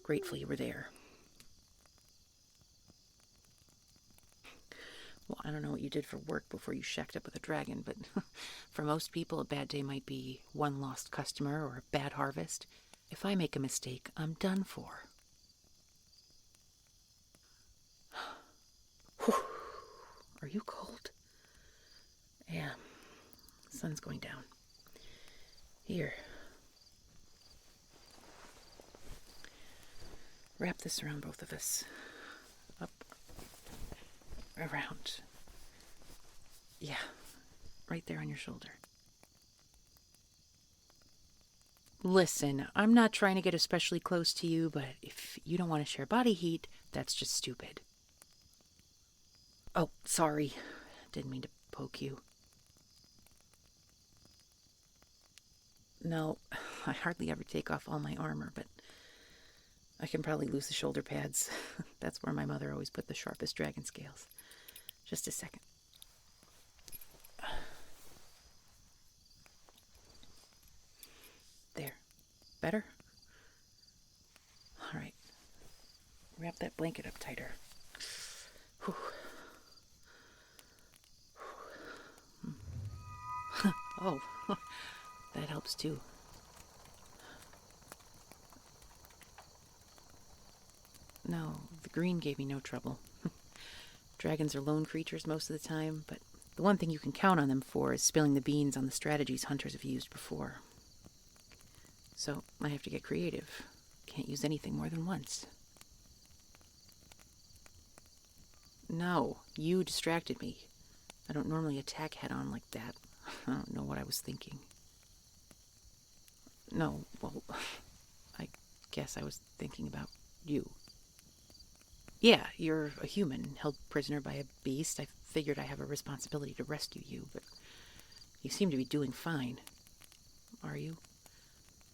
Speaker 8: grateful you were there. Well, I don't know what you did for work before you shacked up with a dragon, but for most people, a bad day might be one lost customer or a bad harvest. If I make a mistake, I'm done for. Are you cold? Yeah, the sun's going down. Here. Wrap this around both of us. Up. Around. Yeah, right there on your shoulder. Listen, I'm not trying to get especially close to you, but if you don't want to share body heat, that's just stupid. Oh, sorry. Didn't mean to poke you. No, I hardly ever take off all my armor, but I can probably lose the shoulder pads. That's where my mother always put the sharpest dragon scales. Just a second. There. Better? All right. Wrap that blanket up tighter. Whew. Oh, that helps too. No, the green gave me no trouble. Dragons are lone creatures most of the time, but the one thing you can count on them for is spilling the beans on the strategies hunters have used before. So I have to get creative. Can't use anything more than once. No, you distracted me. I don't normally attack head-on like that. I don't know what I was thinking. No, well, I guess I was thinking about you. Yeah, you're a human, held prisoner by a beast. I figured I have a responsibility to rescue you, but you seem to be doing fine. Are you?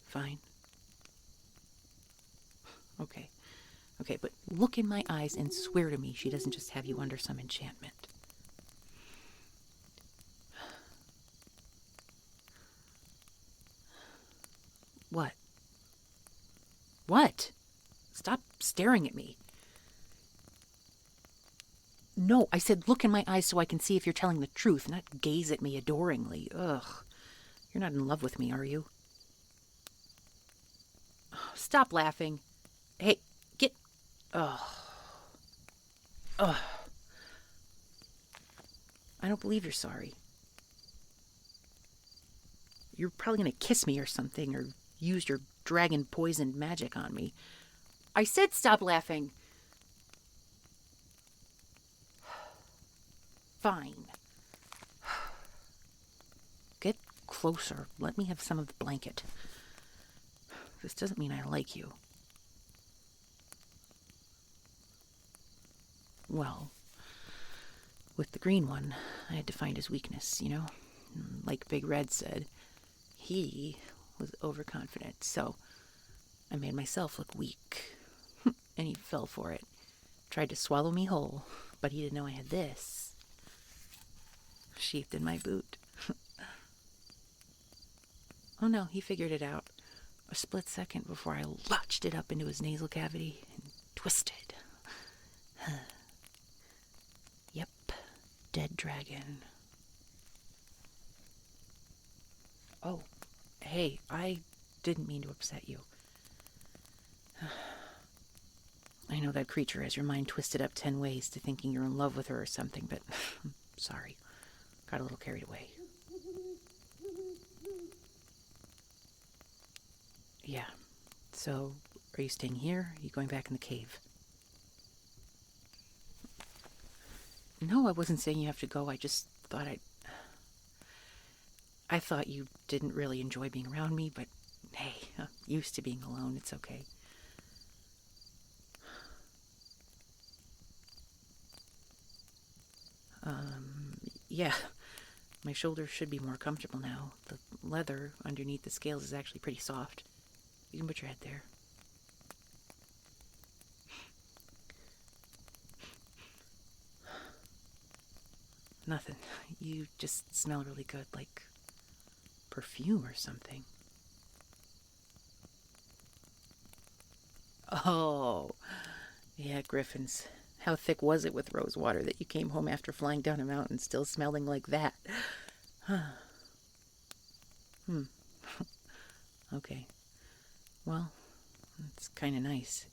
Speaker 8: Fine? Okay. Okay, but look in my eyes and swear to me she doesn't just have you under some enchantment. What? What? Stop staring at me. No, I said look in my eyes so I can see if you're telling the truth, not gaze at me adoringly. Ugh. You're not in love with me, are you? Stop laughing. Hey, get... Ugh. Ugh. I don't believe you're sorry. You're probably going to kiss me or something, or use your dragon-poisoned magic on me. I said stop laughing. Fine. Get closer. Let me have some of the blanket. This doesn't mean I like you. Well, with the green one, I had to find his weakness, you know? Like Big Red said, he was overconfident, so I made myself look weak. And he fell for it. Tried to swallow me whole, but he didn't know I had this. Sheathed in my boot. Oh no, he figured it out. A split second before I lodged it up into his nasal cavity and twisted. Yep, dead dragon. Oh, hey, I didn't mean to upset you. I know that creature has your mind twisted up 10 ways to thinking you're in love with her or something, but I'm sorry. Got a little carried away. Yeah. So, are you staying here? Are you going back in the cave? No, I wasn't saying you have to go. I just thought I thought you didn't really enjoy being around me, but hey, I'm used to being alone. It's okay. Yeah. My shoulders should be more comfortable now. The leather underneath the scales is actually pretty soft. You can put your head there. Nothing. You just smell really good, like perfume or something. Oh, yeah, Gryphons. How thick was it with rose water that you came home after flying down a mountain still smelling like that? Okay. Well, it's kind of nice.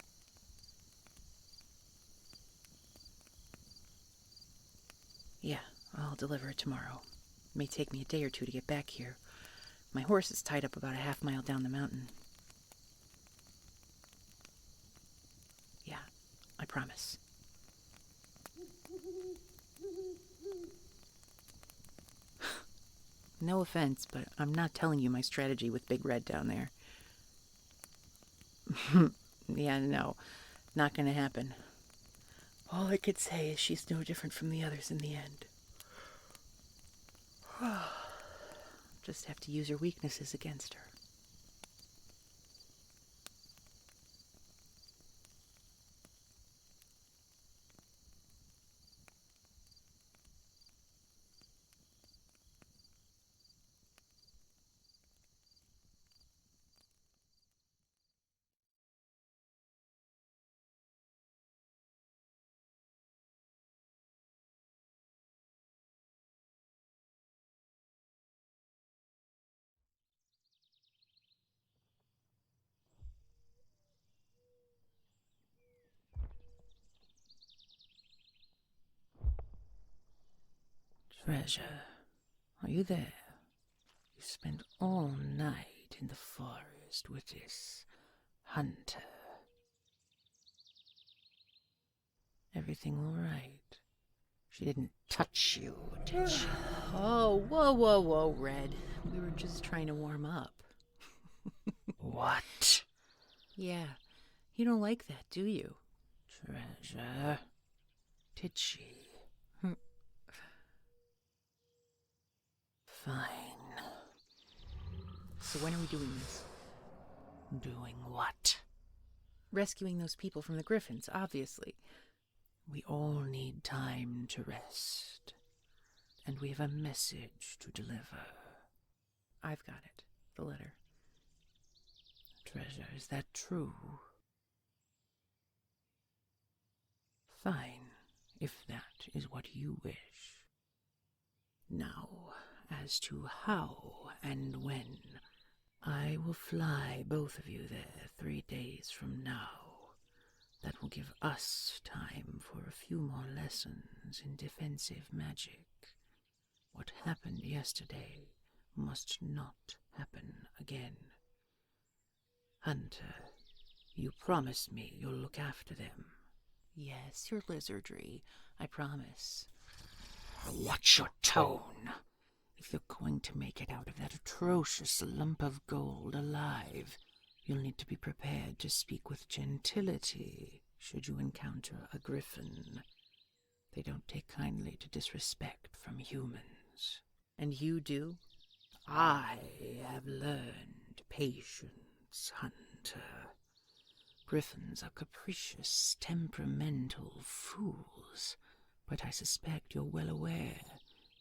Speaker 8: Yeah, I'll deliver it tomorrow. It may take me a day or two to get back here. My horse is tied up about a half-mile down the mountain. Yeah, I promise. No offense, but I'm not telling you my strategy with Big Red down there. Yeah, no, not gonna happen. All I could say is she's no different from the others in the end. Just have to use her weaknesses against her. Treasure, are you there? You spent all night in the forest with this hunter. Everything all right? She didn't touch you, did she? Oh, whoa, Red. We were just trying to warm up.
Speaker 1: What?
Speaker 8: Yeah, you don't like that, do you?
Speaker 1: Treasure? Did she? Fine.
Speaker 8: So when are we doing this?
Speaker 1: Doing what?
Speaker 8: Rescuing those people from the Gryphons, obviously.
Speaker 1: We all need time to rest. And we have a message to deliver.
Speaker 8: I've got it. The letter.
Speaker 4: Treasure, is that true? Fine, if that is what you wish. Now, as to how and when, I will fly both of you there 3 days from now. That will give us time for a few more lessons in defensive magic. What happened yesterday must not happen again. Hunter, you promised me you'll look after them.
Speaker 8: Yes, your lizardry, I promise.
Speaker 4: Watch your tone. If you're going to make it out of that atrocious lump of gold alive, you'll need to be prepared to speak with gentility should you encounter a Gryphon. They don't take kindly to disrespect from humans.
Speaker 8: And you do?
Speaker 4: I have learned patience, Hunter. Gryphons are capricious, temperamental fools, but I suspect you're well aware,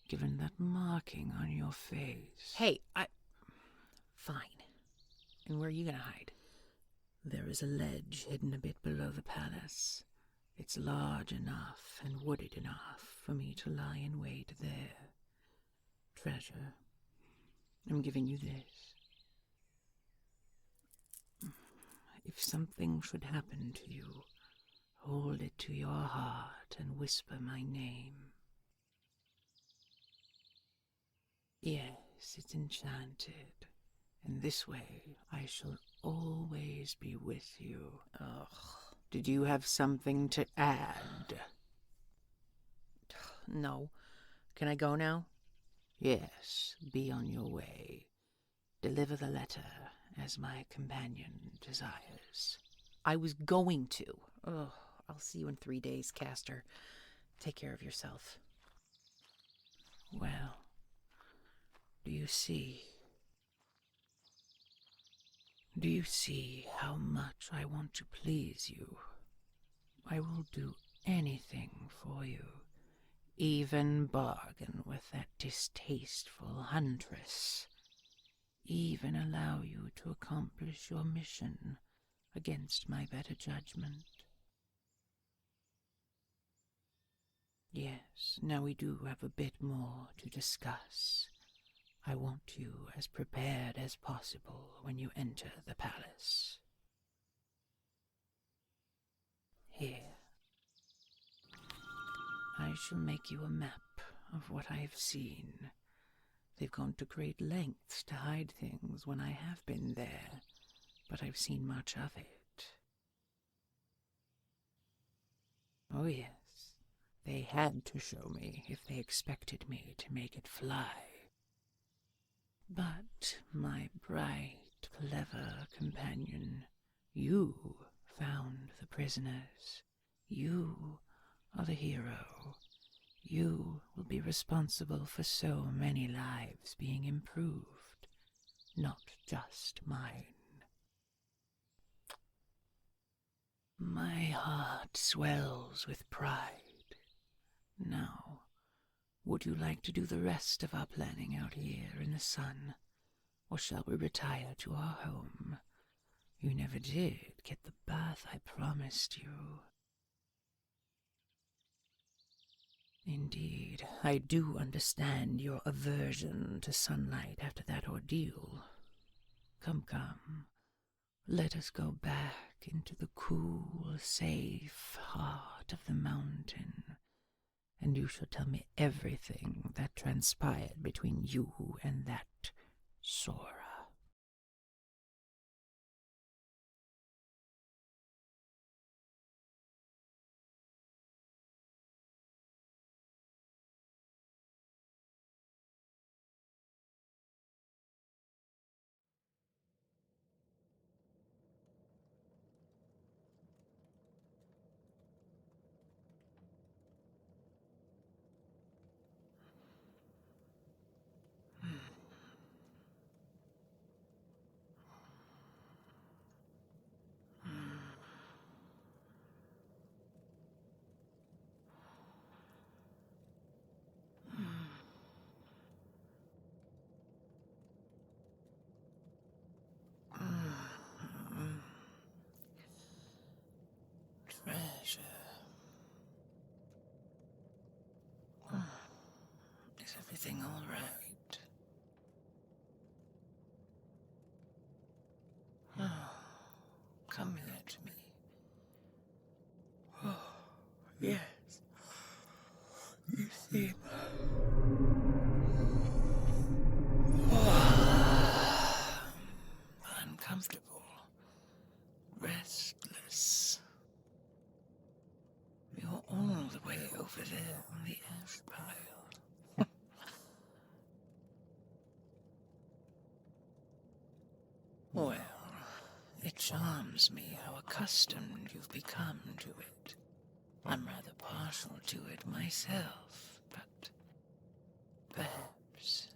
Speaker 4: given that marking on your face.
Speaker 8: Hey, Fine. And where are you gonna hide?
Speaker 4: There is a ledge hidden a bit below the palace. It's large enough and wooded enough for me to lie in wait there. Treasure, I'm giving you this. If something should happen to you, hold it to your heart and whisper my name. Yes, it's enchanted, and this way I shall always be with you.
Speaker 8: Ugh.
Speaker 4: Did you have something to add?
Speaker 8: No. Can I go now?
Speaker 4: Yes, be on your way. Deliver the letter as my companion desires.
Speaker 8: I was going to. Ugh. I'll see you in 3 days, Caster. Take care of yourself.
Speaker 4: Well, do you see? Do you see how much I want to please you? I will do anything for you, even bargain with that distasteful huntress, even allow you to accomplish your mission against my better judgment. Yes, now we do have a bit more to discuss. I want you as prepared as possible when you enter the palace. Here. I shall make you a map of what I have seen. They've gone to great lengths to hide things when I have been there, but I've seen much of it. Oh yes, they had to show me if they expected me to make it fly. But, my bright, clever companion, you found the prisoners. You are the hero. You will be responsible for so many lives being improved, not just mine. My heart swells with pride. Now, would you like to do the rest of our planning out here in the sun, or shall we retire to our home? You never did get the bath I promised you. Indeed, I do understand your aversion to sunlight after that ordeal. Come, let us go back into the cool, safe heart of the mountain, and you shall tell me everything that transpired between you and that Sora.
Speaker 1: everything all right? Oh, come here to me. Oh, yes. You seem uncomfortable, restless. You're all the way over there on the ash pile. Well, it charms me how accustomed you've become to it. I'm rather partial to it myself, but perhaps...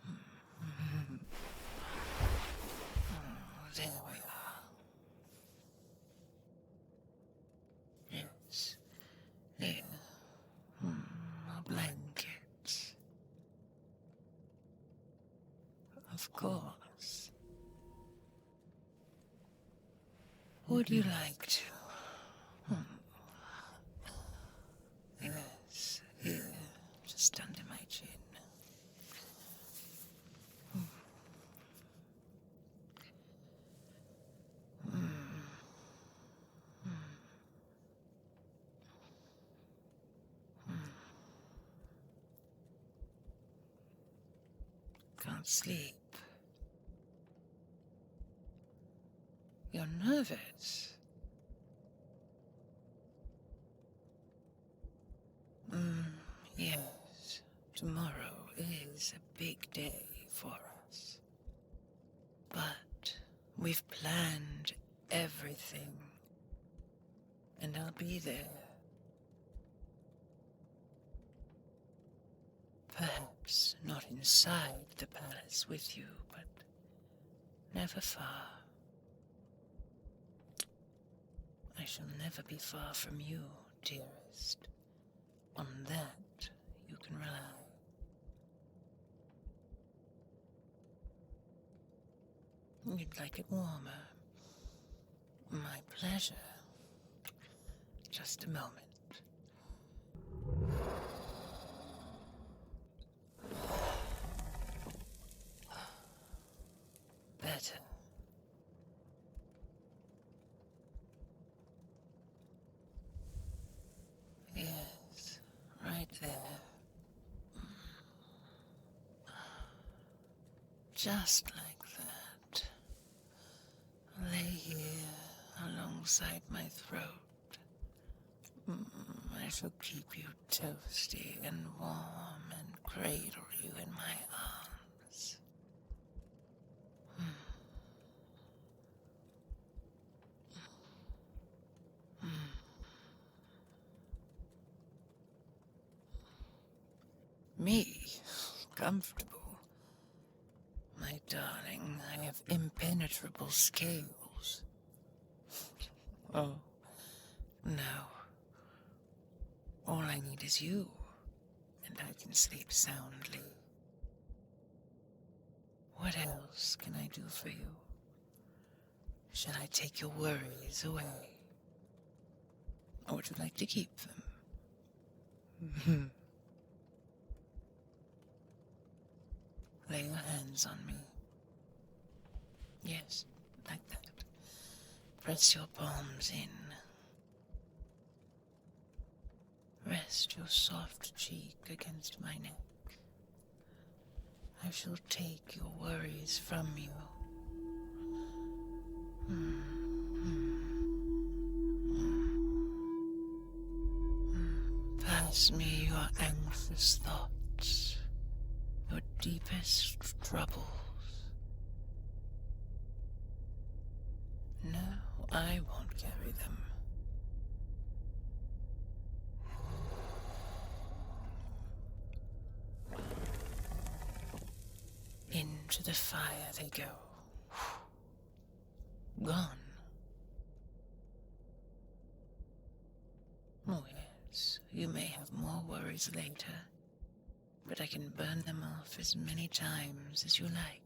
Speaker 1: Oh, there we are. Yes, here. A blanket. Of course. Would you like to? Yes, here, just under my chin. Can't sleep. You're nervous. Yes. Tomorrow is a big day for us. But we've planned everything. And I'll be there. Perhaps not inside the palace with you, but never far. I shall never be far from you, dearest. On that you can rely. You'd like it warmer. My pleasure. Just a moment. Better. Yes, right there. Just like that. Lay here alongside my throat. I shall keep you toasty and warm and cradle you in my arms. Me? Comfortable? My darling, I have impenetrable scales. Oh, no. All I need is you, and I can sleep soundly. What else can I do for you? Shall I take your worries away? Or would you like to keep them? Lay your hands on me. Yes, like that. Press your palms in. Rest your soft cheek against my neck. I shall take your worries from you. Pass me your anxious thoughts, your deepest troubles. No, I won't carry them. Into the fire they go. Gone. Oh yes, you may have more worries later, but I can burn them off as many times as you like.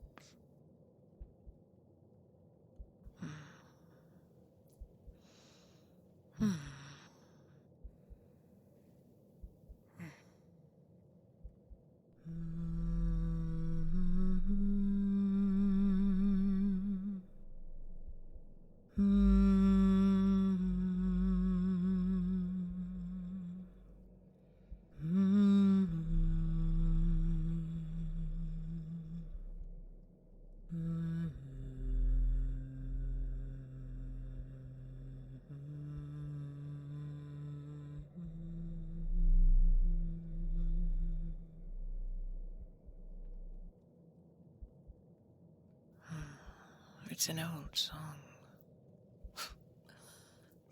Speaker 4: It's an old song.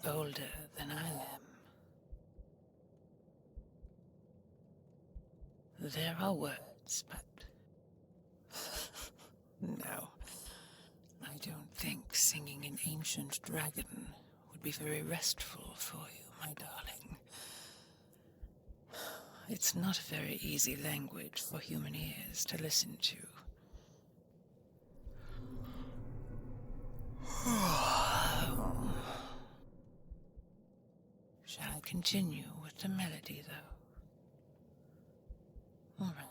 Speaker 4: Older than I am. There are words, but... no. I don't think singing an ancient dragon would be very restful for you, my darling. It's not a very easy language for human ears to listen to. Shall I continue with the melody, though? All right.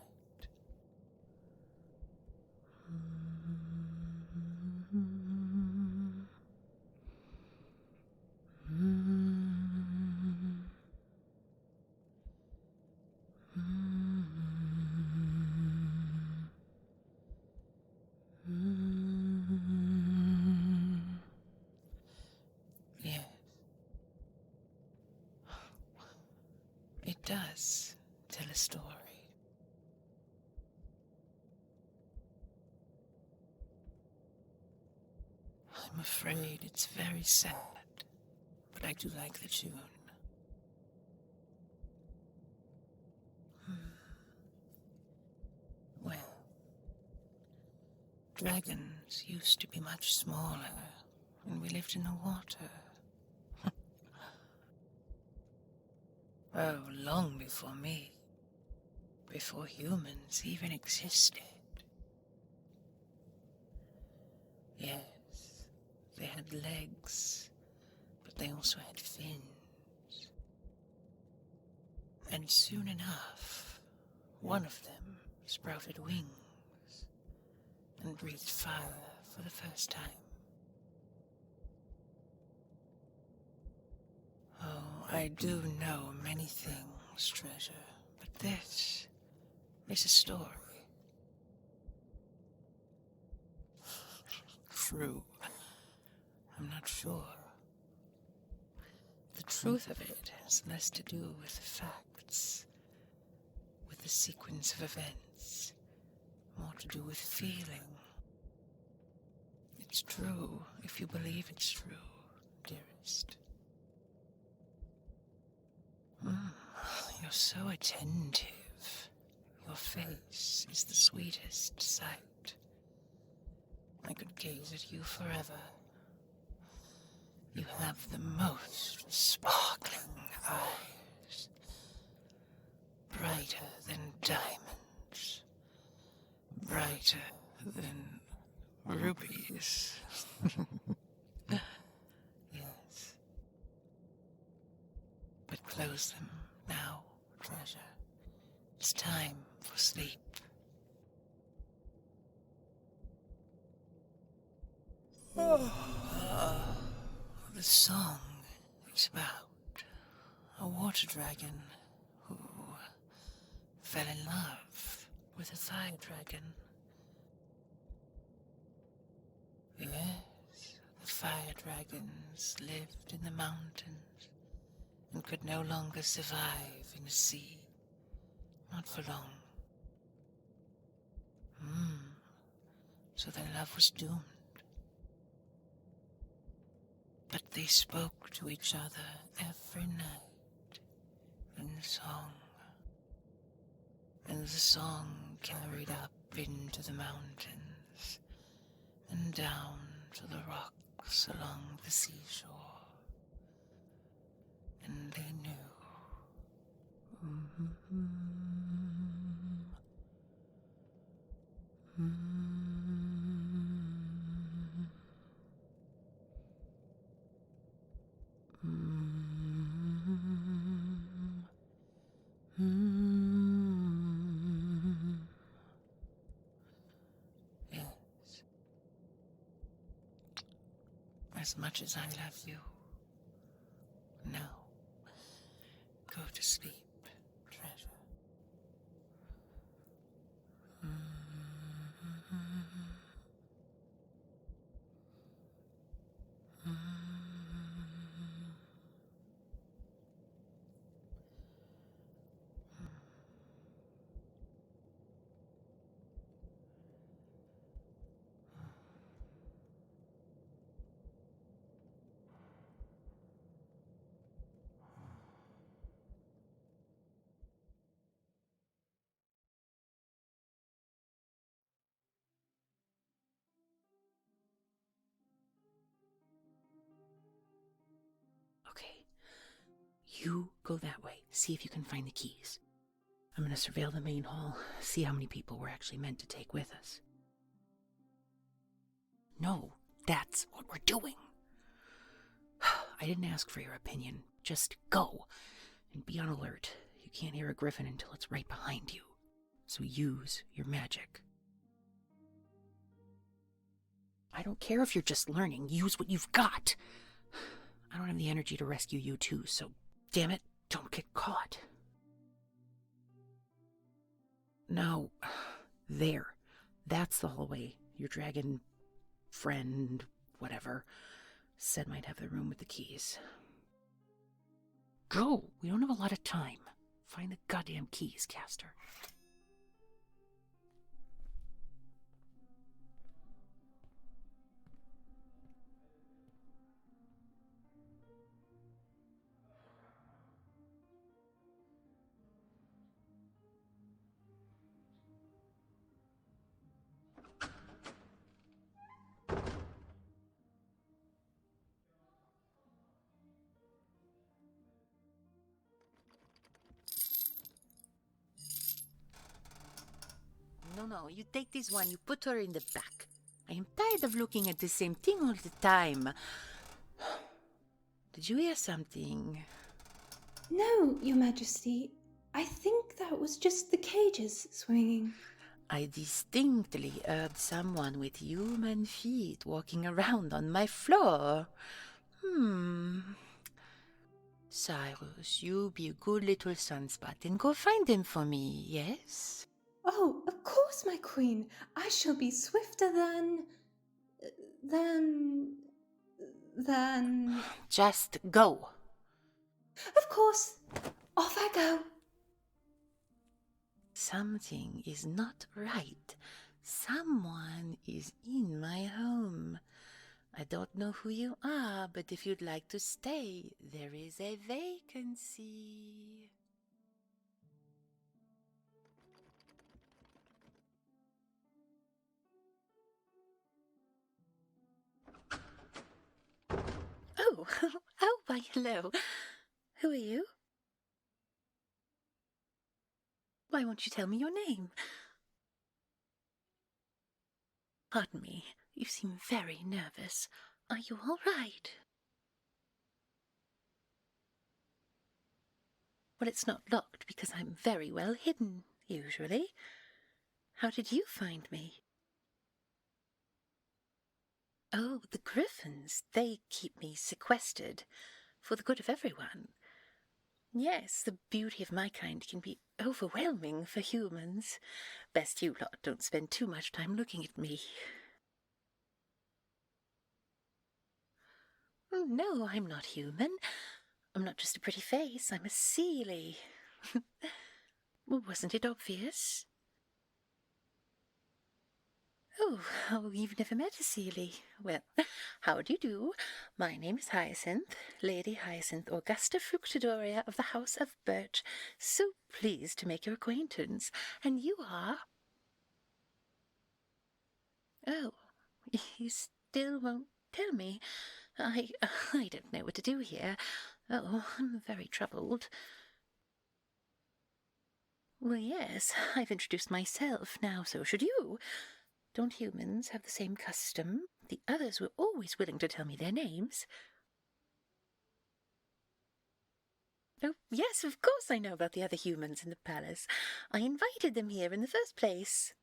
Speaker 4: Yes. It does tell a story. I'm afraid it's very sad, but I do like the tune. Well, dragons used to be much smaller when we lived in the water. Oh, long before me. Before humans even existed. Yes, they had legs, but they also had fins. And soon enough, one of them sprouted wings and breathed fire for the first time. Oh, I do know many things, treasure, but this is a story. True. I'm not sure. The truth of it has less to do with the facts, with the sequence of events, more to do with feeling. It's true if you believe it's true, dearest. You're so attentive. Your face is the sweetest sight. I could gaze at you forever. You have the most sparkling eyes, brighter than diamonds, brighter than rubies. Yes. But close them now, treasure. It's time for sleep. The song is about a water dragon who fell in love with a fire dragon. Yes, the fire dragons lived in the mountains and could no longer survive in the sea. Not for long. So their love was doomed. But they spoke to each other every night in song. And the song carried up into the mountains and down to the rocks along the seashore. And they knew. Yes. As much as I love you, now go to sleep, treasure.
Speaker 8: You go that way. See if you can find the keys. I'm going to surveil the main hall, see how many people we're actually meant to take with us. No, that's what we're doing. I didn't ask for your opinion. Just go. And be on alert. You can't hear a Gryphon until it's right behind you. So use your magic. I don't care if you're just learning. Use what you've got. I don't have the energy to rescue you too, so damn it, don't get caught. No, there. That's the hallway. Your dragon friend, whatever, said might have the room with the keys. Go! We don't have a lot of time. Find the goddamn keys, Caster. No, you take this one, you put her in the back. I am tired of looking at the same thing all the time. Did you hear something?
Speaker 9: No, Your Majesty. I think that was just the cages swinging.
Speaker 8: I distinctly heard someone with human feet walking around on my floor. Cyrus, you be a good little sunspot and go find them for me, yes?
Speaker 9: Oh, of course, my queen. I shall be swifter than...
Speaker 8: Just go.
Speaker 9: Of course. Off I go.
Speaker 8: Something is not right. Someone is in my home. I don't know who you are, but if you'd like to stay, there is a vacancy. Oh, why, hello. Who are you? Why won't you tell me your name? Pardon me, you seem very nervous. Are you all right? Well, it's not locked because I'm very well hidden, usually. How did you find me? Oh, the Gryphons. They keep me sequestered for the good of everyone. Yes, the beauty of my kind can be overwhelming for humans. Best you lot don't spend too much time looking at me. No, I'm not human. I'm not just a pretty face. I'm a Seelie. Well, wasn't it obvious? Oh, you've never met a Seelie. Well, how do you do? My name is Hyacinth, Lady Hyacinth Augusta Fructidoria of the House of Birch. So pleased to make your acquaintance. And you are? Oh, you still won't tell me. I don't know what to do here. Oh, I'm very troubled. Well, yes, I've introduced myself. Now so should you. Don't humans have the same custom? The others were always willing to tell me their names. Oh, yes, of course I know about the other humans in the palace. I invited them here in the first place.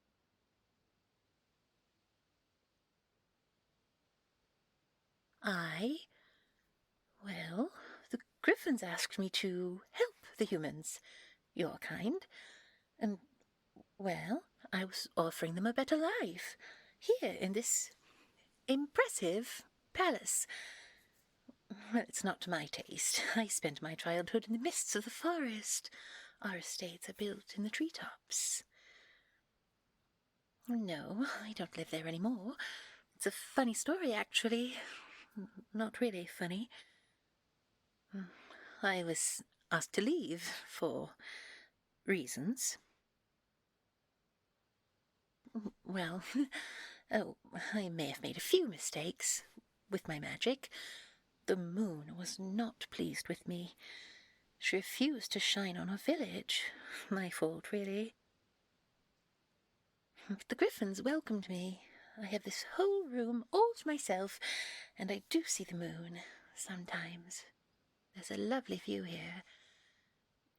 Speaker 8: Well, the Gryphons asked me to help the humans, your kind, and, well, I was offering them a better life, here in this impressive palace. Well, it's not to my taste. I spent my childhood in the mists of the forest. Our estates are built in the treetops. No, I don't live there anymore. It's a funny story, actually. Not really funny. I was asked to leave for reasons. Well, I may have made a few mistakes with my magic. The moon was not pleased with me. She refused to shine on our village. My fault, really. But the Gryphons welcomed me. I have this whole room all to myself, and I do see the moon sometimes. There's a lovely view here,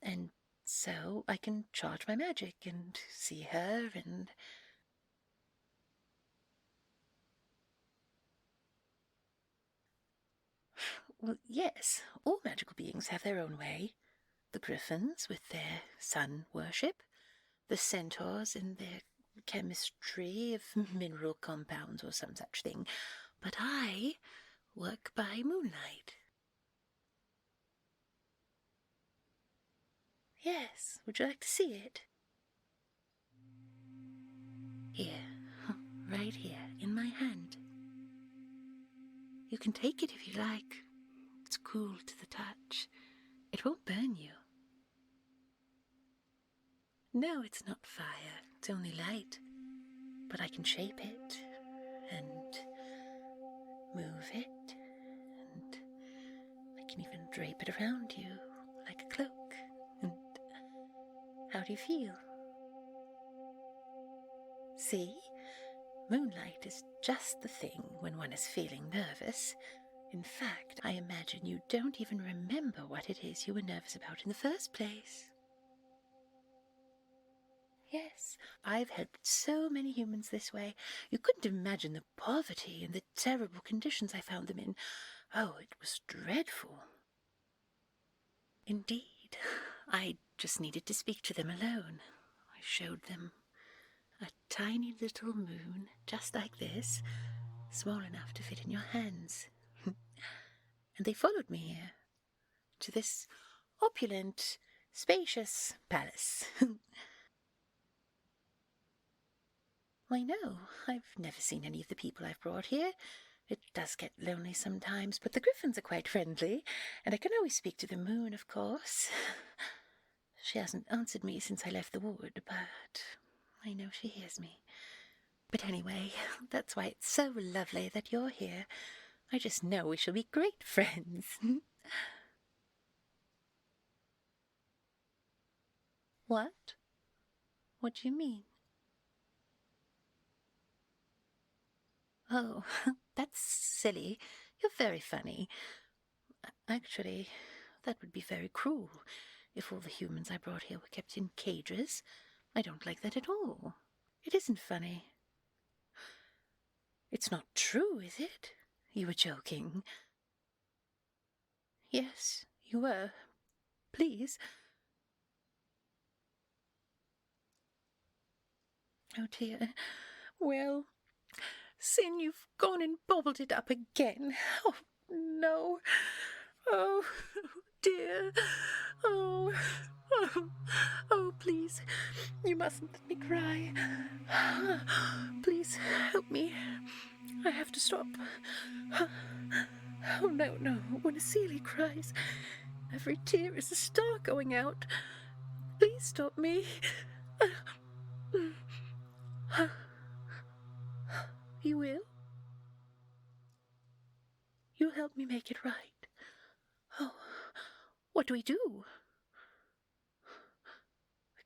Speaker 8: and so I can charge my magic and see her and... Well, yes, all magical beings have their own way. The Gryphons with their sun worship, the centaurs in their chemistry of mineral compounds or some such thing, but I work by moonlight. Yes, would you like to see it? Here, right here, in my hand. You can take it if you like. It's cool to the touch. It won't burn you. No, it's not fire. It's only light. But I can shape it and move it, and I can even drape it around you like a cloak. And how do you feel? See? Moonlight is just the thing when one is feeling nervous. In fact, I imagine you don't even remember what it is you were nervous about in the first place. Yes, I've helped so many humans this way. You couldn't imagine the poverty and the terrible conditions I found them in. Oh, it was dreadful. Indeed, I just needed to speak to them alone. I showed them a tiny little moon, just like this, small enough to fit in your hands. And they followed me here, to this opulent, spacious palace. I know, I've never seen any of the people I've brought here. It does get lonely sometimes, but the Gryphons are quite friendly, and I can always speak to the moon, of course. She hasn't answered me since I left the wood, but I know she hears me. But anyway, that's why it's so lovely that you're here. I just know we shall be great friends. What? What do you mean? Oh, that's silly. You're very funny. Actually, that would be very cruel if all the humans I brought here were kept in cages. I don't like that at all. It isn't funny. It's not true, is it? You were joking. Yes, you were. Please. Oh dear. Well, Sin, you've gone and bobbled it up again. Oh, no. Oh, dear. Oh, oh, please. You mustn't let me cry. Please help me. I have to stop. Oh, no. When a Seelie cries, every tear is a star going out. Please stop me. You will? You'll help me make it right. Oh, what do we do?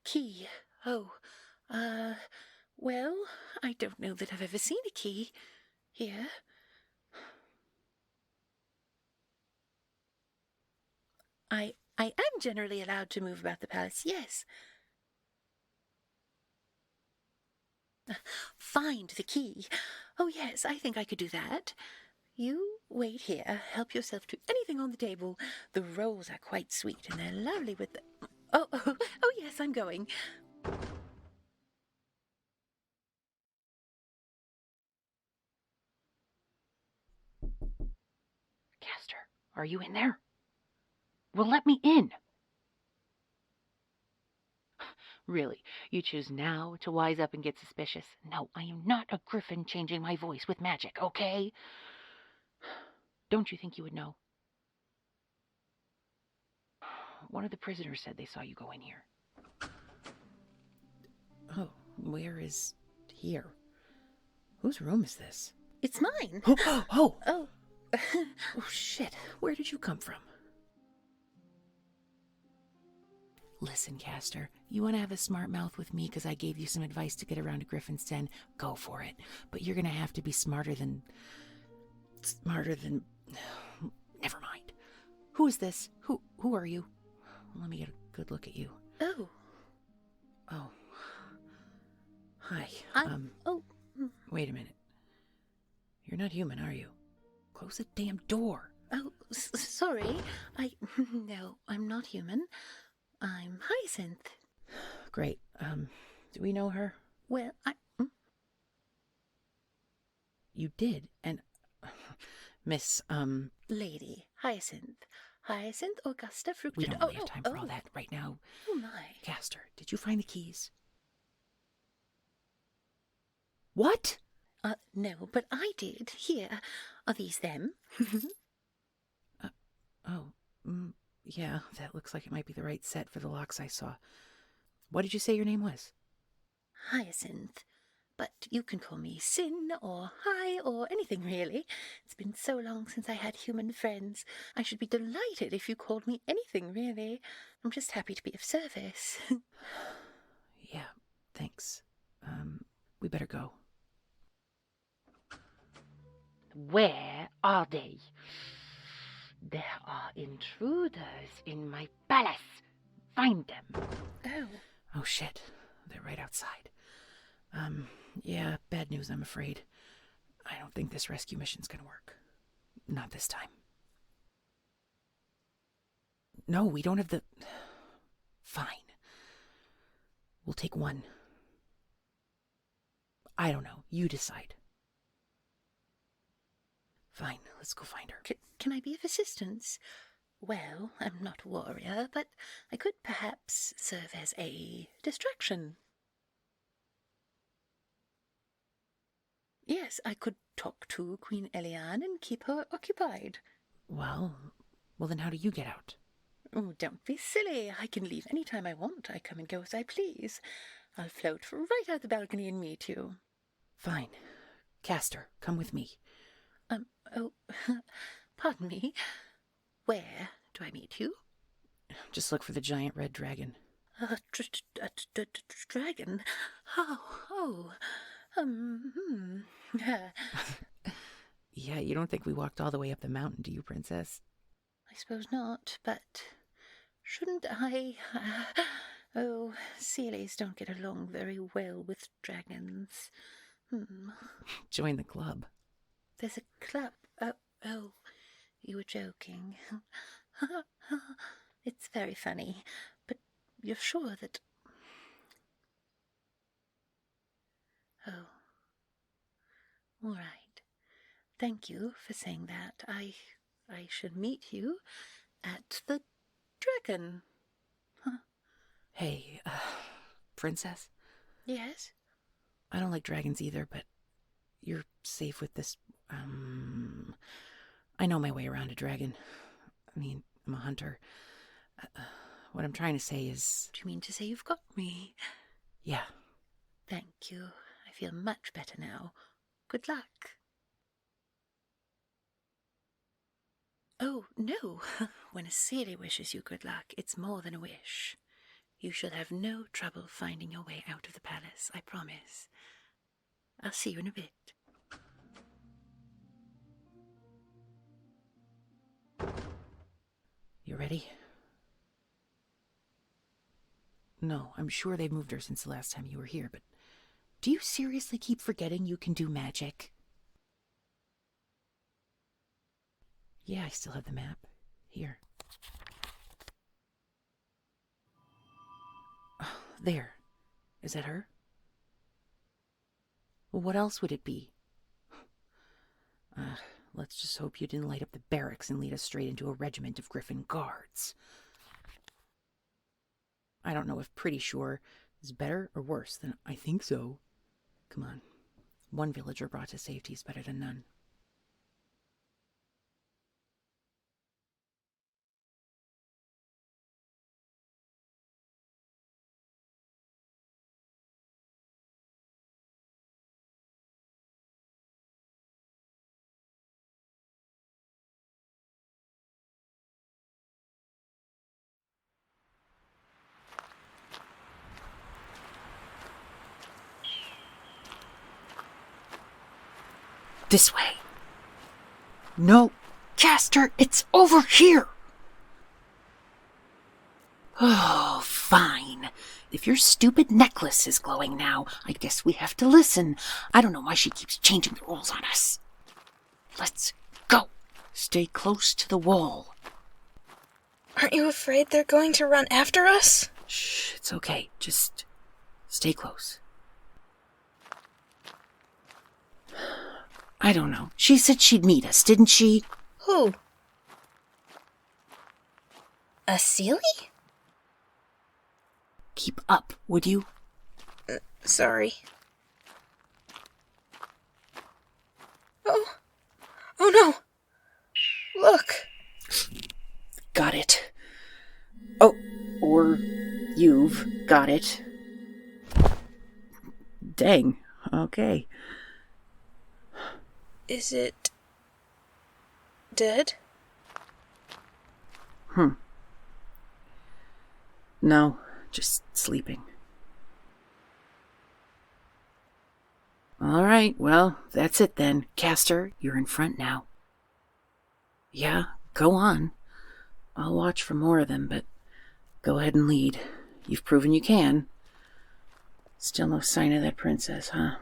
Speaker 8: Key. Oh, well, I don't know that I've ever seen a key here. I am generally allowed to move about the palace, yes. Find the key. Oh, yes, I think I could do that. You wait here. Help yourself to anything on the table. The rolls are quite sweet, and they're lovely with the... Oh, yes, I'm going.
Speaker 4: Caster, are you in there? Well, let me in. Really, you choose now to wise up and get suspicious? No, I am not a Gryphon changing my voice with magic, okay? Don't you think you would know? One of the prisoners said they saw you go in here.
Speaker 8: Oh, where is here? Whose room is this? It's mine.
Speaker 4: Oh!
Speaker 8: Oh, shit. Where did you come from? Listen, Castor, you want to have a smart mouth with me because I gave you some advice to get around to Gryphon's den? Go for it. But you're going to have to be smarter than... Never mind. Who is this? Who are you? Let me get a good look at you.
Speaker 6: Oh.
Speaker 8: Oh. Hi.
Speaker 6: Oh.
Speaker 8: Wait a minute. You're not human, are you? Close the damn door.
Speaker 6: Oh, sorry. No, I'm not human. I'm Hyacinth.
Speaker 8: Great. Do we know her?
Speaker 6: Well,
Speaker 8: You did, and... Miss,
Speaker 6: Lady Hyacinth. Hyacinth Augusta Fructida.
Speaker 8: We don't really have time for all that right now.
Speaker 6: Oh, my.
Speaker 8: Castor, did you find the keys? What?
Speaker 6: No, but I did. Here. Are these them?
Speaker 8: Yeah, that looks like it might be the right set for the locks I saw. What did you say your name was?
Speaker 6: Hyacinth. But you can call me Sin or Hi or anything really. It's been so long since I had human friends. I should be delighted if you called me anything really. I'm just happy to be of service.
Speaker 8: Yeah, thanks. We better go.
Speaker 10: Where are they? There are intruders in my palace. Find them.
Speaker 8: Oh shit, they're right outside. Yeah, bad news, I'm afraid. I don't think this rescue mission's gonna work. Not this time. No, we don't have the... Fine. We'll take one. I don't know. You decide. Fine, let's go find her.
Speaker 6: Can I be of assistance? Well, I'm not a warrior, but I could perhaps serve as a distraction. Yes, I could talk to Queen Eliane and keep her occupied.
Speaker 8: Well then how do you get out?
Speaker 6: Oh, don't be silly. I can leave any time I want. I come and go as I please. I'll float right out the balcony and meet you.
Speaker 8: Fine. Castor, come with me.
Speaker 6: Oh, pardon me. Where do I meet you?
Speaker 8: Just look for the giant red dragon.
Speaker 6: Dragon?
Speaker 8: Yeah, you don't think we walked all the way up the mountain, do you, Princess?
Speaker 6: I suppose not, but shouldn't I... Seelies don't get along very well with dragons.
Speaker 8: Join the club.
Speaker 6: There's a club. Oh, you were joking. It's very funny, but you're sure that... Oh, all right. Thank you for saying that. I should meet you at the dragon.
Speaker 8: Hey, Princess?
Speaker 6: Yes?
Speaker 8: I don't like dragons either, but you're safe with this... I know my way around a dragon. I mean, I'm a hunter. What I'm trying to say is...
Speaker 6: Do you mean to say you've got me?
Speaker 8: Yeah.
Speaker 6: Thank you. I feel much better now. Good luck. Oh, no. When a Seelie wishes you good luck, it's more than a wish. You shall have no trouble finding your way out of the palace, I promise. I'll see you in a bit.
Speaker 8: You ready? No, I'm sure they've moved her since the last time you were here, but do you seriously keep forgetting you can do magic? Yeah, I still have the map. Here. Oh, there. Is that her? Well, what else would it be? Let's just hope you didn't light up the barracks and lead us straight into a regiment of Gryphon guards. I don't know if pretty sure is better or worse than I think so. Come on. One villager brought to safety is better than none. This way. No, Castor, it's over here. Oh, fine. If your stupid necklace is glowing now, I guess we have to listen. I don't know why she keeps changing the rules on us. Let's go. Stay close to the wall.
Speaker 6: Aren't you afraid they're going to run after us?
Speaker 8: Shh, it's okay. Just stay close. I don't know. She said she'd meet us, didn't she?
Speaker 6: Who? A Seelie?
Speaker 8: Keep up, would you?
Speaker 6: Sorry. Oh no! Look!
Speaker 8: Got it. Oh, or you've got it. Dang, okay.
Speaker 6: Is it dead?
Speaker 8: No, just sleeping. All right, well, that's it then. Castor, you're in front now. Yeah, go on. I'll watch for more of them, but go ahead and lead. You've proven you can. Still no sign of that princess, huh?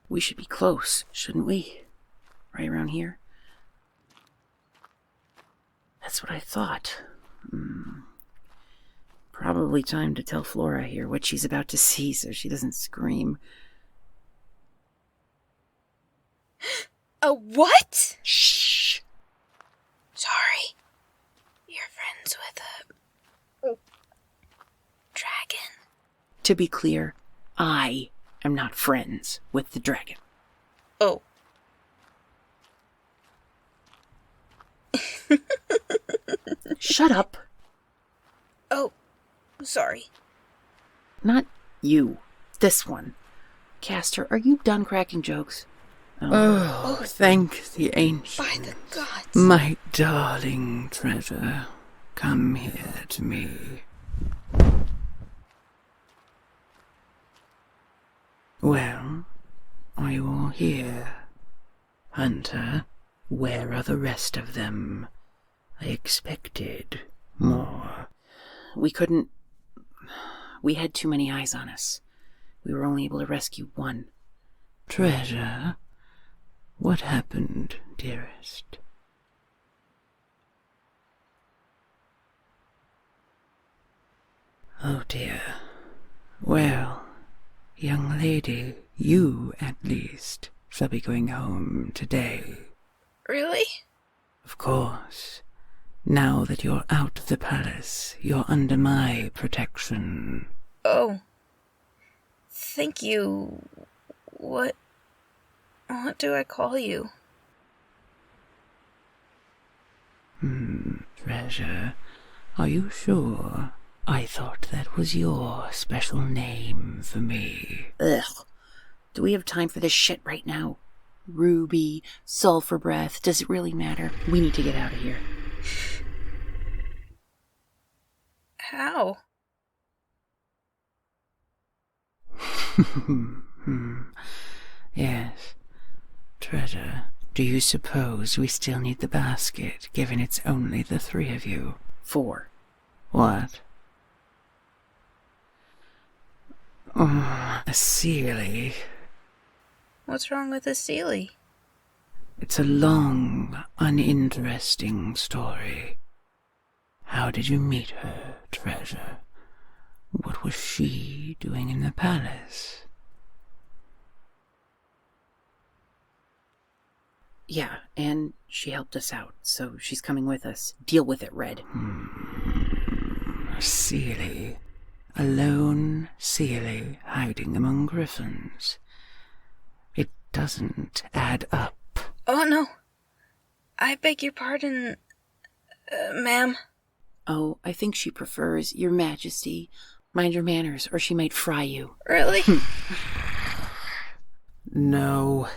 Speaker 8: We should be close, shouldn't we? Right around here? That's what I thought. Probably time to tell Flora here what she's about to see so she doesn't scream.
Speaker 6: A what?
Speaker 8: Shh!
Speaker 6: Sorry. You're friends with a dragon?
Speaker 8: To be clear, I am not friends with the dragon.
Speaker 6: Oh.
Speaker 8: Shut up.
Speaker 6: Oh, sorry.
Speaker 8: Not you. This one. Castor, are you done cracking jokes?
Speaker 1: Oh, thank the ancients.
Speaker 6: By the gods.
Speaker 1: My darling treasure, come here to me. Well, are you all here? Hunter, where are the rest of them? I expected more.
Speaker 8: We couldn't... We had too many eyes on us. We were only able to rescue one.
Speaker 1: Treasure? What happened, dearest? Oh dear. Well, young lady, you at least shall be going home today.
Speaker 6: Really?
Speaker 1: Of course. Now that you're out of the palace, you're under my protection.
Speaker 6: Oh. Thank you. What do I call you?
Speaker 1: Treasure, are you sure? I thought that was your special name for me.
Speaker 8: Ugh. Do we have time for this shit right now? Ruby, sulfur breath, does it really matter? We need to get out of here.
Speaker 6: How?
Speaker 1: Yes. Treasure, do you suppose we still need the basket, given it's only the three of you?
Speaker 8: 4.
Speaker 1: What? Oh, a Seelie.
Speaker 6: What's wrong with a Seelie?
Speaker 1: It's a long, uninteresting story. How did you meet her, Treasure? What was she doing in the palace?
Speaker 8: Yeah, and she helped us out, so she's coming with us. Deal with it, Red.
Speaker 1: Seelie. A lone Seelie hiding among Gryphons. It doesn't add up.
Speaker 6: Oh, no. I beg your pardon, ma'am.
Speaker 8: Oh, I think she prefers Your Majesty. Mind your manners, or she might fry you.
Speaker 6: Really?
Speaker 1: No.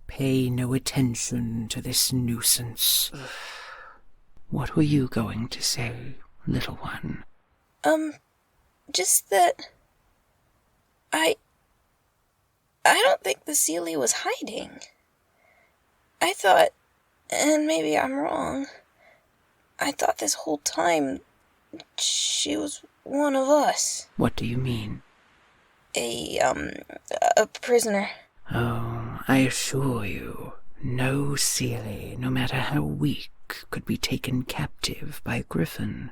Speaker 1: Pay no attention to this nuisance. What were you going to say, little one?
Speaker 6: Just that I don't think the Seelie was hiding. I thought, and maybe I'm wrong, I thought this whole time she was one of us.
Speaker 1: What do you mean?
Speaker 6: A prisoner.
Speaker 1: Oh, I assure you, no Seelie, no matter how weak, could be taken captive by a Gryphon.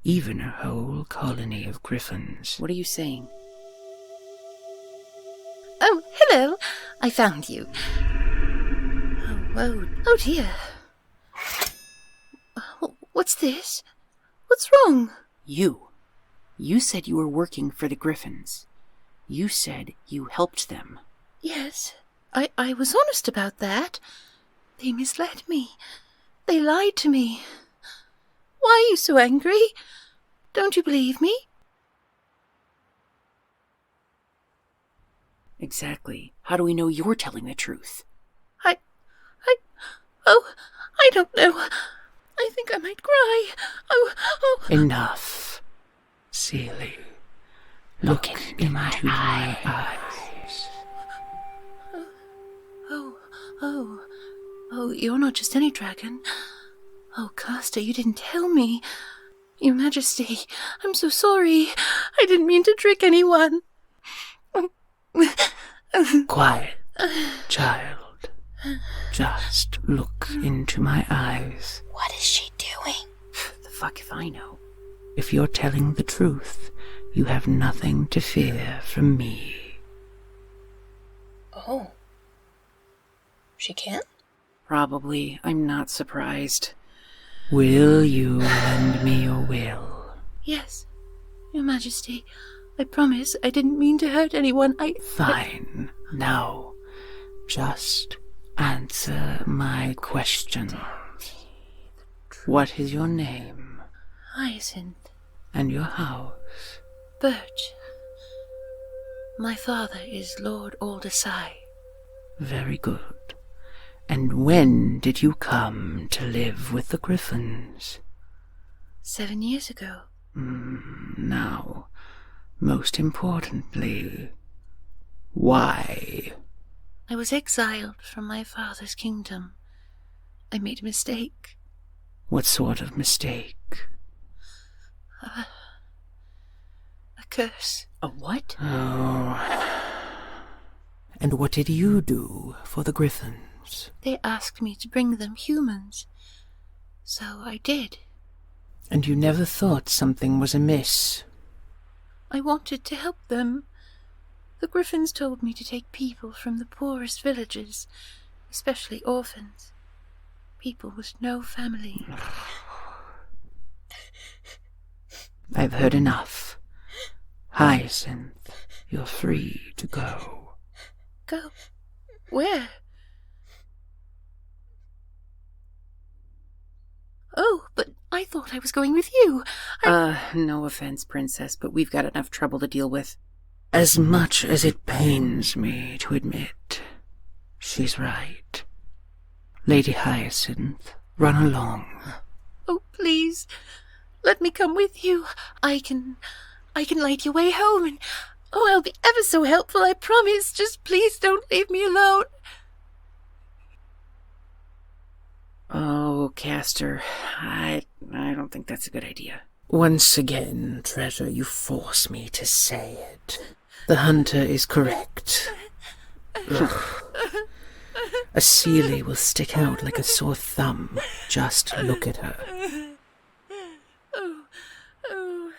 Speaker 1: Even a whole colony of Gryphons.
Speaker 8: What are you saying?
Speaker 9: Oh, hello. I found you. Oh dear. What's this? What's wrong?
Speaker 8: You said you were working for the Gryphons. You said you helped them.
Speaker 9: Yes, I was honest about that. They misled me. They lied to me. Why are you so angry? Don't you believe me?
Speaker 8: Exactly. How do we know you're telling the truth?
Speaker 9: I don't know. I think I might cry. Oh.
Speaker 1: Enough. Seelie, look into my eyes.
Speaker 9: Oh, you're not just any dragon. Oh, Caster, you didn't tell me. Your Majesty, I'm so sorry. I didn't mean to trick anyone.
Speaker 1: Quiet, child. Just look into my eyes.
Speaker 6: What is she doing?
Speaker 8: The fuck if I know.
Speaker 1: If you're telling the truth, you have nothing to fear from me.
Speaker 6: Oh. She can't?
Speaker 8: Probably. I'm not surprised.
Speaker 1: Will you lend me your will?
Speaker 9: Yes, Your Majesty. I promise I didn't mean to hurt anyone.
Speaker 1: Fine. Now, just answer my question. What is your name?
Speaker 9: Hyacinth.
Speaker 1: And your house?
Speaker 9: Birch. My father is Lord Aldesai.
Speaker 1: Very good. And when did you come to live with the Gryphons?
Speaker 9: 7 years ago.
Speaker 1: Now, most importantly, why?
Speaker 9: I was exiled from my father's kingdom. I made a mistake.
Speaker 1: What sort of mistake?
Speaker 9: A curse.
Speaker 8: A what?
Speaker 1: Oh. And what did you do for the Gryphons?
Speaker 9: They asked me to bring them humans. So I did.
Speaker 1: And you never thought something was amiss?
Speaker 9: I wanted to help them. The Gryphons told me to take people from the poorest villages, especially orphans. People with no family.
Speaker 1: I've heard enough. Hyacinth, you're free to go.
Speaker 9: Go? Where? Oh, but I thought I was going with you.
Speaker 8: No offense, Princess, but we've got enough trouble to deal with.
Speaker 1: As much as it pains me to admit, she's right. Lady Hyacinth, run along.
Speaker 9: Oh, please, let me come with you. I can light your way home, and I'll be ever so helpful, I promise. Just please don't leave me alone.
Speaker 8: Oh, Castor, I don't think that's a good idea.
Speaker 1: Once again, Treasure, you force me to say it. The hunter is correct. Ugh. A Seelie will stick out like a sore thumb. Just look at her.
Speaker 9: Oh,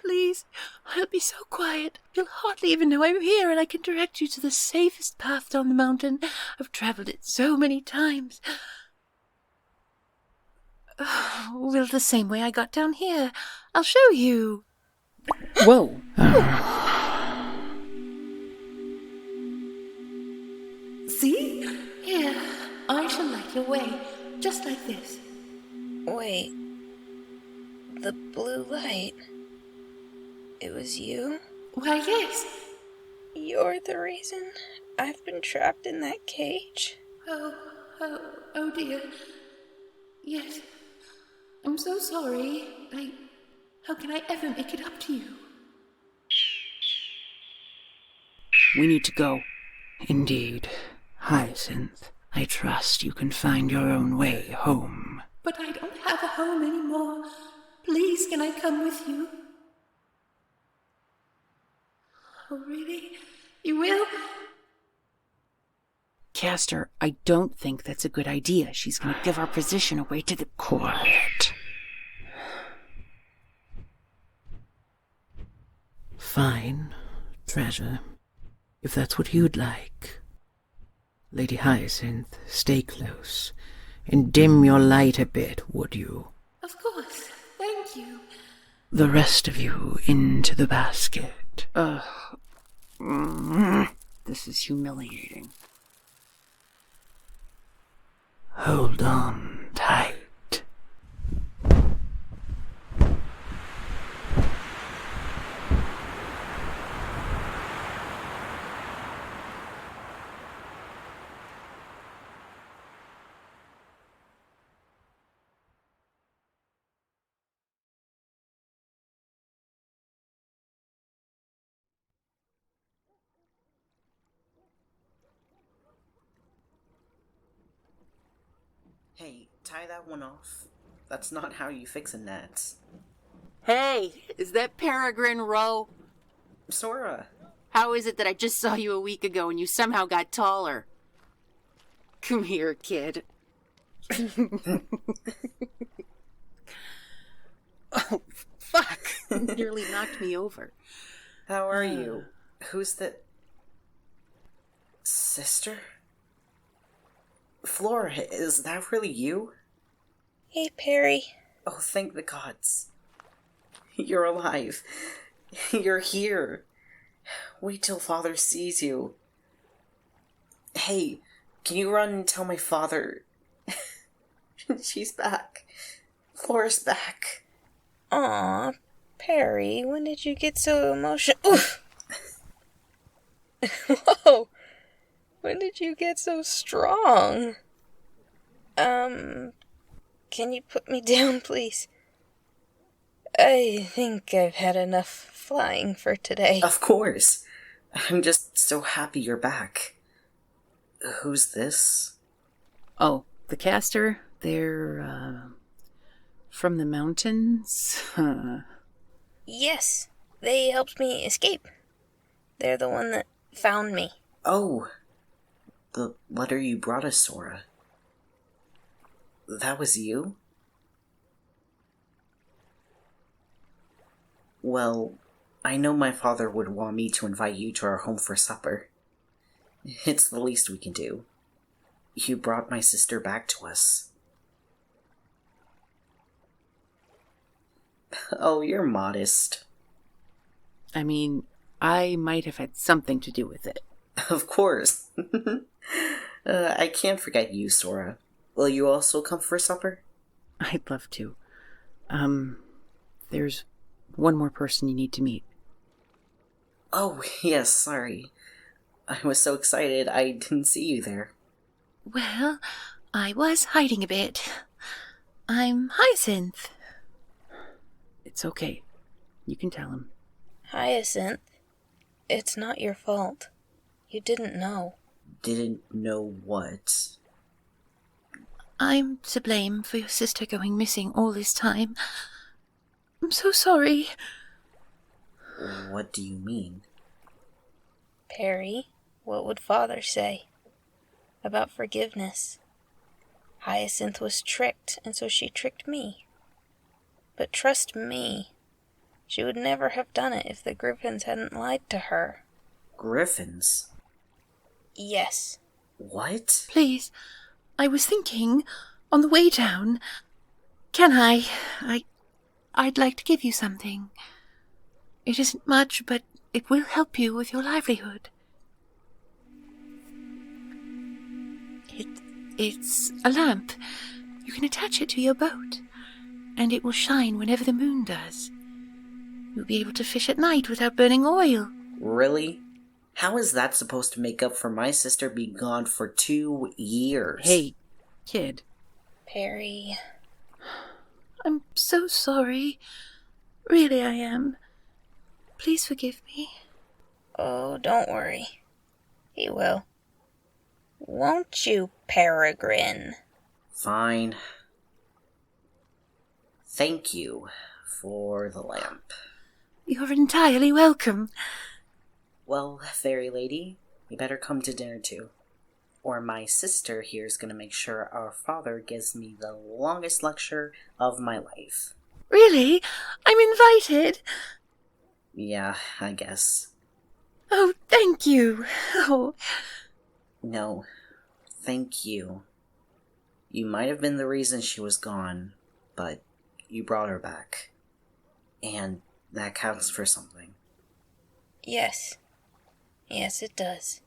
Speaker 9: please, I'll be so quiet. You'll hardly even know I'm here, and I can direct you to the safest path down the mountain. I've traveled it so many times. Well, the same way I got down here. I'll show you.
Speaker 8: Whoa.
Speaker 9: See? Here, I shall light your way, just like this.
Speaker 6: Wait. The blue light. It was you?
Speaker 9: Why, yes.
Speaker 6: You're the reason I've been trapped in that cage?
Speaker 9: Oh dear. Yes. I'm so sorry. How can I ever make it up to you?
Speaker 1: We need to go. Indeed. Hyacinth, I trust you can find your own way home.
Speaker 9: But I don't have a home anymore. Please, can I come with you? Oh, really? You will?
Speaker 1: Castor, I don't think that's a good idea. She's going to give our position away to the... Quiet. Fine, treasure. If that's what you'd like. Lady Hyacinth, stay close. And dim your light a bit, would you?
Speaker 9: Of course. Thank you.
Speaker 1: The rest of you into the basket. This is humiliating. Hold on tight.
Speaker 11: Hey, tie that one off. That's not how you fix a net.
Speaker 8: Hey, is that Peregrine Rowe?
Speaker 11: Sora.
Speaker 8: How is it that I just saw you a week ago and you somehow got taller? Come here, kid. Oh, fuck. Nearly knocked me over.
Speaker 11: How are you? Who's the... sister? Flora, is that really you?
Speaker 6: Hey, Perry.
Speaker 11: Oh, thank the gods. You're alive. You're here. Wait till Father sees you. Hey, can you run and tell my father? She's back. Flora's back.
Speaker 6: Aw, Perry, when did you get so emotional? Oof! Whoa! When did you get so strong? Can you put me down, please? I think I've had enough flying for today.
Speaker 11: Of course. I'm just so happy you're back. Who's this?
Speaker 1: Oh, the caster? They're, from the mountains?
Speaker 6: Yes, they helped me escape. They're the one that found me.
Speaker 11: Oh, the letter you brought us, Sora. That was you? Well, I know my father would want me to invite you to our home for supper. It's the least we can do. You brought my sister back to us. Oh, you're modest.
Speaker 1: I mean, I might have had something to do with it.
Speaker 11: Of course. I can't forget you, Sora. Will you also come for supper?
Speaker 1: I'd love to. There's one more person you need to meet.
Speaker 11: Oh, yes, sorry. I was so excited I didn't see you there.
Speaker 9: Well, I was hiding a bit. I'm Hyacinth.
Speaker 1: It's okay. You can tell him.
Speaker 6: Hyacinth, it's not your fault. You didn't know.
Speaker 11: Didn't know what?
Speaker 9: I'm to blame for your sister going missing all this time. I'm so sorry.
Speaker 11: What do you mean?
Speaker 6: Perry, what would Father say about forgiveness? Hyacinth was tricked, and so she tricked me. But trust me, she would never have done it if the Gryphons hadn't lied to her.
Speaker 11: Gryphons?
Speaker 6: Yes.
Speaker 11: What?
Speaker 9: Please, I was thinking, on the way down, can I'd like to give you something. It isn't much, but it will help you with your livelihood. It's a lamp. You can attach it to your boat, and it will shine whenever the moon does. You'll be able to fish at night without burning oil.
Speaker 11: Really? How is that supposed to make up for my sister being gone for 2 years?
Speaker 1: Hey, kid.
Speaker 6: Perry.
Speaker 9: I'm so sorry. Really, I am. Please forgive me.
Speaker 6: Oh, don't worry. He will. Won't you, Peregrine?
Speaker 11: Fine. Thank you for the lamp.
Speaker 9: You're entirely welcome.
Speaker 11: Well, fairy lady, you better come to dinner too. Or my sister here's gonna make sure our father gives me the longest lecture of my life.
Speaker 9: Really? I'm invited?
Speaker 11: Yeah, I guess.
Speaker 9: Oh, thank you. Oh.
Speaker 11: No, thank you. You might have been the reason she was gone, but you brought her back. And that counts for something.
Speaker 6: Yes. Yes, it does.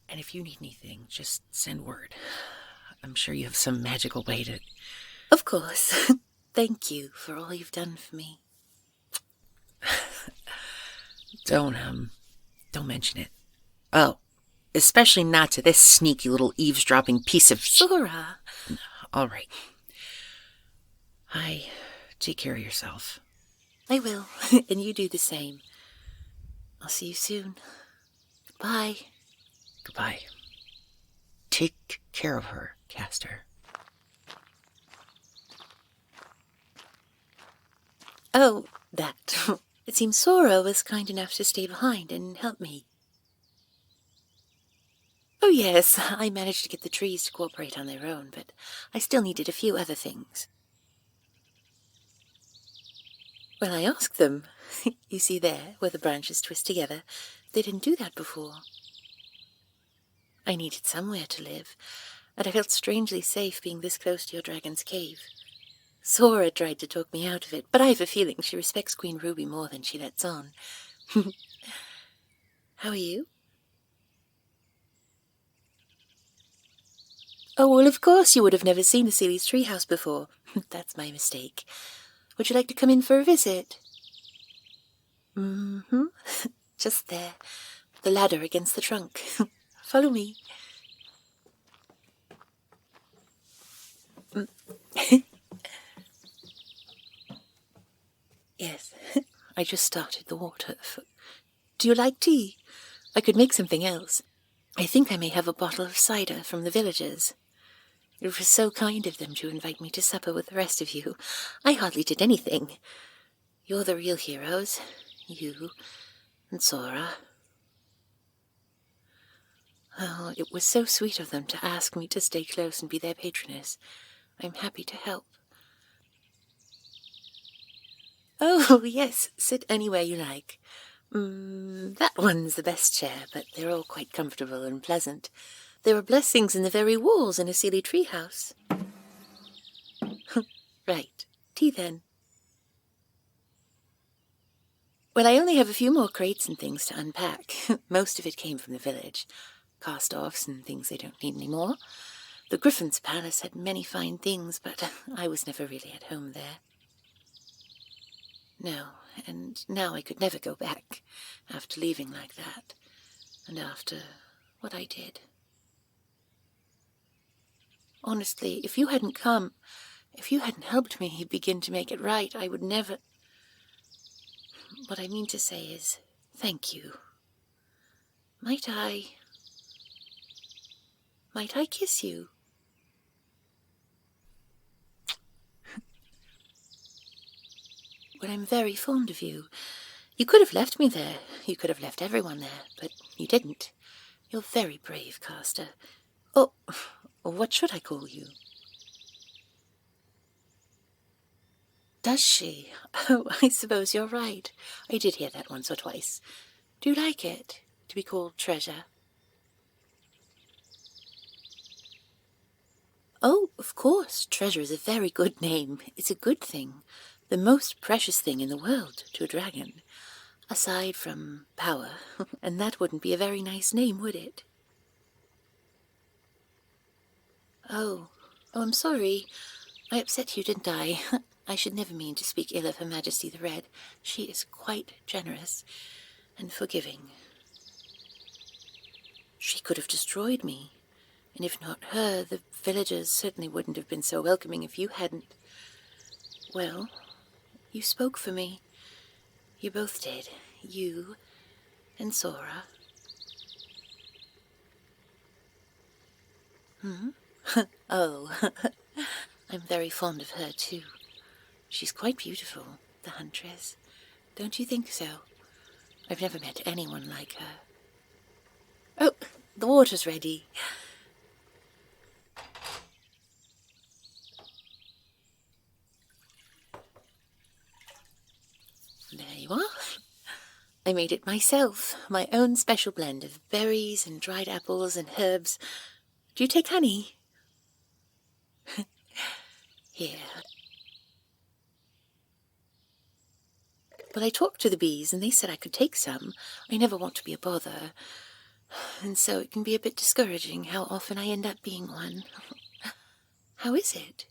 Speaker 8: And if you need anything, just send word. I'm sure you have some magical way to...
Speaker 9: Of course. Thank you for all you've done for me.
Speaker 8: Don't mention it. Oh, especially not to this sneaky little eavesdropping piece of...
Speaker 9: Sora.
Speaker 8: All right. Hi. Take care of yourself.
Speaker 9: I will, and you do the same. I'll see you soon. Goodbye.
Speaker 8: Goodbye. Take care of her, Castor.
Speaker 9: Oh, that. It seems Sora was kind enough to stay behind and help me. Oh yes, I managed to get the trees to cooperate on their own, but I still needed a few other things. When I asked them, you see there, where the branches twist together, they didn't do that before. I needed somewhere to live, and I felt strangely safe being this close to your dragon's cave. Sora tried to talk me out of it, but I have a feeling she respects Queen Ruby more than she lets on. How are you? Oh, well, of course you would have never seen the Seelie's treehouse before. That's my mistake. Would you like to come in for a visit? Mm-hmm. Just there. The ladder against the trunk. Follow me. Yes, I just started the water. Do you like tea? I could make something else. I think I may have a bottle of cider from the villagers. It was so kind of them to invite me to supper with the rest of you. I hardly did anything. You're the real heroes. You and Sora. Oh, it was so sweet of them to ask me to stay close and be their patroness. I'm happy to help. Oh, yes, sit anywhere you like. That one's the best chair, but they're all quite comfortable and pleasant. There are blessings in the very walls in a Seelie treehouse. Right, tea then. Well, I only have a few more crates and things to unpack. Most of it came from the village. Cast-offs and things they don't need anymore. The Gryphons' palace had many fine things, but I was never really at home there. No, and now I could never go back, after leaving like that, and after what I did. Honestly, if you hadn't come, if you hadn't helped me begin to make it right, I would never... What I mean to say is, thank you. Might I kiss you? Well, I'm very fond of you. You could have left me there. You could have left everyone there, but you didn't. You're very brave, Castor. Oh, what should I call you? Does she? Oh, I suppose you're right. I did hear that once or twice. Do you like it, to be called Treasure? Oh, of course, Treasure is a very good name. It's a good thing. The most precious thing in the world to a dragon. Aside from power. And that wouldn't be a very nice name, would it? Oh, I'm sorry. I upset you, didn't I? I should never mean to speak ill of Her Majesty the Red. She is quite generous and forgiving. She could have destroyed me, and if not her, the villagers certainly wouldn't have been so welcoming if you hadn't. Well, you spoke for me. You both did. You and Sora. Oh, I'm very fond of her too. She's quite beautiful, the Huntress. Don't you think so? I've never met anyone like her. Oh, the water's ready. There you are. I made it myself, my own special blend of berries and dried apples and herbs. Do you take honey? Here. Well, I talked to the bees and they said I could take some. I never want to be a bother. And so it can be a bit discouraging how often I end up being one. How is it?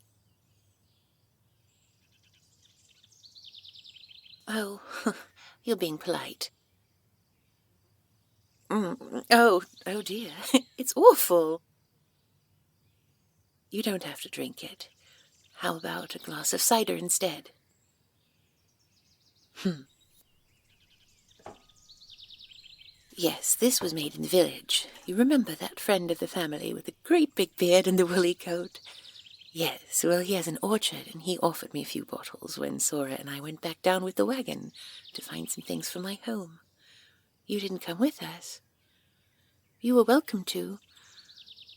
Speaker 9: Oh, you're being polite. Oh dear, it's awful. You don't have to drink it. How about a glass of cider instead? Yes, this was made in the village. You remember that friend of the family with the great big beard and the woolly coat? Yes, well, he has an orchard, and he offered me a few bottles when Sora and I went back down with the wagon to find some things for my home. You didn't come with us. You were welcome to.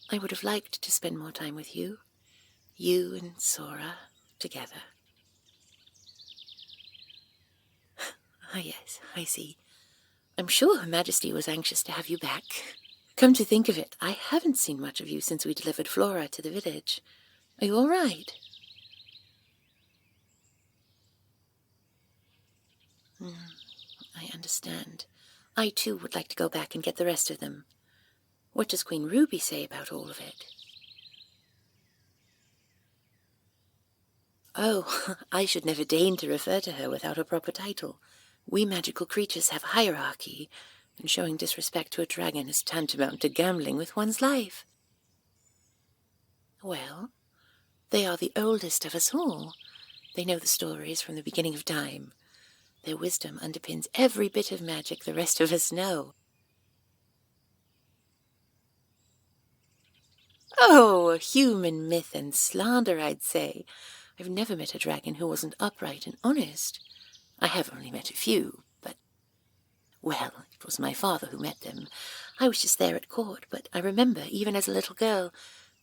Speaker 9: I would have liked to spend more time with you. You and Sora together. Ah, yes, I see. I'm sure Her Majesty was anxious to have you back. Come to think of it, I haven't seen much of you since we delivered Flora to the village. Are you all right? I understand. I, too, would like to go back and get the rest of them. What does Queen Ruby say about all of it? Oh, I should never deign to refer to her without a proper title. We magical creatures have hierarchy, and showing disrespect to a dragon is tantamount to gambling with one's life. Well, they are the oldest of us all. They know the stories from the beginning of time. Their wisdom underpins every bit of magic the rest of us know. Oh, human myth and slander, I'd say. I've never met a dragon who wasn't upright and honest. I have only met a few, but... Well, it was my father who met them. I was just there at court, but I remember, even as a little girl,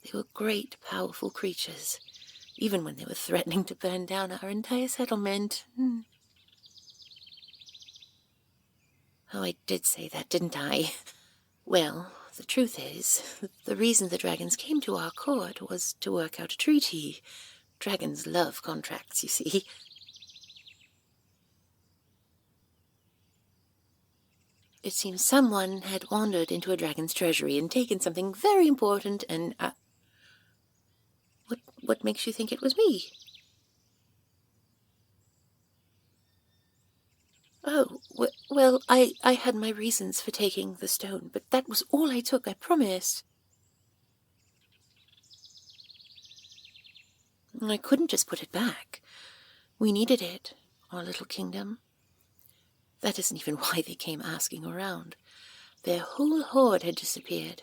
Speaker 9: they were great, powerful creatures, even when they were threatening to burn down our entire settlement. Oh, I did say that, didn't I? Well, the truth is, the reason the dragons came to our court was to work out a treaty. Dragons love contracts, you see. It seems someone had wandered into a dragon's treasury and taken something very important and... What makes you think it was me? Oh, well, I had my reasons for taking the stone, but that was all I took, I promise. I couldn't just put it back. We needed it, our little kingdom. That isn't even why they came asking around. Their whole horde had disappeared,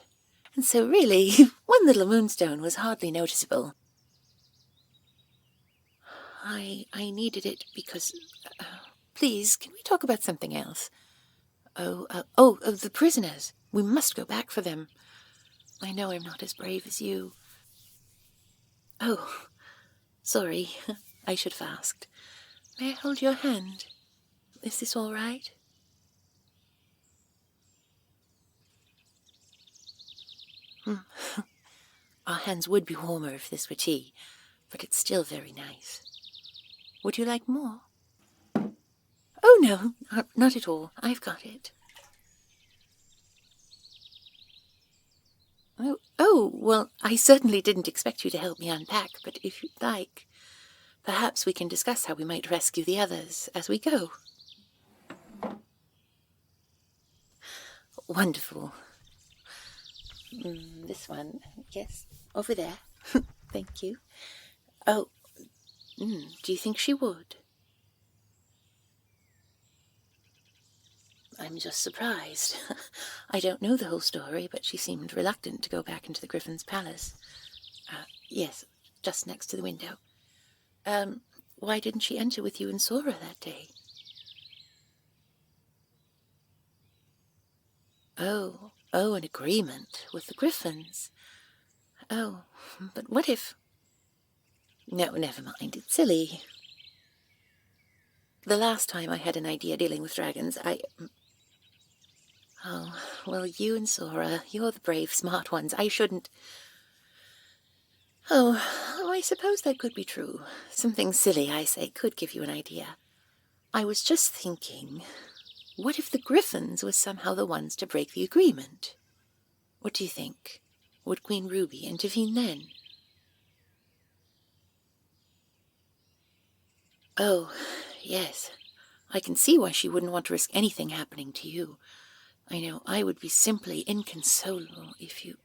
Speaker 9: and so really, one little moonstone was hardly noticeable. I needed it because... please, can we talk about something else? The prisoners. We must go back for them. I know I'm not as brave as you. Oh, sorry. I should have asked. May I hold your hand? Is this all right? Our hands would be warmer if this were tea, but it's still very nice. Would you like more? Oh, no, not at all. I've got it. Oh, well, I certainly didn't expect you to help me unpack, but if you'd like, Perhaps we can discuss how we might rescue the others as we go. Wonderful. This one, yes, over there. Thank you. Oh, do you think she would? I'm just surprised. I don't know the whole story, but she seemed reluctant to go back into the Gryphon's palace. Yes, just next to the window. Why didn't she enter with you and Sora that day? Oh, an agreement with the Gryphons. Oh, but what if... No, never mind, it's silly. The last time I had an idea dealing with dragons, Oh, well, you and Sora, you're the brave, smart ones. I shouldn't... Oh, I suppose that could be true. Something silly, I say, could give you an idea. I was just thinking, what if the Gryphons were somehow the ones to break the agreement? What do you think? Would Queen Ruby intervene then? Oh, yes. I can see why she wouldn't want to risk anything happening to you. I know I would be simply inconsolable if you...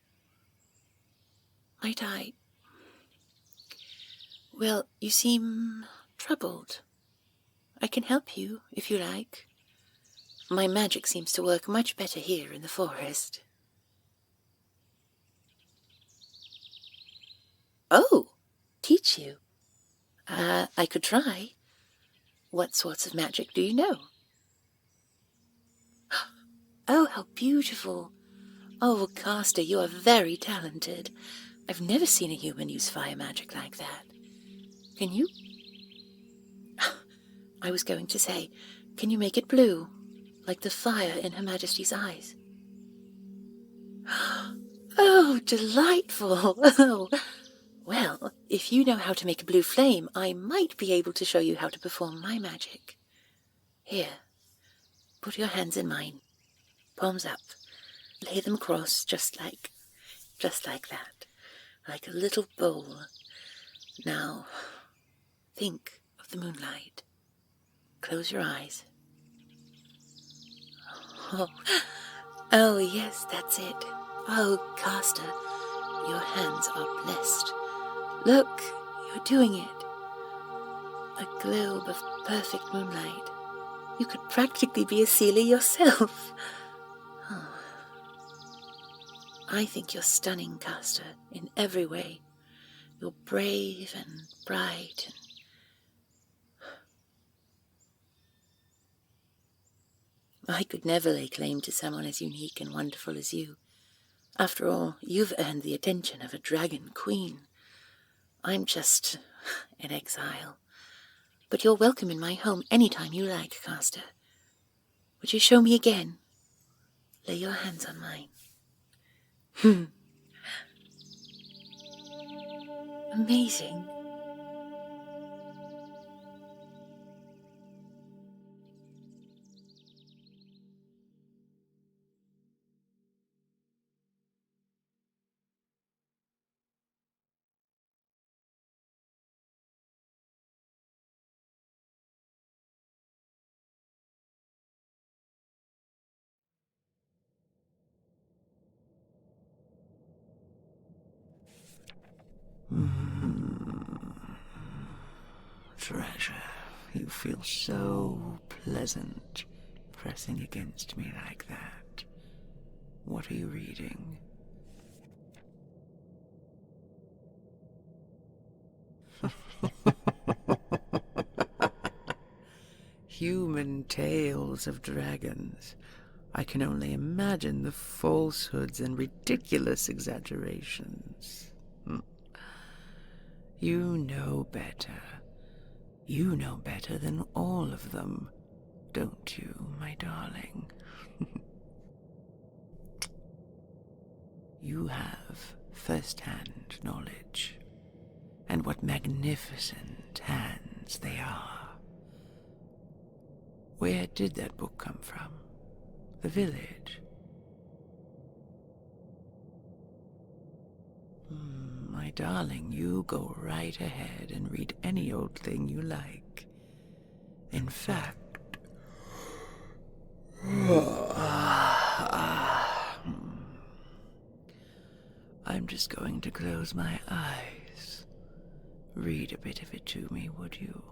Speaker 9: Might I... Well, you seem troubled. I can help you, if you like. My magic seems to work much better here in the forest. Oh, teach you? I could try. What sorts of magic do you know? Oh, how beautiful. Oh, Caster, you are very talented. I've never seen a human use fire magic like that. Can you? I was going to say, can you make it blue, like the fire in Her Majesty's eyes? Oh, delightful! Oh, well, if you know how to make a blue flame, I might be able to show you how to perform my magic. Here, put your hands in mine, palms up, lay them across just like that, like a little bowl. Now, think of the moonlight. Close your eyes. Oh, yes, that's it. Oh, Caster, your hands are blessed. Look, you're doing it. A globe of perfect moonlight. You could practically be a Seelie yourself. Oh. I think you're stunning, Caster, in every way. You're brave and bright and... I could never lay claim to someone as unique and wonderful as you. After all, you've earned the attention of a dragon queen. I'm just in exile. But you're welcome in my home any time you like, Caster. Would you show me again? Lay your hands on mine. Amazing.
Speaker 1: Treasure, you feel so pleasant pressing against me like that. What are you reading? Human tales of dragons. I can only imagine the falsehoods and ridiculous exaggerations. You know better. You know better than all of them, don't you, my darling? You have first-hand knowledge, and what magnificent hands they are. Where did that book come from? The village? my darling, you go right ahead and read any old thing you like. In fact, I'm just going to close my eyes. Read a bit of it to me, would you?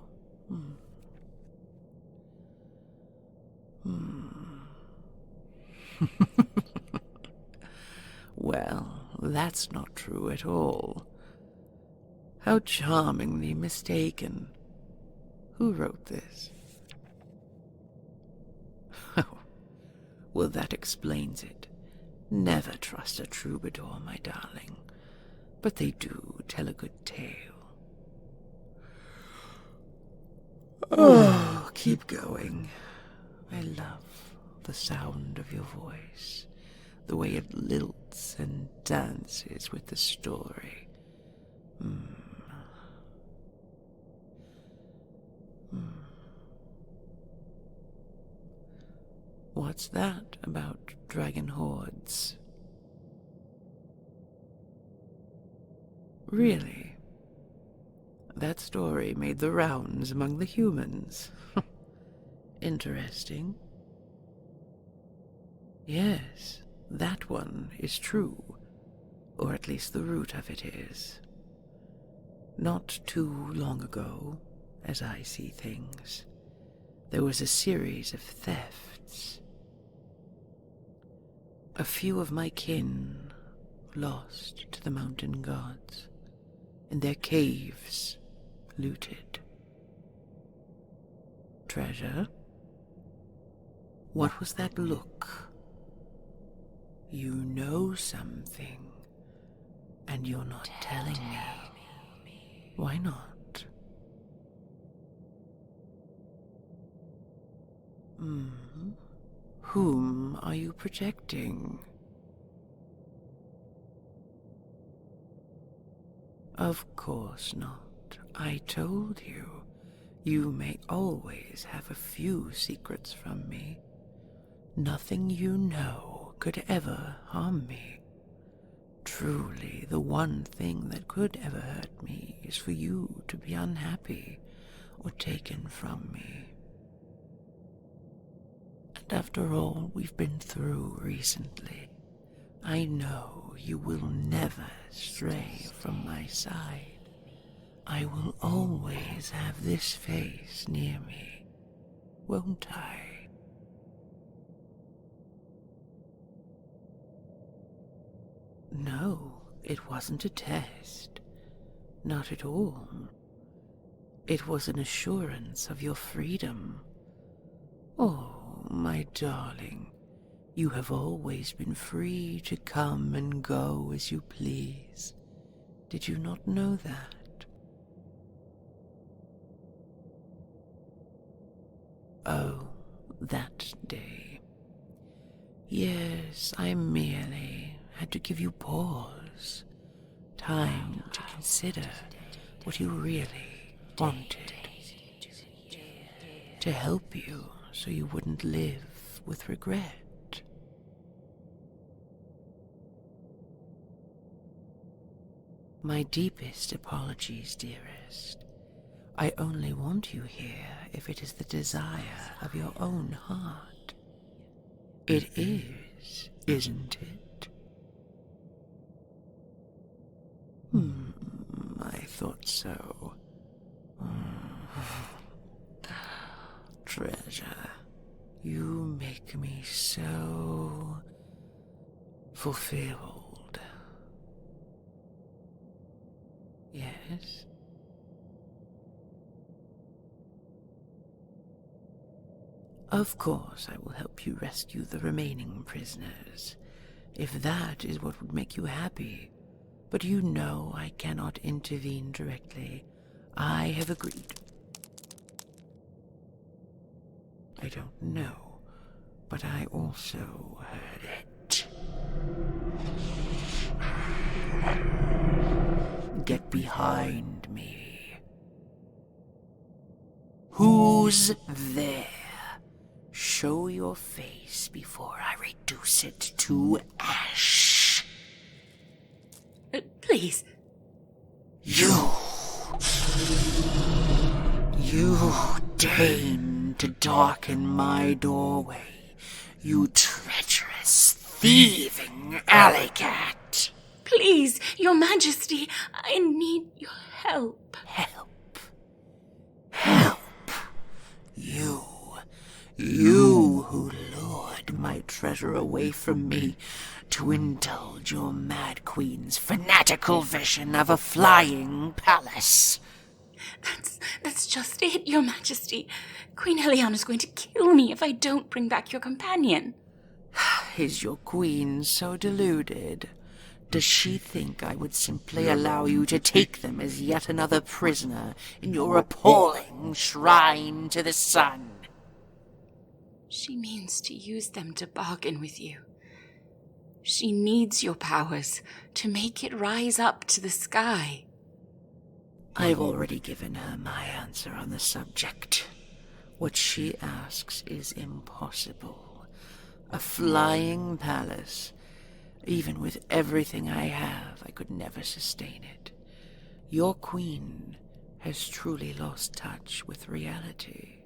Speaker 1: Well, that's not true at all. How charmingly mistaken. Who wrote this? Oh, well, that explains it. Never trust a troubadour, my darling. But they do tell a good tale. Oh, keep going. I love the sound of your voice, the way it lilts and dances with the story. What's that about dragon hordes? Really? That story made the rounds among the humans. Interesting. Yes, that one is true, or at least the root of it is. Not too long ago, as I see things, there was a series of thefts. A few of my kin lost to the mountain gods, and their caves looted. Treasure? What was that look? You know something, and you're not telling me. Why not? Whom are you projecting? Of course not. I told you. You may always have a few secrets from me. Nothing you know could ever harm me. Truly, the one thing that could ever hurt me is for you to be unhappy or taken from me. And after all we've been through recently, I know you will never stray from my side. I will always have this face near me, won't I? No, it wasn't a test. Not at all. It was an assurance of your freedom. Oh, my darling, you have always been free to come and go as you please. Did you not know that? Oh, that day. Yes, I merely had to give you pause. Time to consider what you really wanted. To help you so you wouldn't live with regret. My deepest apologies, dearest. I only want you here if it is the desire of your own heart. It is, isn't it? I thought so. Treasure, you make me so fulfilled. Yes? Of course I will help you rescue the remaining prisoners, if that is what would make you happy. But you know I cannot intervene directly. I have agreed. I don't know, but I also heard it. Get behind me. Who's there? Show your face before I reduce it to ash.
Speaker 2: Please,
Speaker 1: You deign to darken my doorway, you treacherous, thieving alley-cat.
Speaker 3: Please, Your Majesty, I need your help.
Speaker 1: Help. You who lured my treasure away from me to indulge your mad queen's fanatical vision of a flying palace.
Speaker 3: That's just it, Your Majesty. Queen Eliana's going to kill me if I don't bring back your companion.
Speaker 1: Is your queen so deluded? Does she think I would simply allow you to take them as yet another prisoner in your appalling shrine to the sun?
Speaker 3: She means to use them to bargain with you. She needs your powers to make it rise up to the sky.
Speaker 1: I've already given her my answer on the subject. What she asks is impossible. A flying palace. Even with everything I have, I could never sustain it. Your queen has truly lost touch with reality.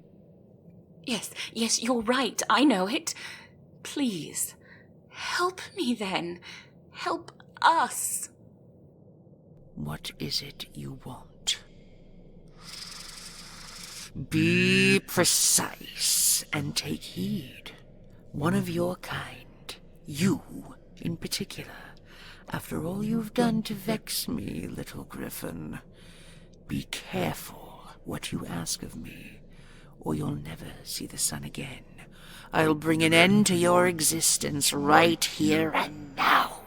Speaker 3: Yes, you're right. I know it. Please, help me then. Help us.
Speaker 1: What is it you want? Be precise and take heed. One of your kind, you in particular, after all you've done to vex me, little Gryphon. Be careful what you ask of me, or you'll never see the sun again. I'll bring an end to your existence right here and now.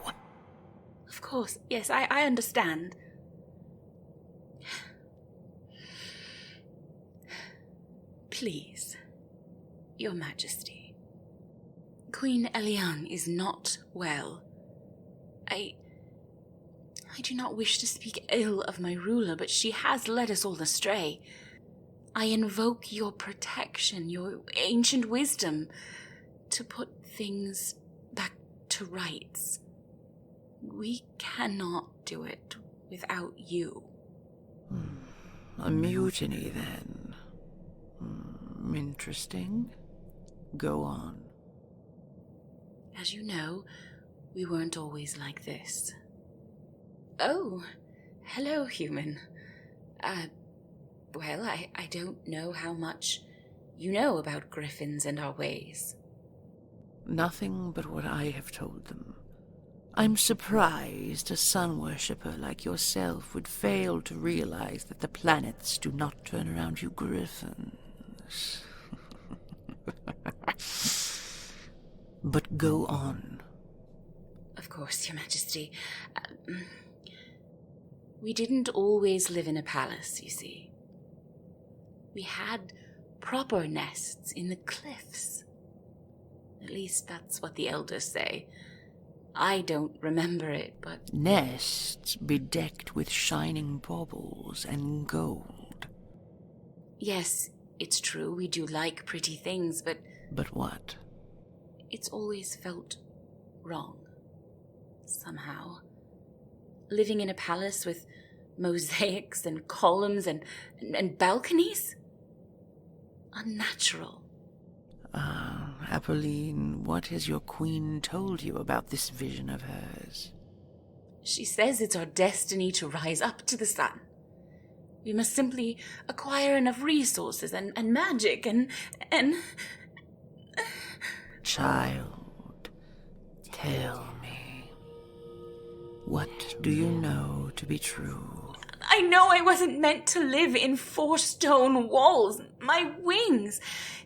Speaker 3: Of course, yes, I understand. Please, Your Majesty. Queen Eliane is not well. I do not wish to speak ill of my ruler, but she has led us all astray. I invoke your protection, your ancient wisdom, to put things back to rights. We cannot do it without you.
Speaker 1: A mutiny, then. Interesting. Go on.
Speaker 3: As you know, we weren't always like this. Oh, hello, human. Well, I don't know how much you know about Gryphons and our ways.
Speaker 1: Nothing but what I have told them. I'm surprised a sun worshipper like yourself would fail to realize that the planets do not turn around you Gryphons. But go on.
Speaker 3: Of course, Your Majesty. We didn't always live in a palace, you see. We had proper nests in the cliffs. At least that's what the elders say. I don't remember it, but...
Speaker 1: Nests bedecked with shining baubles and gold.
Speaker 3: Yes, it's true, we do like pretty things, but...
Speaker 1: But what?
Speaker 3: It's always felt wrong. Somehow. Living in a palace with mosaics and columns and balconies? Unnatural.
Speaker 1: Apolline, what has your queen told you about this vision of hers?
Speaker 3: She says it's our destiny to rise up to the sun. We must simply acquire enough resources and magic and...
Speaker 1: Child, tell me, what do you know to be true?
Speaker 3: I know I wasn't meant to live in 4 stone walls. My wings,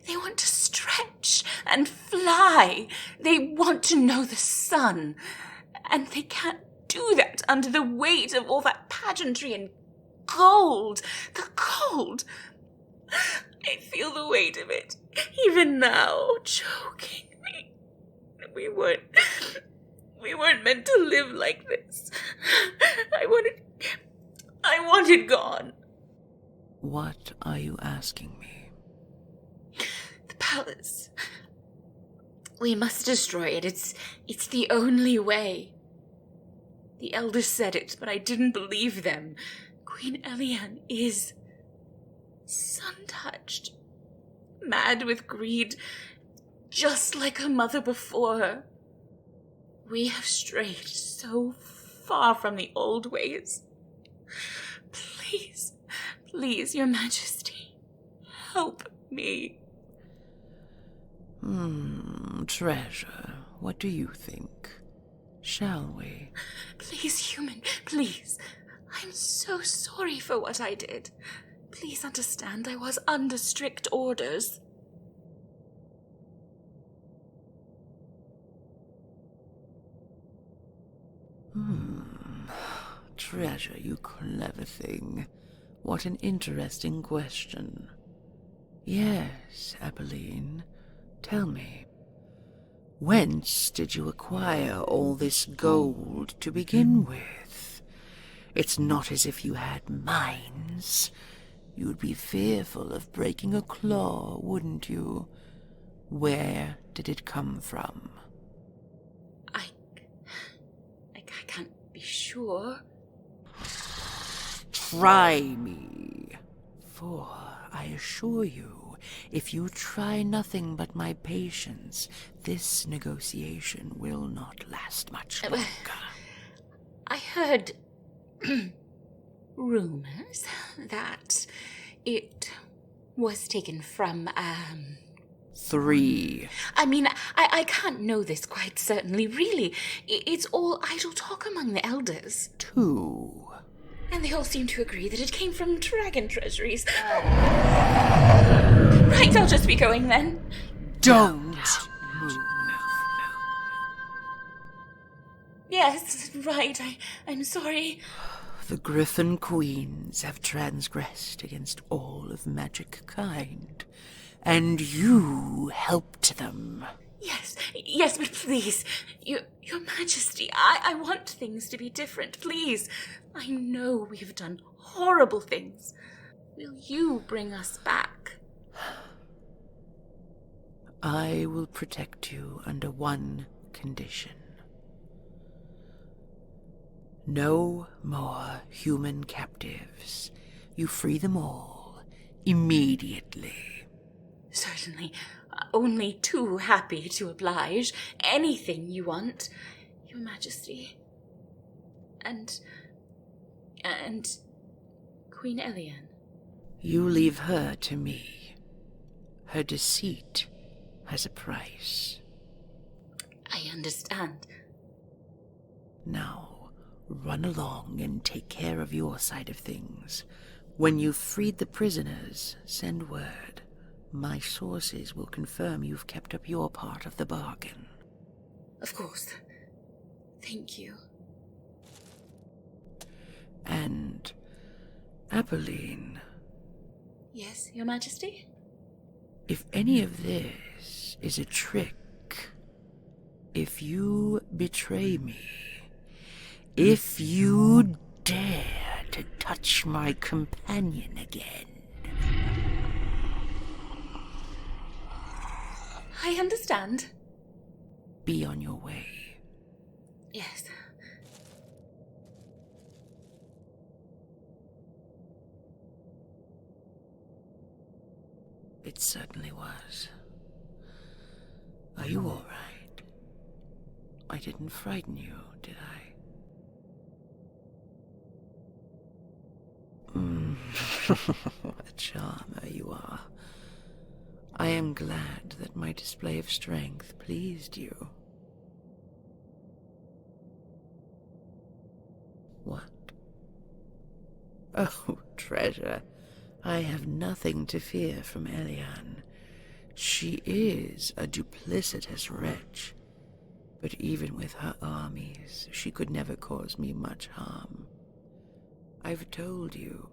Speaker 3: they want to stretch and fly. They want to know the sun. And they can't do that under the weight of all that pageantry and gold. The cold. I feel the weight of it, even now, choking me. We weren't meant to live like this. I want it gone.
Speaker 1: What are you asking me?
Speaker 3: The palace. We must destroy it. It's the only way. The elders said it, but I didn't believe them. Queen Eliane is sun-touched, mad with greed, just like her mother before her. We have strayed so far from the old ways. Please, please, Your Majesty, help me.
Speaker 1: Treasure, what do you think? Shall we?
Speaker 3: Please, human, please. I'm so sorry for what I did. Please understand I was under strict orders.
Speaker 1: Treasure, you clever thing. What an interesting question. Yes, Apolline, tell me, whence did you acquire all this gold to begin with? It's not as if you had mines. You'd be fearful of breaking a claw, wouldn't you? Where did it come from?
Speaker 3: I can't be sure.
Speaker 1: Try me, for I assure you, if you try nothing but my patience, this negotiation will not last much longer.
Speaker 3: I heard rumors that it was taken from,
Speaker 1: 3.
Speaker 3: I mean, I can't know this quite certainly, really. It's all idle talk among the elders.
Speaker 1: 2.
Speaker 3: And they all seem to agree that it came from dragon treasuries. Right, I'll just be going then.
Speaker 1: Don't move.
Speaker 3: Yes, right, I'm sorry.
Speaker 1: The Gryphon queens have transgressed against all of magic kind, and you helped them.
Speaker 3: Yes, but please, Your Majesty, I want things to be different, please. I know we have done horrible things. Will you bring us back?
Speaker 1: I will protect you under one condition. No more human captives. You free them all immediately.
Speaker 3: Certainly. Only too happy to oblige. Anything you want, Your Majesty. And Queen Eliane.
Speaker 1: You leave her to me. Her deceit has a price.
Speaker 3: I understand.
Speaker 1: Now, run along and take care of your side of things. When you've freed the prisoners, send word. My sources will confirm you've kept up your part of the bargain.
Speaker 3: Of course. Thank you.
Speaker 1: And, Apolline.
Speaker 3: Yes, Your Majesty?
Speaker 1: If any of this is a trick, if you betray me, if you dare to touch my companion again...
Speaker 3: I understand.
Speaker 1: Be on your way.
Speaker 3: Yes.
Speaker 1: It certainly was. Are you all right? I didn't frighten you, did I? What a charmer you are. I am glad that my display of strength pleased you. What? Oh, treasure. I have nothing to fear from Eliane. She is a duplicitous wretch, but even with her armies, she could never cause me much harm. I've told you,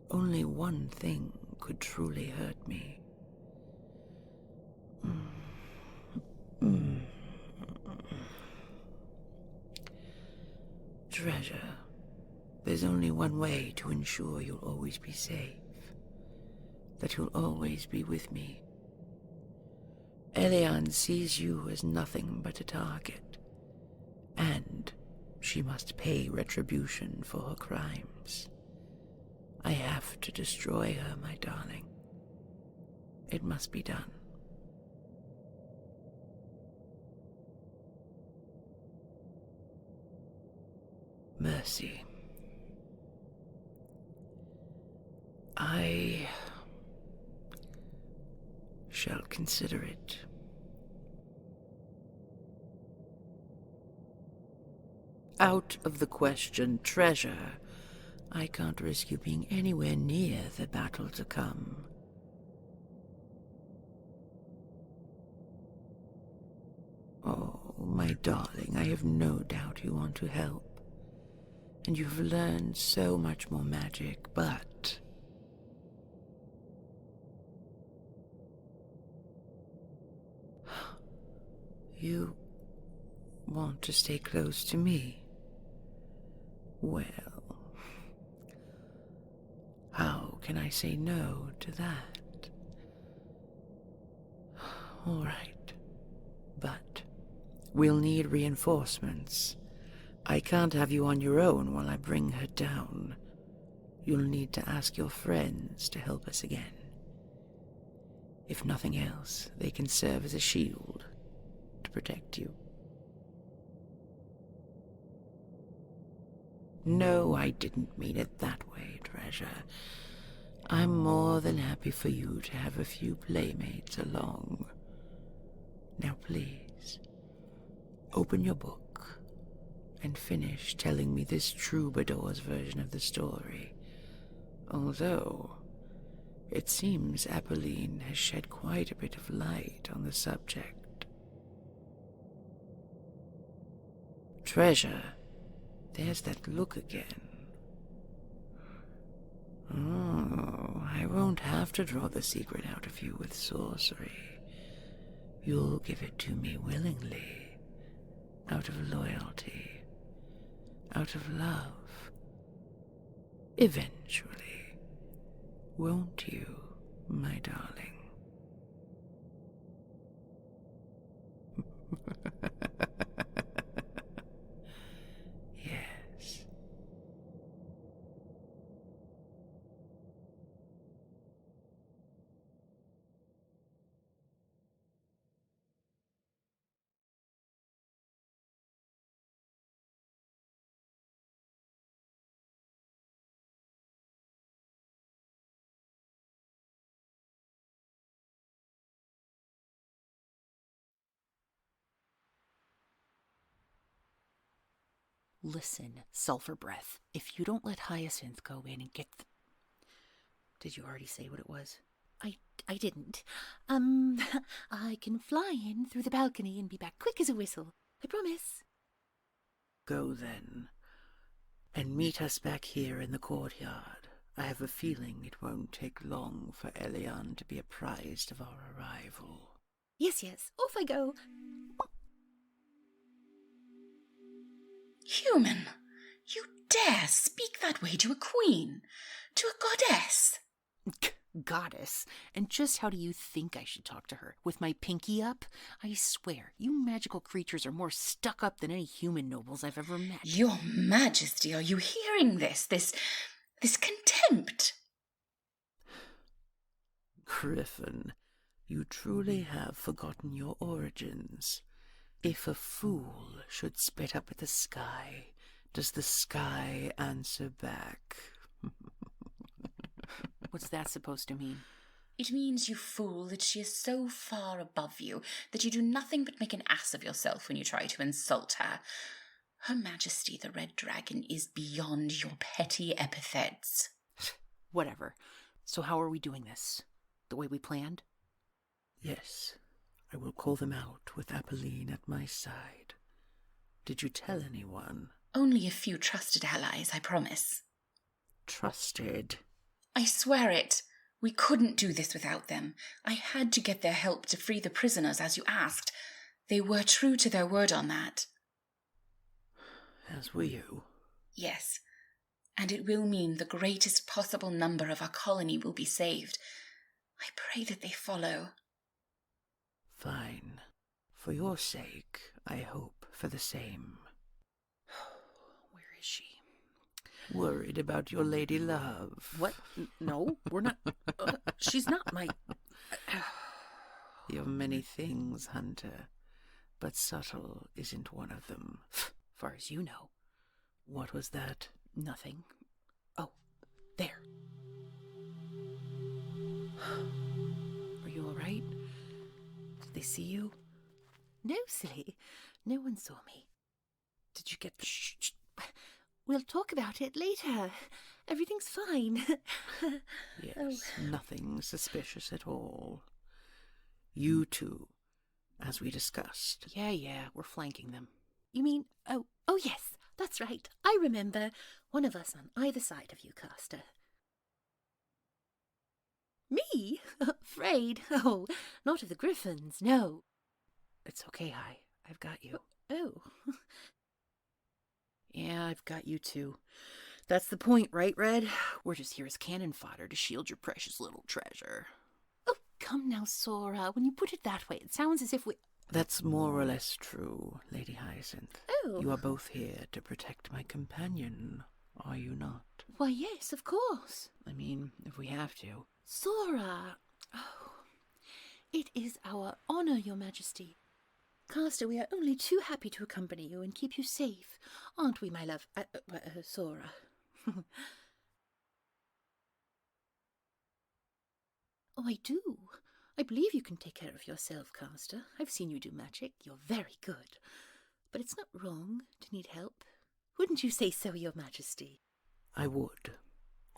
Speaker 1: only one thing could truly hurt me. Treasure, there's only one way to ensure you'll always be safe. That you'll always be with me. Eliane sees you as nothing but a target, and she must pay retribution for her crimes. I have to destroy her, my darling. It must be done. Mercy. I shall consider it. Out of the question, treasure. I can't risk you being anywhere near the battle to come. Oh, my darling, I have no doubt you want to help. And you've learned so much more magic, but... you want to stay close to me? Well, how can I say no to that? All right, but we'll need reinforcements. I can't have you on your own while I bring her down. You'll need to ask your friends to help us again. If nothing else, they can serve as a shield to protect you. No, I didn't mean it that way, treasure. I'm more than happy for you to have a few playmates along. Now please, open your book and finish telling me this troubadour's version of the story. Although, it seems Apolline has shed quite a bit of light on the subject. Treasure, there's that look again. Oh, I won't have to draw the secret out of you with sorcery. You'll give it to me willingly, out of loyalty. Out of love. Eventually. Won't you, my darling? Yes.
Speaker 8: Listen, Sulphur Breath, if you don't let Hyacinth go in and get the... Did you already say what it was?
Speaker 9: I didn't. I can fly in through the balcony and be back quick as a whistle. I promise.
Speaker 1: Go then, and meet us back here in the courtyard. I have a feeling it won't take long for Elian to be apprised of our arrival.
Speaker 9: Yes, off I go.
Speaker 3: Human, you dare speak that way to a queen, to a goddess.
Speaker 8: Goddess? And just how do you think I should talk to her? With my pinky up? I swear, you magical creatures are more stuck up than any human nobles I've ever met.
Speaker 3: Your Majesty, are you hearing this? This contempt?
Speaker 1: Gryphon, you truly have forgotten your origins. If a fool should spit up at the sky, does the sky answer back?
Speaker 8: What's that supposed to mean?
Speaker 3: It means, you fool, that she is so far above you that you do nothing but make an ass of yourself when you try to insult her. Her Majesty the Red Dragon is beyond your petty epithets.
Speaker 8: Whatever. So how are we doing this? The way we planned?
Speaker 1: Yes, I will call them out with Apolline at my side. Did you tell anyone?
Speaker 3: Only a few trusted allies, I promise.
Speaker 1: Trusted?
Speaker 3: I swear it. We couldn't do this without them. I had to get their help to free the prisoners, as you asked. They were true to their word on that.
Speaker 1: As were you.
Speaker 3: Yes, and it will mean the greatest possible number of our colony will be saved. I pray that they follow.
Speaker 1: Fine. For your sake, I hope for the same.
Speaker 8: Where is she?
Speaker 1: Worried about your lady love.
Speaker 8: What? No, we're not. She's not my...
Speaker 1: You're many things, Hunter, but subtle isn't one of them.
Speaker 8: Far as you know.
Speaker 1: What was that?
Speaker 8: Nothing. Oh, there. Are you all right? Did they see you?
Speaker 9: No, Seelie. No one saw me.
Speaker 8: Did you get the...
Speaker 9: Shh. We'll talk about it later. Everything's fine.
Speaker 1: Yes, nothing suspicious at all. You two, as we discussed.
Speaker 8: Yeah, we're flanking them.
Speaker 9: You mean... Oh, yes, that's right. I remember. One of us on either side of you, Caster. Me? Afraid? Oh, not of the Gryphons, no.
Speaker 8: It's okay, Hi. I've got you.
Speaker 9: Oh.
Speaker 8: Yeah, I've got you too. That's the point, right, Red? We're just here as cannon fodder to shield your precious little treasure.
Speaker 9: Oh, come now, Sora. When you put it that way, it sounds as if we...
Speaker 1: That's more or less true, Lady Hyacinth.
Speaker 9: Oh.
Speaker 1: You are both here to protect my companion, are you not?
Speaker 9: Why, yes, of course.
Speaker 8: I mean, if we have to.
Speaker 9: Sora. Oh, it is our honor, Your Majesty. Caster, we are only too happy to accompany you and keep you safe. Aren't we, my love? Sora. Oh, I do. I believe you can take care of yourself, Caster. I've seen you do magic. You're very good. But it's not wrong to need help. Wouldn't you say so, Your Majesty?
Speaker 1: I would.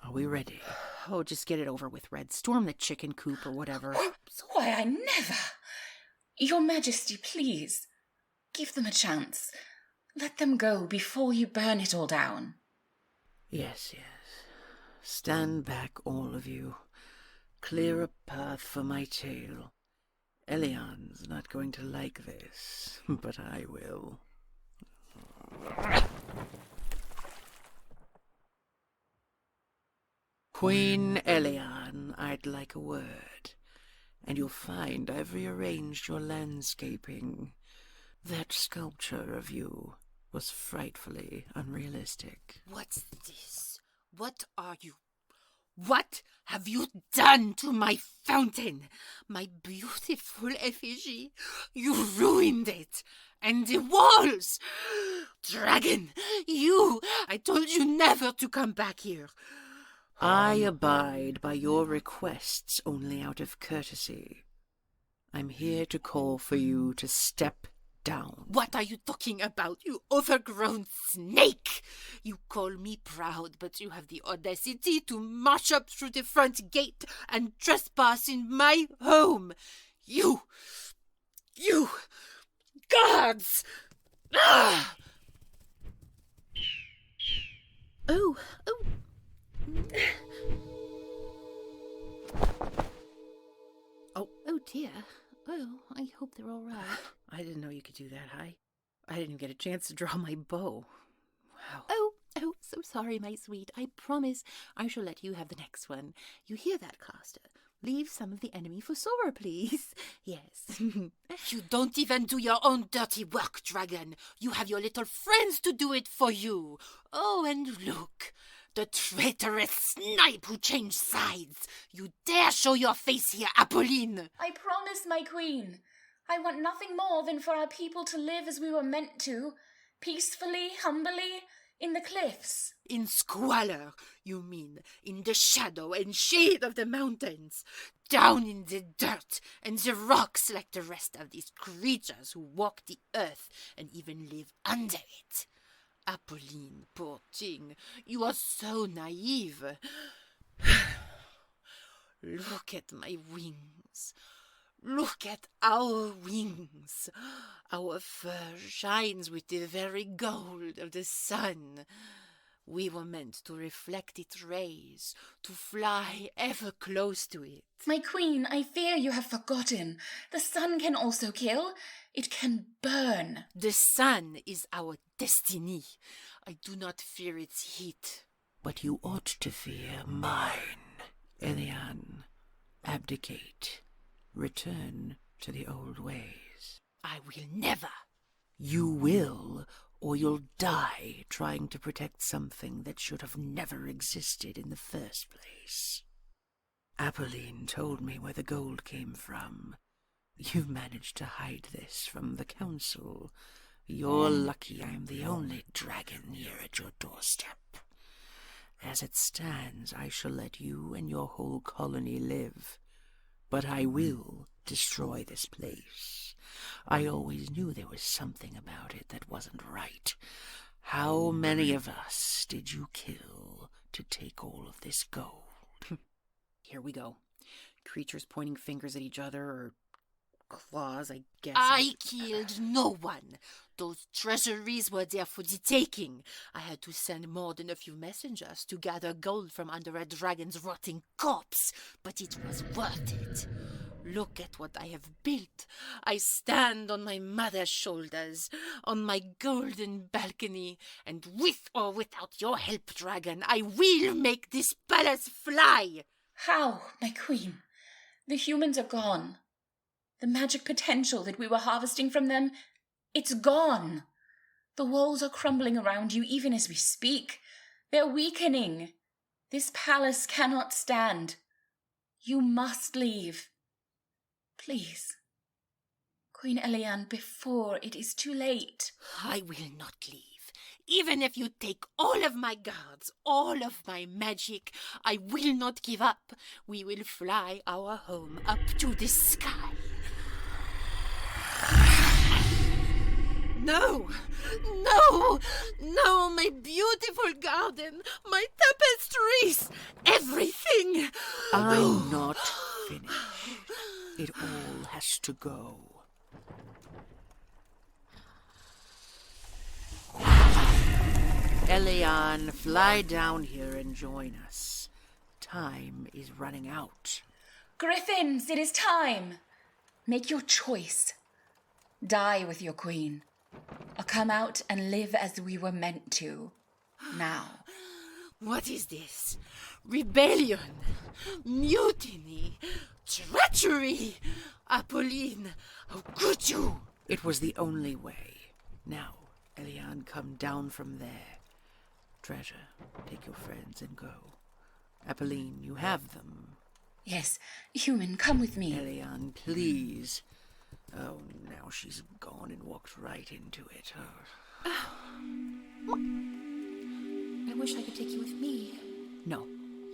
Speaker 1: Are we ready?
Speaker 8: Oh, just get it over with, Red. Storm the chicken coop or whatever.
Speaker 3: Why, I never... Your Majesty, please. Give them a chance. Let them go before you burn it all down.
Speaker 1: Yes. Stand back, all of you. Clear a path for my tale. Elian's not going to like this, but I will. Queen Elian, I'd like a word. And you'll find I've rearranged your landscaping. That sculpture of you was frightfully unrealistic.
Speaker 9: What's this? What are you? What have you done to my fountain? My beautiful effigy? You ruined it. And the walls! Dragon, I told you never to come back here.
Speaker 1: I abide by your requests only out of courtesy. I'm here to call for you to step down.
Speaker 9: What are you talking about, you overgrown snake? You call me proud, but you have the audacity to march up through the front gate and trespass in my home. You guards! Ah! Oh. Oh dear. Oh, I hope they're all right.
Speaker 8: I didn't know you could do that, Hi. I didn't get a chance to draw my bow. Wow.
Speaker 9: Oh, so sorry, my sweet. I promise I shall let you have the next one. You hear that, Caster? Leave some of the enemy for Sora, please. Yes. You don't even do your own dirty work, Dragon. You have your little friends to do it for you. Oh, and look. The traitorous snipe who changed sides. You dare show your face here, Apolline.
Speaker 3: I promise, my queen. I want nothing more than for our people to live as we were meant to. Peacefully, humbly, in the cliffs.
Speaker 9: In squalor, you mean, in the shadow and shade of the mountains, down in the dirt and the rocks like the rest of these creatures who walk the earth and even live under it. Apolline, poor thing, you are so naive. Look at my wings. Look at our wings. Our fur shines with the very gold of the sun. We were meant to reflect its rays, to fly ever close to it.
Speaker 3: My queen, I fear you have forgotten. The sun can also kill. It can burn.
Speaker 9: The sun is our destiny. I do not fear its heat.
Speaker 1: But you ought to fear mine. Elian, abdicate. Return to the old ways.
Speaker 9: I will never.
Speaker 1: You will, or you'll die trying to protect something that should have never existed in the first place. Apolline told me where the gold came from. You've managed to hide this from the council. You're lucky I'm the only dragon here at your doorstep. As it stands, I shall let you and your whole colony live. But I will destroy this place. I always knew there was something about it that wasn't right. How many of us did you kill to take all of this gold?
Speaker 8: Here we go. Creatures pointing fingers at each other, or claws, I guess.
Speaker 9: I killed no one. Those treasuries were there for the taking. I had to send more than a few messengers to gather gold from under a dragon's rotting corpse, but it was worth it. Look at what I have built. I stand on my mother's shoulders, on my golden balcony, and with or without your help, dragon, I will make this palace fly.
Speaker 3: How, my queen? The humans are gone. The magic potential that we were harvesting from them, it's gone. The walls are crumbling around you even as we speak. They're weakening. This palace cannot stand. You must leave. Please. Queen Eliane, before it is too late.
Speaker 9: I will not leave. Even if you take all of my guards, all of my magic, I will not give up. We will fly our home up to the sky. No, no, no, my beautiful garden, my tapestries, everything.
Speaker 1: I'm not finished. It all has to go. Eliane, fly down here and join us. Time is running out.
Speaker 3: Gryphons, it is time. Make your choice. Die with your queen, or come out and live as we were meant to. Now.
Speaker 9: What is this? Rebellion, mutiny, treachery. Apolline, how could you?
Speaker 1: It was the only way. Now, Eliane, come down from there. Treasure, take your friends and go. Apolline, you have them.
Speaker 3: Yes, human, come with me.
Speaker 1: Eliane, please. Oh, now she's gone and walked right into it. Oh.
Speaker 9: I wish I could take you with me.
Speaker 8: No,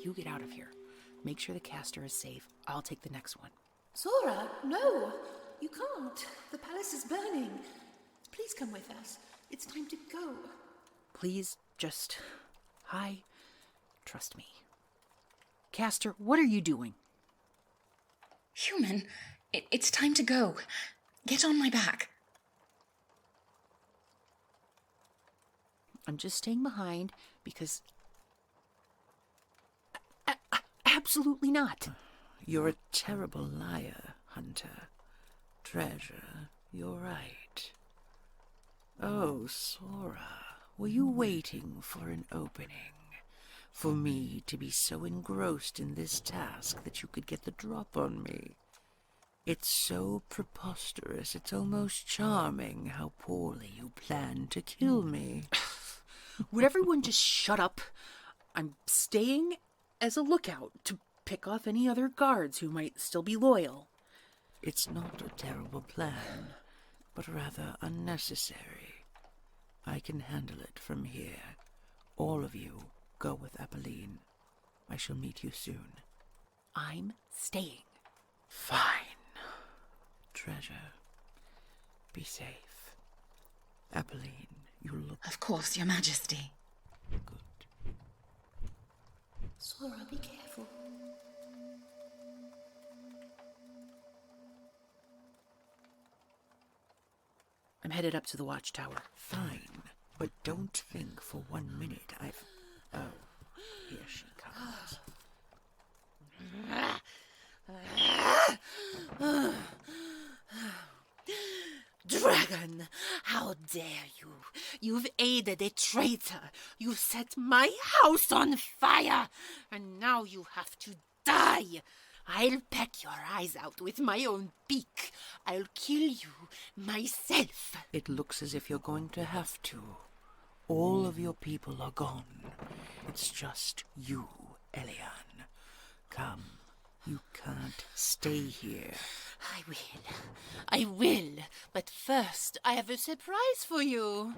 Speaker 8: you get out of here. Make sure the caster is safe. I'll take the next one.
Speaker 9: Sora, no, you can't. The palace is burning. Please come with us. It's time to go.
Speaker 8: Please, just... Hi. Trust me. Caster, what are you doing?
Speaker 3: Human, it's time to go. Get on my back.
Speaker 8: I'm just staying behind because... Absolutely not.
Speaker 1: You're a terrible liar, Hunter. Treasure, you're right. Oh, Sora, were you waiting for an opening? For me to be so engrossed in this task that you could get the drop on me? It's so preposterous, it's almost charming how poorly you plan to kill me.
Speaker 8: Would everyone just shut up? I'm staying as a lookout to pick off any other guards who might still be loyal.
Speaker 1: It's not a terrible plan, but rather unnecessary. I can handle it from here. All of you go with Apolline. I shall meet you soon.
Speaker 8: I'm staying.
Speaker 1: Fine. Treasure, be safe. Apolline, you look...
Speaker 3: Of course, Your Majesty.
Speaker 1: Good.
Speaker 9: Sora, be careful.
Speaker 8: I'm headed up to the watchtower.
Speaker 1: Fine, but don't think for 1 minute I've... Oh, here she comes.
Speaker 9: Dragon, how dare you? You've aided a traitor. You set my house on fire, and now you have to die. I'll peck your eyes out with my own beak. I'll kill you myself.
Speaker 1: It looks as if you're going to have to. All of your people are gone. It's just you, Elian. Come, you can't stay here.
Speaker 9: I will. But first, I have a surprise for you.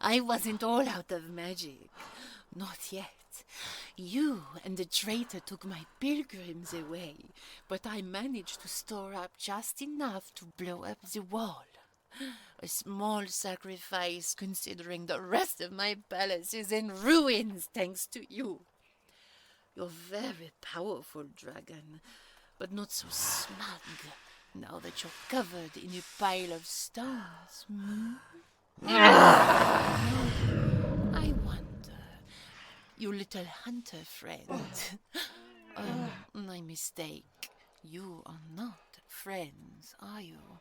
Speaker 9: I wasn't all out of magic. Not yet. You and the traitor took my pilgrims away, but I managed to store up just enough to blow up the wall. A small sacrifice considering the rest of my palace is in ruins thanks to you. You're very powerful, dragon, but not so smug now that you're covered in a pile of stones. I wonder, you little hunter friend. My mistake. You are not friends, are you?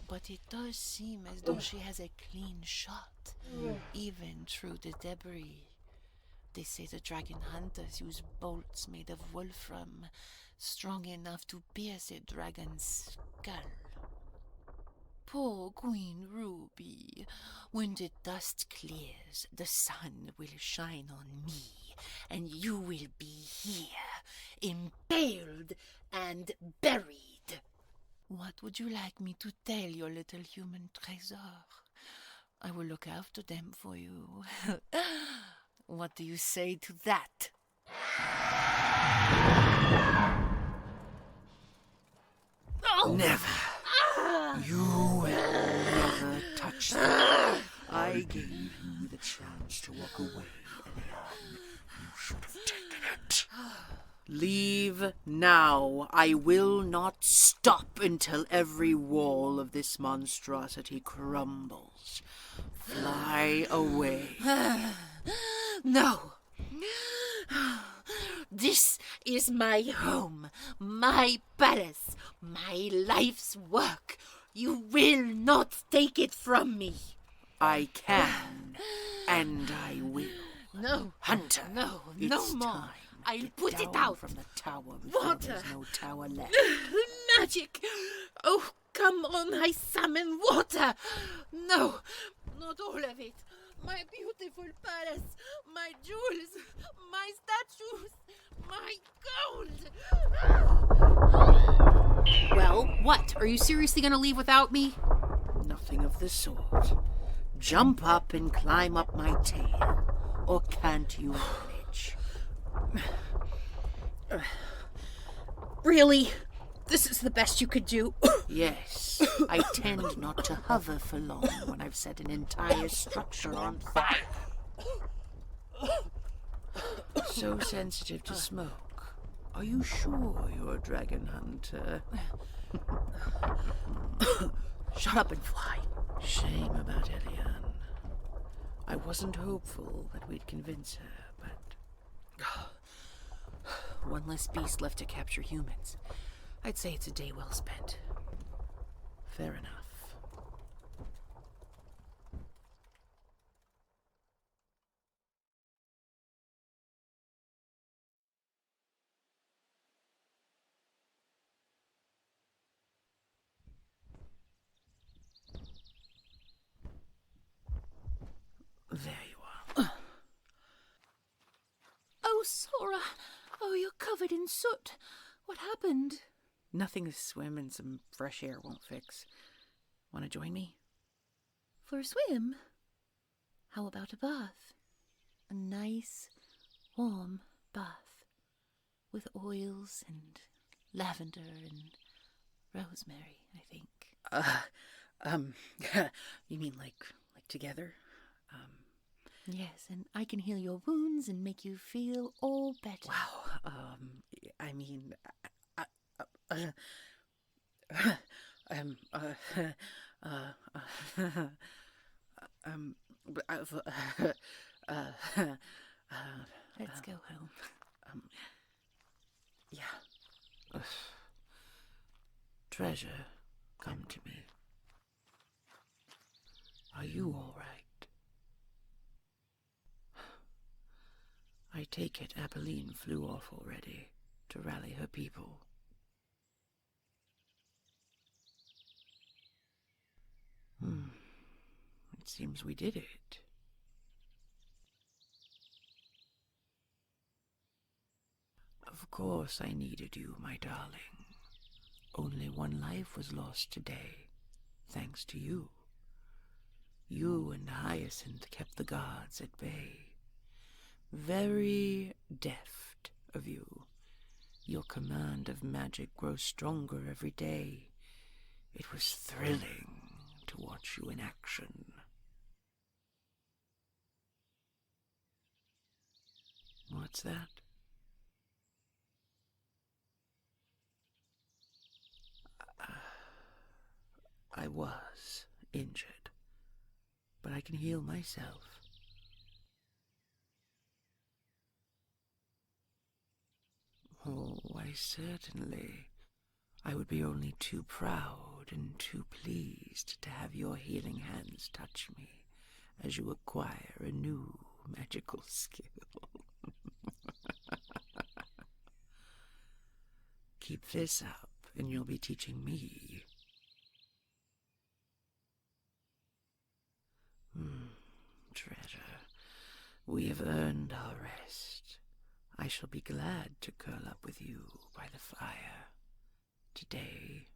Speaker 9: But it does seem as though she has a clean shot, even through the debris. They say the dragon hunters use bolts made of wolfram, strong enough to pierce a dragon's skull. Poor Queen Ruby. When the dust clears, the sun will shine on me, and you will be here, impaled and buried. What would you like me to tell your little human treasure? I will look after them for you. What do you say to that?
Speaker 1: Oh. Never. You will never touch them. I gave you the chance to walk away, Elian. You should have taken it. Leave now. I will not stop until every wall of this monstrosity crumbles. Fly away.
Speaker 9: No. This is my home, my palace, my life's work. You will not take it from me.
Speaker 1: I can, and I will.
Speaker 9: No.
Speaker 1: Hunter,
Speaker 9: no
Speaker 1: it's
Speaker 9: more.
Speaker 1: time.
Speaker 9: I'll
Speaker 1: Get
Speaker 9: put it
Speaker 1: down
Speaker 9: out.
Speaker 1: From the tower before
Speaker 9: Water.
Speaker 1: There's no tower left.
Speaker 9: Magic. Oh, come on, I summon water. No, not all of it. My beautiful palace, my jewels, my statues, my gold.
Speaker 8: Well, what? Are you seriously going to leave without me?
Speaker 1: Nothing of the sort. Jump up and climb up my tail. Or can't you manage?
Speaker 8: Really? This is the best you could do?
Speaker 1: Yes. I tend not to hover for long when I've set an entire structure on fire. So sensitive to smoke. Are you sure you're a dragon hunter?
Speaker 8: Shut up and fly.
Speaker 1: Shame about Elian. I wasn't hopeful that we'd convince her, but...
Speaker 8: One less beast left to capture humans. I'd say it's a day well spent.
Speaker 1: Fair enough. There you are.
Speaker 9: Oh, Sora. Oh, you're covered in soot. What happened?
Speaker 8: Nothing a swim and some fresh air won't fix. Want to join me?
Speaker 9: For a swim? How about a bath? A nice, warm bath. With oils and lavender and rosemary, I think.
Speaker 8: You mean like together? Yes, and I can heal your wounds and make you feel all better.
Speaker 4: Wow. I mean, um, uh, uh, um,
Speaker 8: Let's go home.
Speaker 4: yeah. Treasure, come to me. Are you all right? I take it Apolline flew off already to rally her people. It seems we did it. Of course I needed you, my darling. Only one life was lost today, thanks to you. You and Hyacinth kept the guards at bay. Very deft of you. Your command of magic grows stronger every day. It was thrilling to watch you in action. What's that? I was injured, but I can heal myself. Oh, why certainly. I would be only too proud and too pleased to have your healing hands touch me as you acquire a new magical skill. Keep this up, and you'll be teaching me. Treasure, we have earned our rest. I shall be glad to curl up with you by the fire. Today,